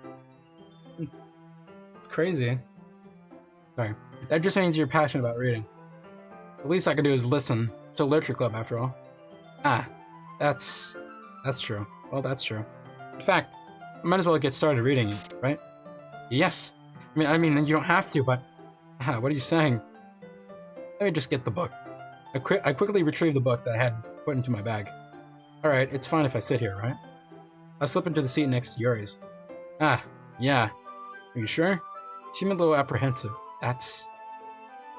It's crazy. Sorry. That just means you're passionate about reading. The least I can do is listen. It's a literature club after all. That's true. Well, that's true. In fact, I might as well get started reading it, right? Yes. I mean, you don't have to, but what are you saying? Let me just get the book. I quickly retrieved the book that I had put into my bag. Alright, it's fine if I sit here, right? I slip into the seat next to Yuri's. Yeah. Are you sure? You seem a little apprehensive. I'm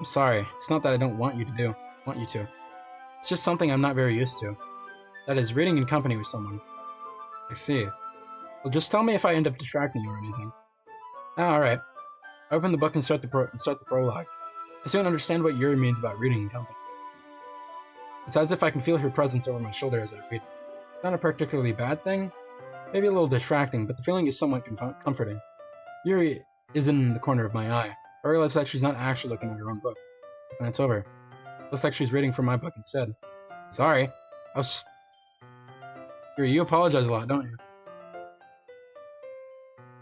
sorry. It's not that I don't want you to. It's just something I'm not very used to. That is, reading in company with someone. I see. Well, just tell me if I end up distracting you or anything. Alright. I open the book and start the prologue. I soon understand what Yuri means about reading in company. It's as if I can feel her presence over my shoulder as I read. It's not a particularly bad thing, maybe a little distracting, but the feeling is somewhat comforting. Yuri is in the corner of my eye. I realize that she's not actually looking at her own book. I glance over. Looks like she's reading from my book instead. Sorry, I was just... Yuri, you apologize a lot, don't you?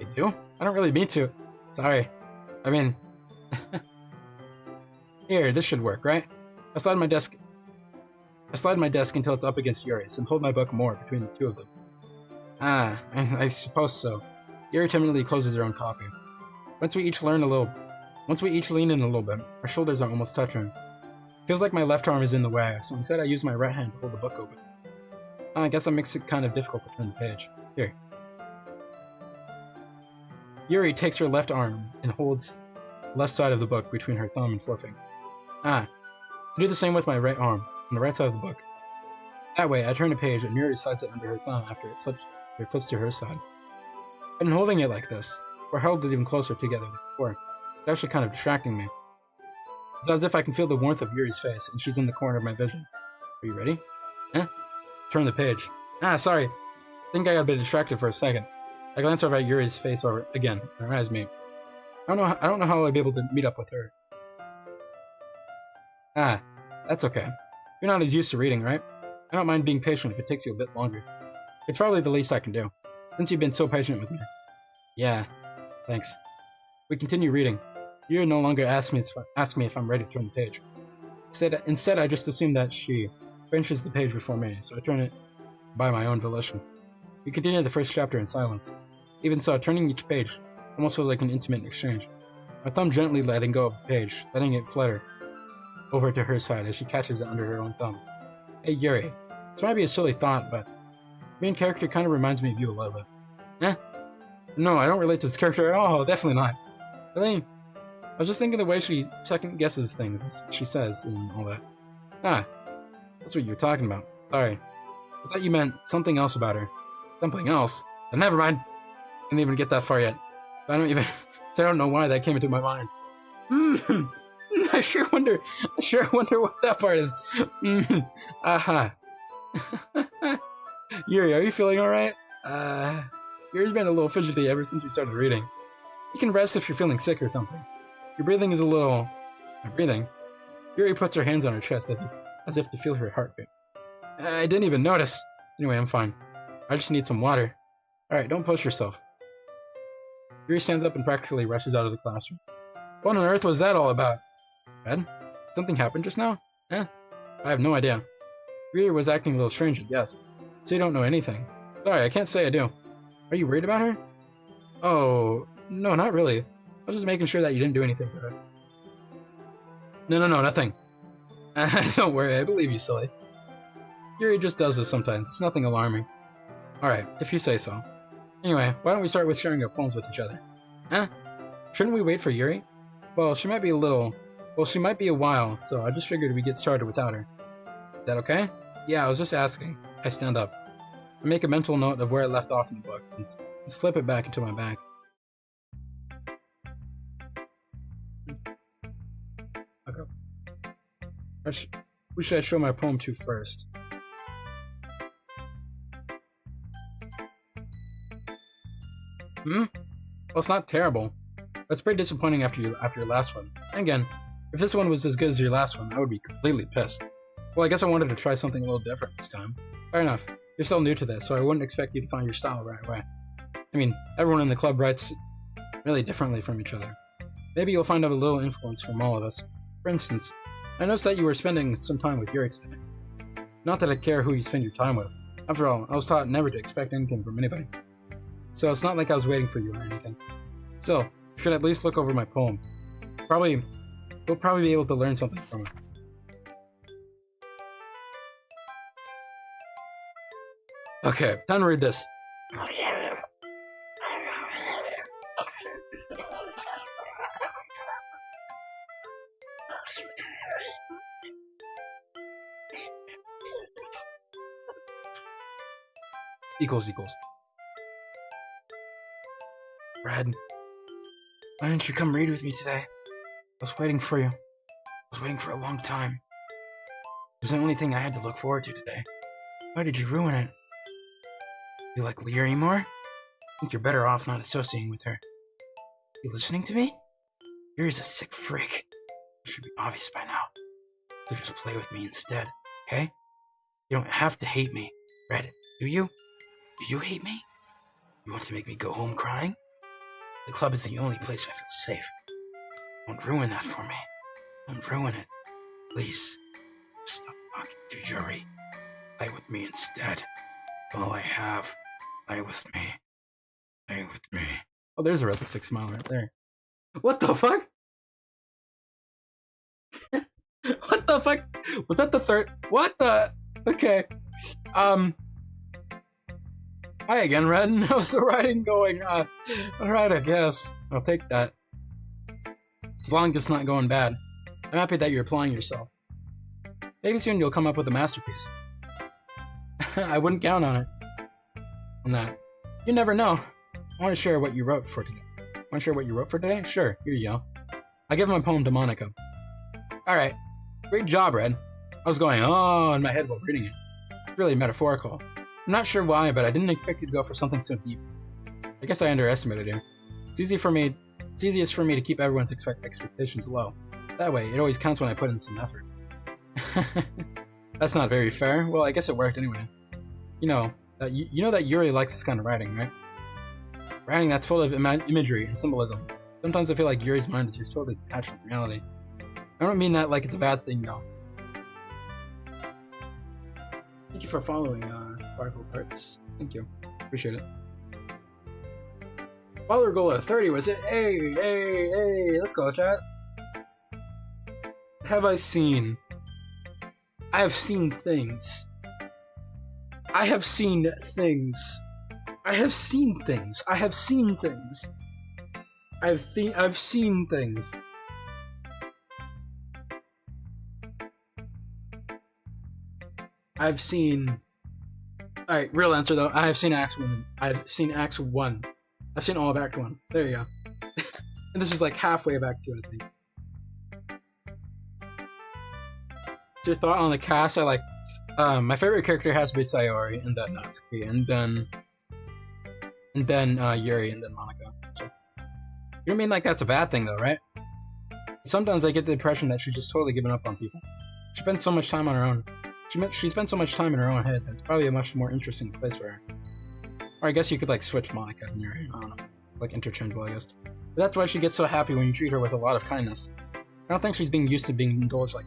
I do? I don't really mean to. Sorry. I mean... Here, this should work, right? I slide my desk until it's up against Yuri's and hold my book more between the two of them. I suppose so. Yuri timidly closes her own copy. Once we each lean in a little bit, our shoulders are almost touching. It feels like my left arm is in the way, so instead I use my right hand to hold the book open. I guess that makes it kind of difficult to turn the page. Here. Yuri takes her left arm and holds the left side of the book between her thumb and forefinger. I do the same with my right arm, on the right side of the book. That way, I turn the page and Yuri slides it under her thumb after it flips to her side. I've been holding it like this, or held it even closer together than before. It's actually kind of distracting me. It's as if I can feel the warmth of Yuri's face, and she's in the corner of my vision. Are you ready? Turn the page. Sorry. I think I got a bit distracted for a second. I glance over at Yuri's face again, and her eyes meet. I don't know how I'll be able to meet up with her. That's okay. You're not as used to reading, right? I don't mind being patient if it takes you a bit longer. It's probably the least I can do, since you've been so patient with me. Yeah, thanks. We continue reading. Yuri no longer asks me if I'm ready to turn the page. Instead, I just assume that she finishes the page before me, so I turn it by my own volition. We continue the first chapter in silence. Even so, turning each page almost feels like an intimate exchange. My thumb gently letting go of the page, letting it flutter over to her side as she catches it under her own thumb. Hey Yuri, this might be a silly thought, but the main character kind of reminds me of you a little bit. Eh? No, I don't relate to this character at all, definitely not. Really? I was just thinking the way she second guesses things, she says, and all that. Ah, that's what you were talking about. Sorry. I thought you meant something else about her. Something else? But never mind. Didn't even get that far yet. I don't know why that came into my mind. I sure wonder what that part is. Aha. Yuri, are you feeling alright? Yuri's been a little fidgety ever since we started reading. You can rest if you're feeling sick or something. Your breathing is a little... My breathing? Yuri puts her hands on her chest as if to feel her heartbeat. I didn't even notice. Anyway, I'm fine. I just need some water. Alright, don't push yourself. Yuri stands up and practically rushes out of the classroom. What on earth was that all about? Red? Something happened just now? I have no idea. Yuri was acting a little strange, I guess. So you don't know anything. Sorry, I can't say I do. Are you worried about her? Oh, no, not really. I was just making sure that you didn't do anything to her. No, nothing. Don't worry, I believe you, silly. Yuri just does this sometimes. It's nothing alarming. Alright, if you say so. Anyway, why don't we start with sharing our poems with each other? Shouldn't we wait for Yuri? Well, she might be a while, so I just figured we'd get started without her. Is that okay? Yeah, I was just asking. I stand up. I make a mental note of where I left off in the book, and slip it back into my bag. Okay. Who should I show my poem to first? Well, it's not terrible. That's pretty disappointing after your last one. And again, if this one was as good as your last one, I would be completely pissed. Well, I guess I wanted to try something a little different this time. Fair enough. You're still new to this, so I wouldn't expect you to find your style right away. I mean, everyone in the club writes really differently from each other. Maybe you'll find out a little influence from all of us. For instance, I noticed that you were spending some time with Yuri today. Not that I care who you spend your time with. After all, I was taught never to expect anything from anybody. So it's not like I was waiting for you or anything. Still, you should at least look over my poem. You'll probably be able to learn something from it. Okay, time to read this. Equals. Red, why didn't you come read with me today? I was waiting for you. I was waiting for a long time. It was the only thing I had to look forward to today. Why did you ruin it? You like Yuri more? I think you're better off not associating with her. You listening to me? Yuri's a sick freak. It should be obvious by now. So just play with me instead, okay? You don't have to hate me, Red, do you? Do you hate me? You want to make me go home crying? The club is the only place I feel safe. Don't ruin that for me. Don't ruin it. Please. Stop talking to Yuri. Play with me instead. All I have. Play with me. Play with me. Oh, there's a realistic smile right there. What the fuck? What the fuck? Was that the third? What the? Okay. Hi again, Red. How's the writing going? Alright, I guess. I'll take that. As long as it's not going bad. I'm happy that you're applying yourself. Maybe soon you'll come up with a masterpiece. I wouldn't count on it. On that. You never know. I want to share what you wrote for today. Want to share what you wrote for today? Sure, here you go. I give my poem to Monica. Alright. Great job, Red. I was going, oh, in my head while reading it. It's really metaphorical. I'm not sure why, but I didn't expect you to go for something so deep. I guess I underestimated you. It's easiest for me to keep everyone's expectations low. That way, it always counts when I put in some effort. That's not very fair. Well, I guess it worked anyway. You know that Yuri likes this kind of writing, right? Writing that's full of imagery and symbolism. Sometimes I feel like Yuri's mind is just totally detached from reality. I don't mean that like it's a bad thing, no. Thank you for following, Sparkle Parts. Thank you. Appreciate it. Follower goal of 30 was it? Hey, let's go, chat. Have I seen? I have seen things. I have seen things. I have seen things. I have seen things. I've seen things. I've seen. Alright, real answer though. I have seen Act 1. I've seen Act 1. I've seen all of Act 1. There you go. And this is like halfway of Act 2, I think. What's your thought on the cast? I like. My favorite character has to be Sayori, and then Natsuki, and then Yuri, and then Monica. So, you don't mean like that's a bad thing though, right? Sometimes I get the impression that she's just totally given up on people. She spends so much time on her own. She spent so much time in her own head that it's probably a much more interesting place for her. Or I guess you could like switch Monica and Yuri. I don't know, like interchangeable, I guess. But that's why she gets so happy when you treat her with a lot of kindness. I don't think she's being used to being indulged like.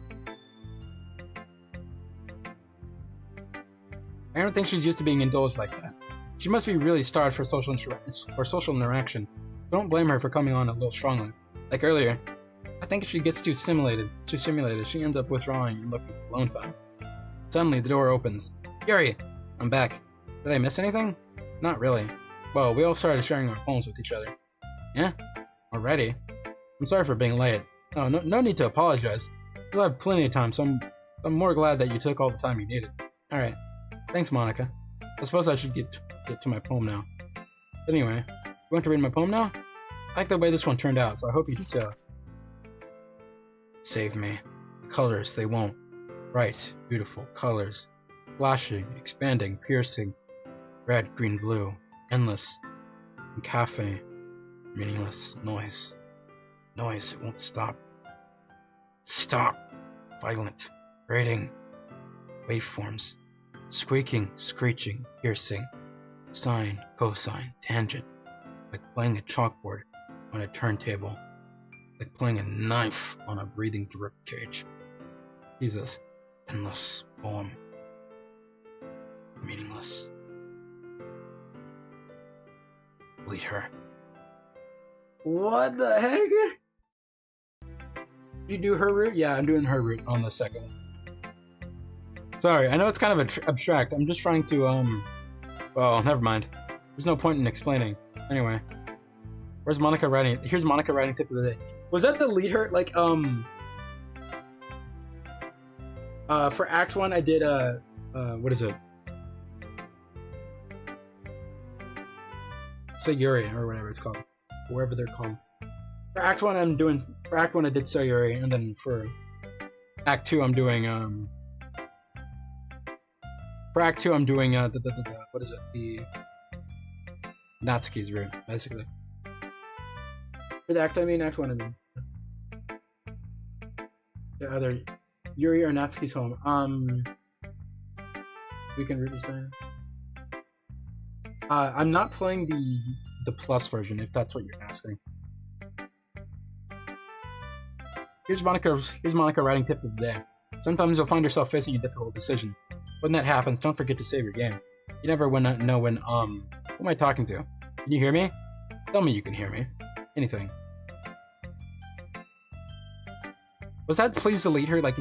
I don't think she's used to being indulged like that. She must be really starved for social interaction. Don't blame her for coming on a little strongly. Like earlier, I think if she gets too stimulated, she ends up withdrawing and looking for alone time. Suddenly, the door opens. Yuri! I'm back. Did I miss anything? Not really. Well, we all started sharing our phones with each other. Yeah? Already? I'm sorry for being late. No need to apologize. You'll have plenty of time, so I'm more glad that you took all the time you needed. Alright. Thanks, Monica. I suppose I should get to my poem now. But anyway, you want to read my poem now? I like the way this one turned out, so I hope you do too. Save me. Colors, they won't. Bright, beautiful colors. Flashing, expanding, piercing. Red, green, blue. Endless. And cafe. Meaningless. Noise. Noise, it won't stop. Stop. Violent. Grating. Waveforms. Squeaking, screeching, piercing. Sine, cosine, tangent. Like playing a chalkboard on a turntable. Like playing a knife on a breathing drip cage. Jesus. Endless poem. Meaningless. Bleed her. What the heck? You do her route? Yeah, I'm doing her route on the second one. Sorry, I know it's kind of abstract. I'm just trying to, well, never mind. There's no point in explaining. Anyway. Where's Monica writing? Here's Monica writing tip of the day. Was that the lead her? Like, for Act 1, I did, what is it? Sayuri, or whatever it's called. Wherever they're called. For Act 1, I did Sayuri, and then for Act 2, I'm doing, for Act 2, I'm doing, what is it? The Natsuki's route, basically. For the Act, I mean Act 1, I mean. Yeah, either Yuri or Natsuki's home. We can route design. I'm not playing the plus version, if that's what you're asking. Here's Monica writing tip of the day. Sometimes you'll find yourself facing a difficult decision. When that happens, don't forget to save your game. You never know when, who am I talking to? Can you hear me? Tell me you can hear me. Anything. Was that please delete her, like,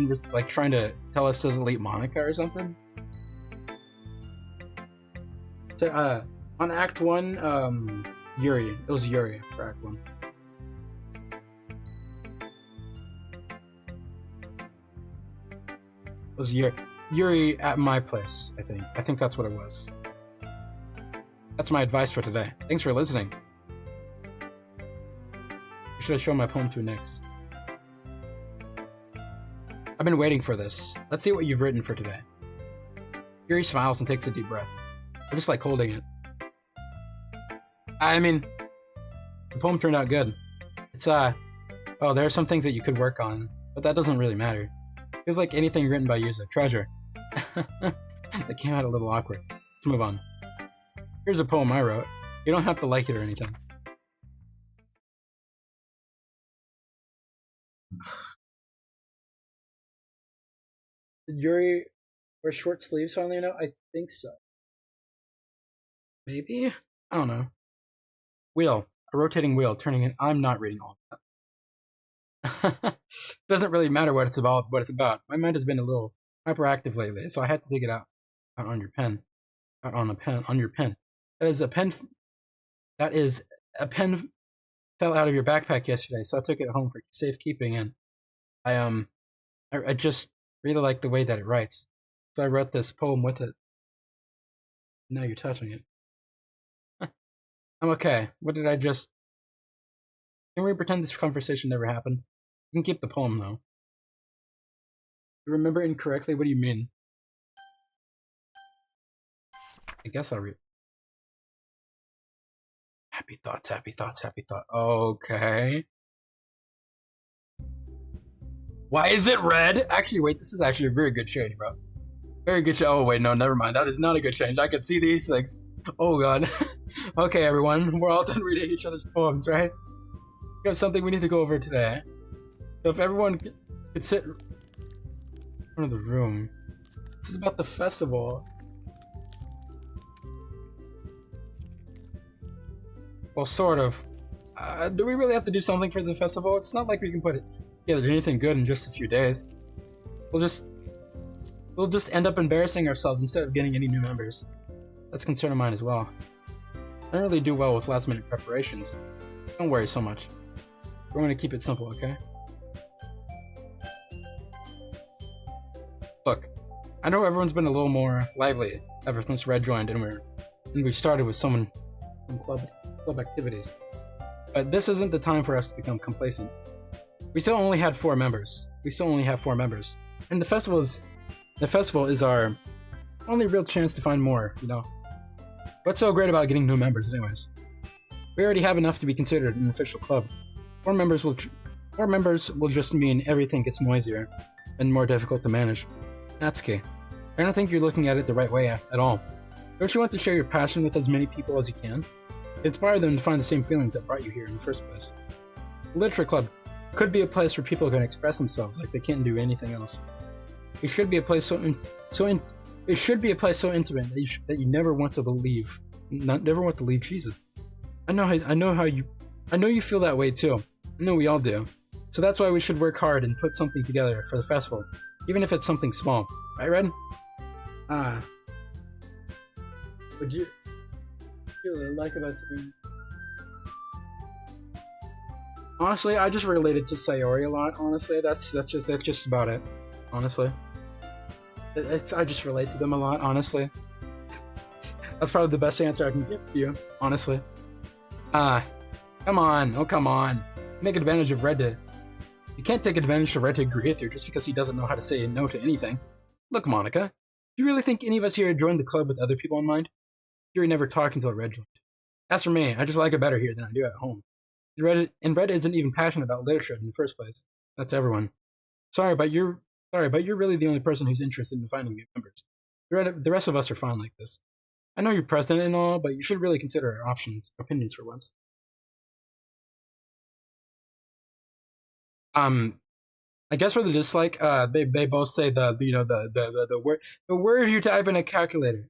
trying to tell us to delete Monica or something? So, on Act 1, Yuri. It was Yuri for Act 1. It was Yuri at my place, I think. I think that's what it was. That's my advice for today. Thanks for listening. Who should I show my poem to next? I've been waiting for this. Let's see what you've written for today. Yuri smiles and takes a deep breath. I just like holding it. I mean, the poem turned out good. It's, oh, there are some things that you could work on, but that doesn't really matter. Feels like anything written by you is a treasure. That came out a little awkward. Let's move on. Here's a poem I wrote. You don't have to like it or anything. Did Yuri wear short sleeves finally? No, I think so. Maybe? I don't know. Wheel. a rotating wheel turning in. I'm not reading all of that. Doesn't really matter what it's about. My mind has been a little hyperactive lately, so I had to take it out on your pen, on your pen. That is a pen fell out of your backpack yesterday, so I took it home for safekeeping, and I just really like the way that it writes, so I wrote this poem with it. Now you're touching it. I'm okay. What did I just? Can we pretend this conversation never happened? You can keep the poem though. You remember incorrectly? What do you mean? I guess I'll read. Happy thoughts, happy thoughts, happy thoughts. Okay. Why is it red? Actually, wait, this is actually a very good shade, bro. Very good shade. Oh, wait, no, never mind. That is not a good change. I can see these things. Oh, God. Okay, everyone. We're all done reading each other's poems, right? We have something we need to go over today. So if everyone could sit in front of the room. This is about the festival. Well, sort of. Do we really have to do something for the festival? It's not like we can put it together anything good in just a few days. We'll just end up embarrassing ourselves instead of getting any new members. That's a concern of mine as well. I don't really do well with last-minute preparations. Don't worry so much. We're going to keep it simple, okay? Look, I know everyone's been a little more lively ever since Red joined, and we started with some club activities. But this isn't the time for us to become complacent. We still only had 4 members. And the festival is our only real chance to find more, you know. What's so great about getting new members anyways? We already have enough to be considered an official club. 4 members will just mean everything gets noisier and more difficult to manage. Natsuki, I don't think you're looking at it the right way at all. Don't you want to share your passion with as many people as you can? Inspire them to find the same feelings that brought you here in the first place. The Literature Club could be a place where people can express themselves like they can't do anything else. It should be a place so intimate that you never want to leave. Never want to leave Jesus. I know you feel that way too. I know we all do. So that's why we should work hard and put something together for the festival, even if it's something small. Right, Red? Would you really like about something? Honestly, I just related to Sayori a lot. Honestly, that's just about it. Honestly, I just relate to them a lot. Honestly, that's probably the best answer I can give to you. Honestly, come on, take advantage of Red to. You can't take advantage of Red to agree with you just because he doesn't know how to say no to anything. Look, Monica, do you really think any of us here joined the club with other people in mind? Yuri never talked until Red joined. As for me, I just like it better here than I do at home. Red isn't even passionate about literature in the first place. That's everyone. Sorry, but you're really the only person who's interested in finding new members. The rest of us are fine like this. I know you're president and all, but you should really consider our opinions for once. I guess for the dislike, they both say the word you type in a calculator.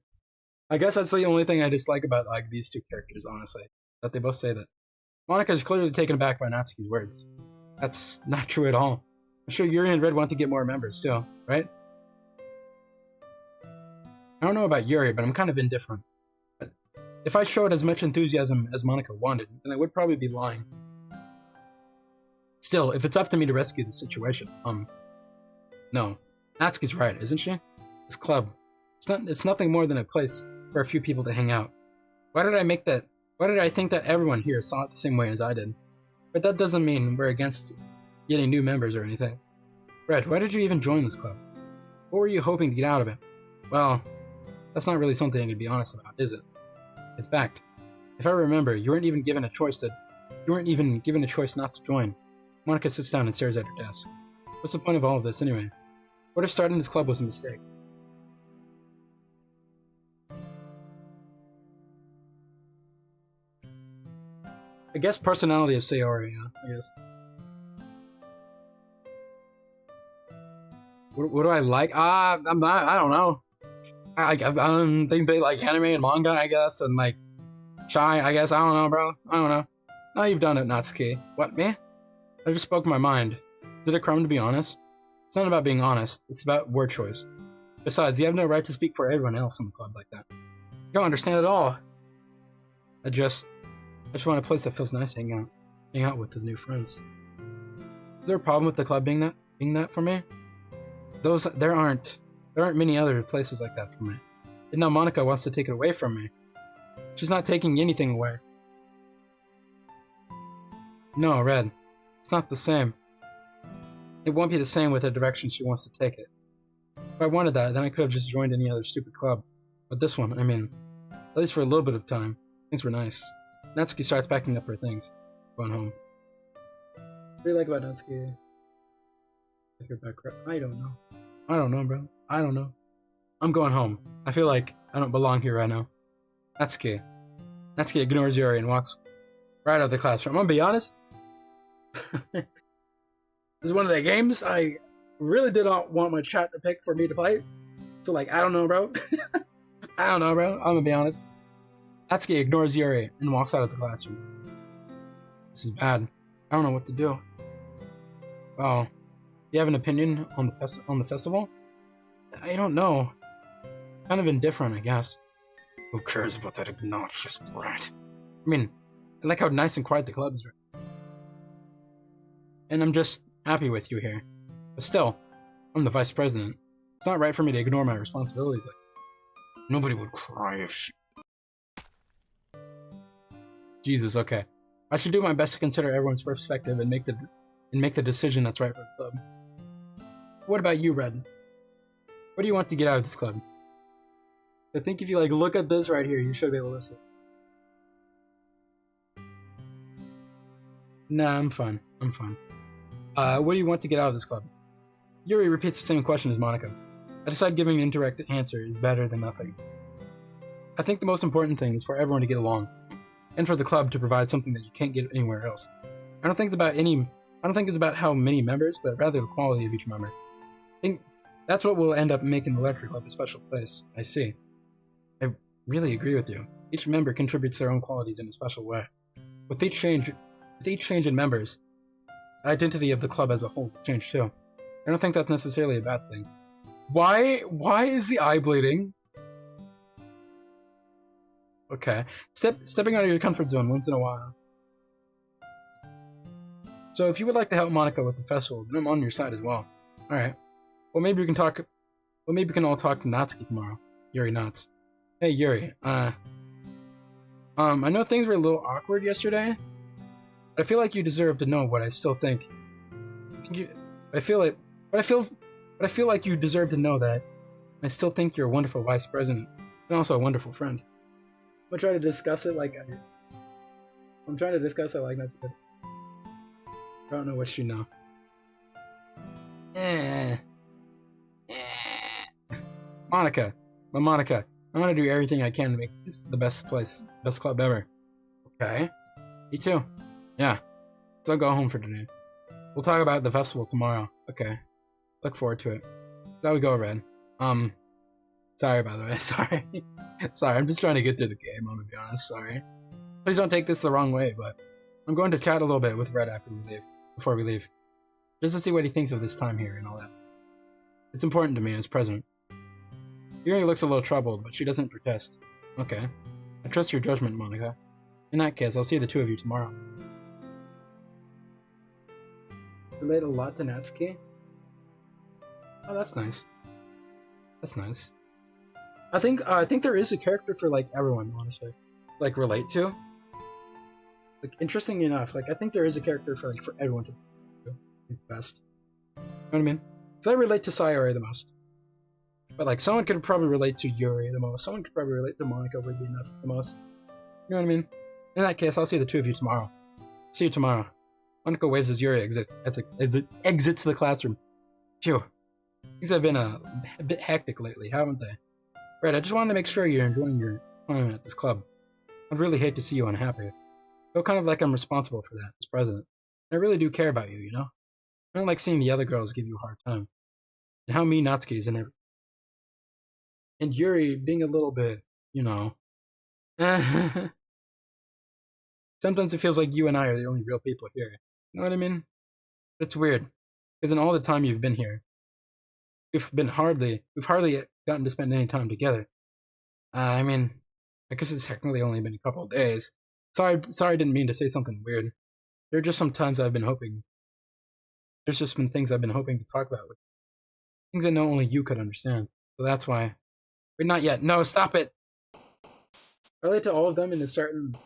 I guess that's the only thing I dislike about like these two characters, honestly. That they both say that. Monica is clearly taken aback by Natsuki's words. That's not true at all. I'm sure Yuri and Red want to get more members too, right? I don't know about Yuri, but I'm kind of indifferent. But if I showed as much enthusiasm as Monica wanted, then I would probably be lying. Still, if it's up to me to rescue the situation, no. Natsuki's right, isn't she? This club, it's nothing more than a place for a few people to hang out. Why did I think that everyone here saw it the same way as I did? But that doesn't mean we're against getting new members or anything. Red, why did you even join this club? What were you hoping to get out of it? Well, that's not really something I can be honest about, is it? In fact, if I remember, you weren't even given a choice not to join. Monica sits down and stares at her desk. What's the point of all of this anyway? What if starting this club was a mistake? I guess personality of Sayori, yeah, I guess. What do I like? I don't know. I think they like anime and manga, I guess, and like shy, I guess. I don't know, bro. I don't know. Now you've done it, Natsuki. What, me? I just spoke my mind. Is it a crime to be honest? It's not about being honest, it's about word choice. Besides, you have no right to speak for everyone else in the club like that. You don't understand at all. I just want a place that feels nice to hang out with new friends. Is there a problem with the club being that for me? There aren't many other places like that for me. And now Monica wants to take it away from me. She's not taking anything away. No, Red. It's not the same. It won't be the same with the direction she wants to take it. If I wanted that, then I could have just joined any other stupid club. But this one, I mean, at least for a little bit of time, things were nice. Natsuki starts packing up her things, going home. What do you like about Natsuki? Like her background? I don't know. I don't know, bro. I don't know. I'm going home. I feel like I don't belong here right now. Natsuki. Natsuki ignores Yuri and walks right out of the classroom. I'm gonna be honest. This is one of the games I really did not want my chat to pick for me to play. So, like, I don't know, bro. I don't know, bro. I'm gonna be honest. Natsuki ignores Yuri and walks out of the classroom. This is bad. I don't know what to do. Well, do you have an opinion on the festival? I don't know. Kind of indifferent, I guess. Who cares about that obnoxious brat? I mean, I like how nice and quiet the club is right. And I'm just happy with you here. But still, I'm the vice president. It's not right for me to ignore my responsibilities like that. Nobody would cry if she... Jesus, okay. I should do my best to consider everyone's perspective and make the decision that's right for the club. What about you, Red? What do you want to get out of this club? I think if you look at this right here, you should be able to see. Nah, I'm fine. I'm fine. What do you want to get out of this club? Yuri repeats the same question as Monica. I decide giving an indirect answer is better than nothing. I think the most important thing is for everyone to get along, and for the club to provide something that you can't get anywhere else. I don't think it's about how many members, but rather the quality of each member. I think that's what will end up making the Literature Club a special place. I see. I really agree with you. Each member contributes their own qualities in a special way. With each change in members, the identity of the club as a whole will change too. I don't think that's necessarily a bad thing. Why is the eye bleeding? Okay. Stepping out of your comfort zone once in a while. So if you would like to help Monica with the festival, then I'm on your side as well. Alright. Well, maybe we can all talk to Natsuki tomorrow. Yuri nods. Hey, Yuri. I know things were a little awkward yesterday, but I feel like you deserve to know what I still think. I feel like you deserve to know that I still think you're a wonderful vice president and also a wonderful friend. I'm gonna try to discuss it like that's good. I don't know what you know. Monica, I'm gonna do everything I can to make this the best club ever. Okay. Me too. Yeah. So I'll go home for today. We'll talk about the festival tomorrow. Okay. Look forward to it. There we go, Red. Sorry by the way. Sorry. Sorry, I'm just trying to get through the game, I'm gonna be honest. Sorry. Please don't take this the wrong way, but I'm going to chat a little bit with Red before we leave. Just to see what he thinks of this time here and all that. It's important to me as president. Yuri looks a little troubled, but she doesn't protest. Okay. I trust your judgment, Monica. In that case, I'll see the two of you tomorrow. Relate a lot to Natsuki? Oh, that's nice. That's nice. I think there is a character for everyone, honestly. Relate to. Interesting enough, I think there is a character for everyone to best. You know what I mean? Because I relate to Sayori the most. But someone could probably relate to Yuri the most. Someone could probably relate to Monica weirdly enough the most. You know what I mean? In that case, I'll see the two of you tomorrow. See you tomorrow. Monica waves as Yuri exits the classroom. Phew. Things have been a bit hectic lately, haven't they? Red, I just wanted to make sure you're enjoying your time at this club. I'd really hate to see you unhappy. I feel kind of like I'm responsible for that as president. I really do care about you, you know? I don't like seeing the other girls give you a hard time. And how mean Natsuki is and everything. And Yuri being a little bit, you know. Sometimes it feels like you and I are the only real people here. You know what I mean? It's weird. Because in all the time you've been here, we've hardly gotten to spend any time together. I mean, I guess it's technically only been a couple of days. Sorry, I didn't mean to say something weird. There are just some times I've been hoping. There's just been things I've been hoping to talk about with things I know only you could understand. So that's why. Wait, not yet. No, stop it. I relate to all of them in a certain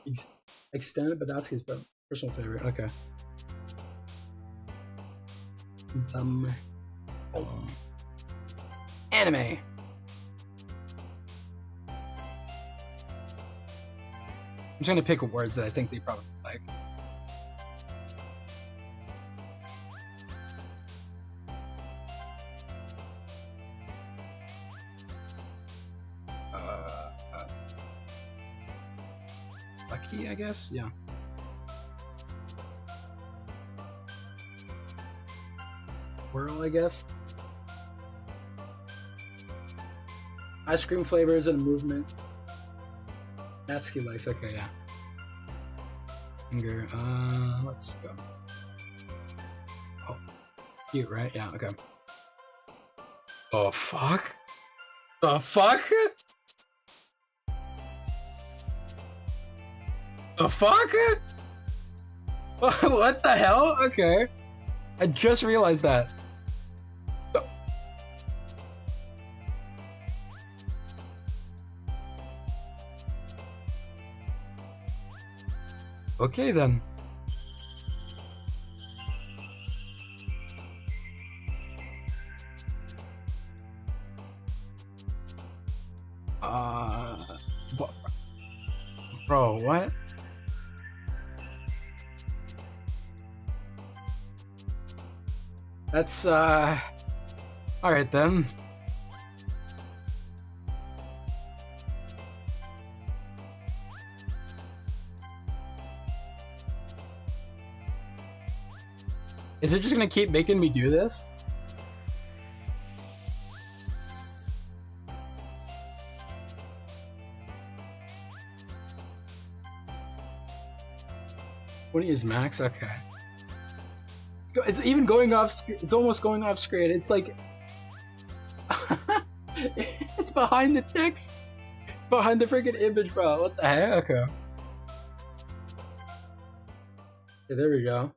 extent, but that's his personal favorite. Okay. Anime. I'm just gonna pick words that I think they probably like. Lucky, I guess? Yeah. Whirl, I guess? Ice cream flavors and movement. Natsuki likes, okay, yeah. Finger, let's go. Oh, cute, right? Yeah, okay. Oh, fuck? The fuck? The fuck? What the hell? Okay. I just realized that. Okay then. Bro, what? That's alright then. Is it just gonna keep making me do this? What is max? Okay. It's even going off. It's almost going off screen. It's like it's behind the text, behind the freaking image, bro. What the heck? Okay. Okay, there we go.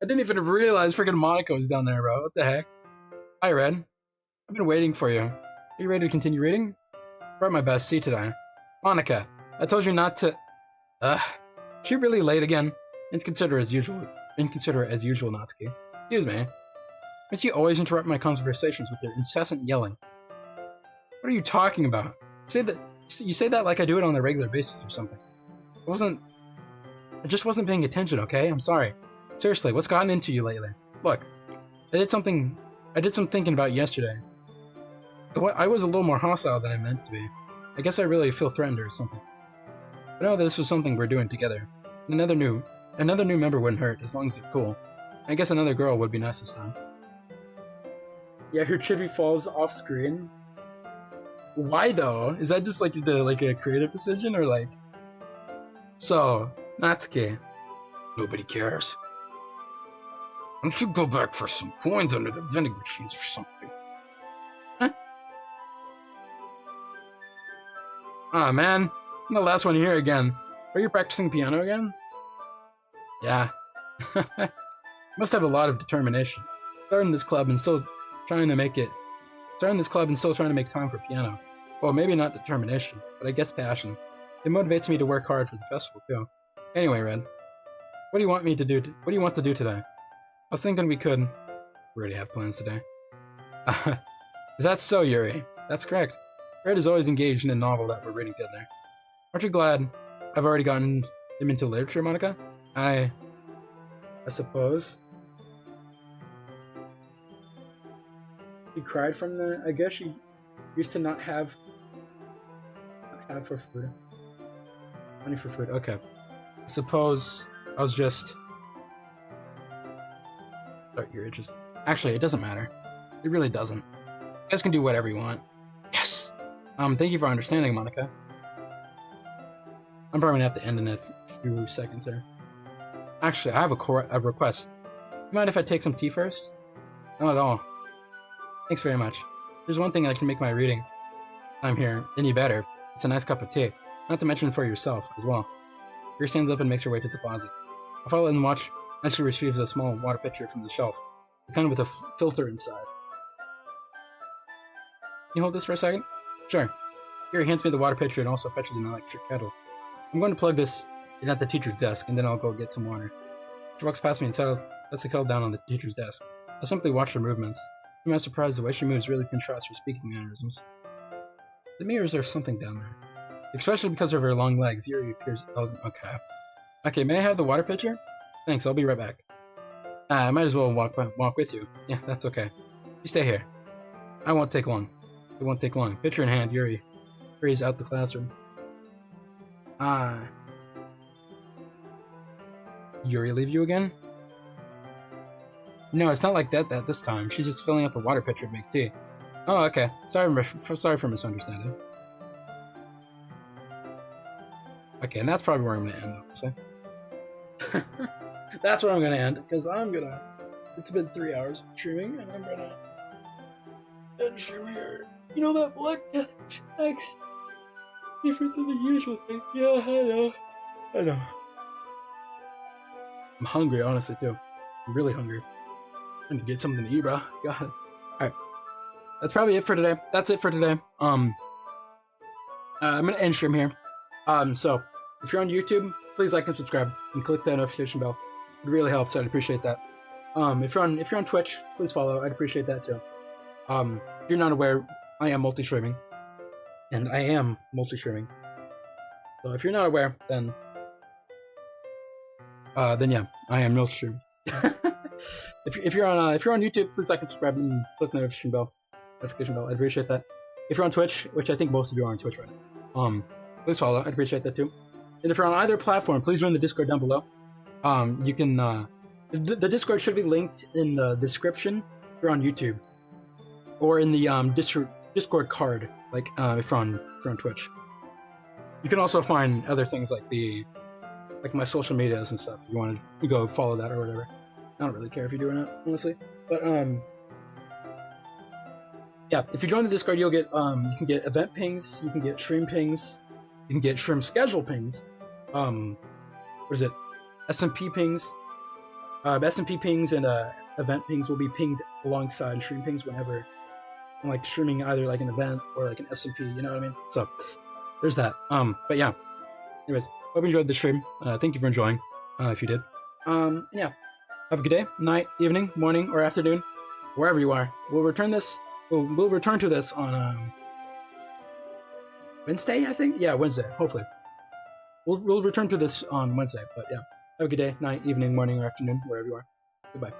I didn't even realize freaking Monica was down there, bro. What the heck? Hi, Red. I've been waiting for you. Are you ready to continue reading? I brought my best seat today. Monica, I told you not to. She really late again. Inconsiderate as usual, Natsuki. Excuse me. Miss, you always interrupt my conversations with your incessant yelling. What are you talking about? You say that like I do it on a regular basis or something. I just wasn't paying attention, okay? I'm sorry. Seriously, what's gotten into you lately? Look, I did some thinking about yesterday. I was a little more hostile than I meant to be. I guess I really feel threatened or something. But no, this was something we're doing together. Another new member wouldn't hurt, as long as they're cool. I guess another girl would be nice this time. Yeah, her chibi falls off screen. Why though? Is that just like a creative decision or like? So, Natsuki. Nobody cares. I should go back for some coins under the vending machines or something. Huh? Ah, man. I'm the last one here again. Are you practicing piano again? Yeah. Must have a lot of determination. Starting this club and still trying to make time for piano. Well, maybe not determination, but I guess passion. It motivates me to work hard for the festival too. Anyway, Red, what do you want to do today? I was thinking we already have plans today. Is that so, Yuri? That's correct. Red is always engaged in a novel that we're reading together. Aren't you glad I've already gotten him into literature, Monica? I suppose. She cried from the. I guess she used to not have for food. Money for food. Okay. I suppose I was just. Sorry, you're just. Actually, it doesn't matter. It really doesn't. You guys can do whatever you want. Yes. Thank you for understanding, Monica. I'm probably gonna have to end in a few seconds here. Actually, I have a request. You mind if I take some tea first? Not at all. Thanks very much. There's one thing that can make my reading time here any better. It's a nice cup of tea. Not to mention for yourself as well. Yuri stands up and makes her way to the closet. I follow and watch as she retrieves a small water pitcher from the shelf, kind of with a filter inside. Can you hold this for a second? Sure. Yuri hands me the water pitcher and also fetches an electric kettle. I'm going to plug this in at the teacher's desk, and then I'll go get some water. She walks past me and sets the kettle down on the teacher's desk. I simply watch her movements. To my surprise, the way she moves really contrasts her speaking mannerisms. The mirrors are something down there. Especially because of her long legs, Yuri appears... Oh, okay. Okay, may I have the water pitcher? Thanks, I'll be right back. I might as well walk with you. Yeah, that's okay. You stay here. I won't take long. It won't take long. Pitcher in hand, Yuri hurries out the classroom. Yuri leave you again? No, it's not like that this time. She's just filling up a water pitcher to make tea. Oh, okay. Sorry for misunderstanding. Okay, and that's probably where I'm gonna end, honestly. That's where I'm gonna end, because it's been 3 hours of streaming, and I'm gonna end stream here. You know that black desk X different than the usual thing. Yeah, I know. I'm hungry, honestly, too. I'm really hungry. I need to get something to eat, bro. God. Alright. That's probably it for today. That's it for today. I'm gonna end stream here. So, if you're on YouTube, please like and subscribe, and click that notification bell. It really helps, I'd appreciate that. If you're on Twitch, please follow, I'd appreciate that too. If you're not aware, I am multi-streaming. And I am multi-streaming. So if you're not aware, then yeah, I am multi-streaming. if you're on YouTube, please like and subscribe and click the notification bell. I'd appreciate that. If you're on Twitch, which I think most of you are on Twitch right now, please follow, I'd appreciate that too. And if you're on either platform, please join the Discord down below. You can, the Discord should be linked in the description if you're on YouTube. Or in the, Discord card, like, if you're on Twitch. You can also find other things like my social medias and stuff if you want to go follow that or whatever. I don't really care if you're doing it, honestly. But, yeah, if you join the Discord, you'll get, you can get event pings, you can get stream pings, you can get stream schedule pings, what is it, SMP pings, SMP pings and, event pings will be pinged alongside stream pings whenever I'm, like, streaming either, like, an event or, like, an SMP, you know what I mean? So, there's that. But yeah. Anyways, hope you enjoyed the stream. Thank you for enjoying, if you did. Yeah. Have a good day, night, evening, morning, or afternoon, wherever you are. We'll return to this on, Wednesday, I think? Yeah, Wednesday, hopefully. We'll return to this on Wednesday, but yeah. Have a good day, night, evening, morning, or afternoon, wherever you are. Goodbye.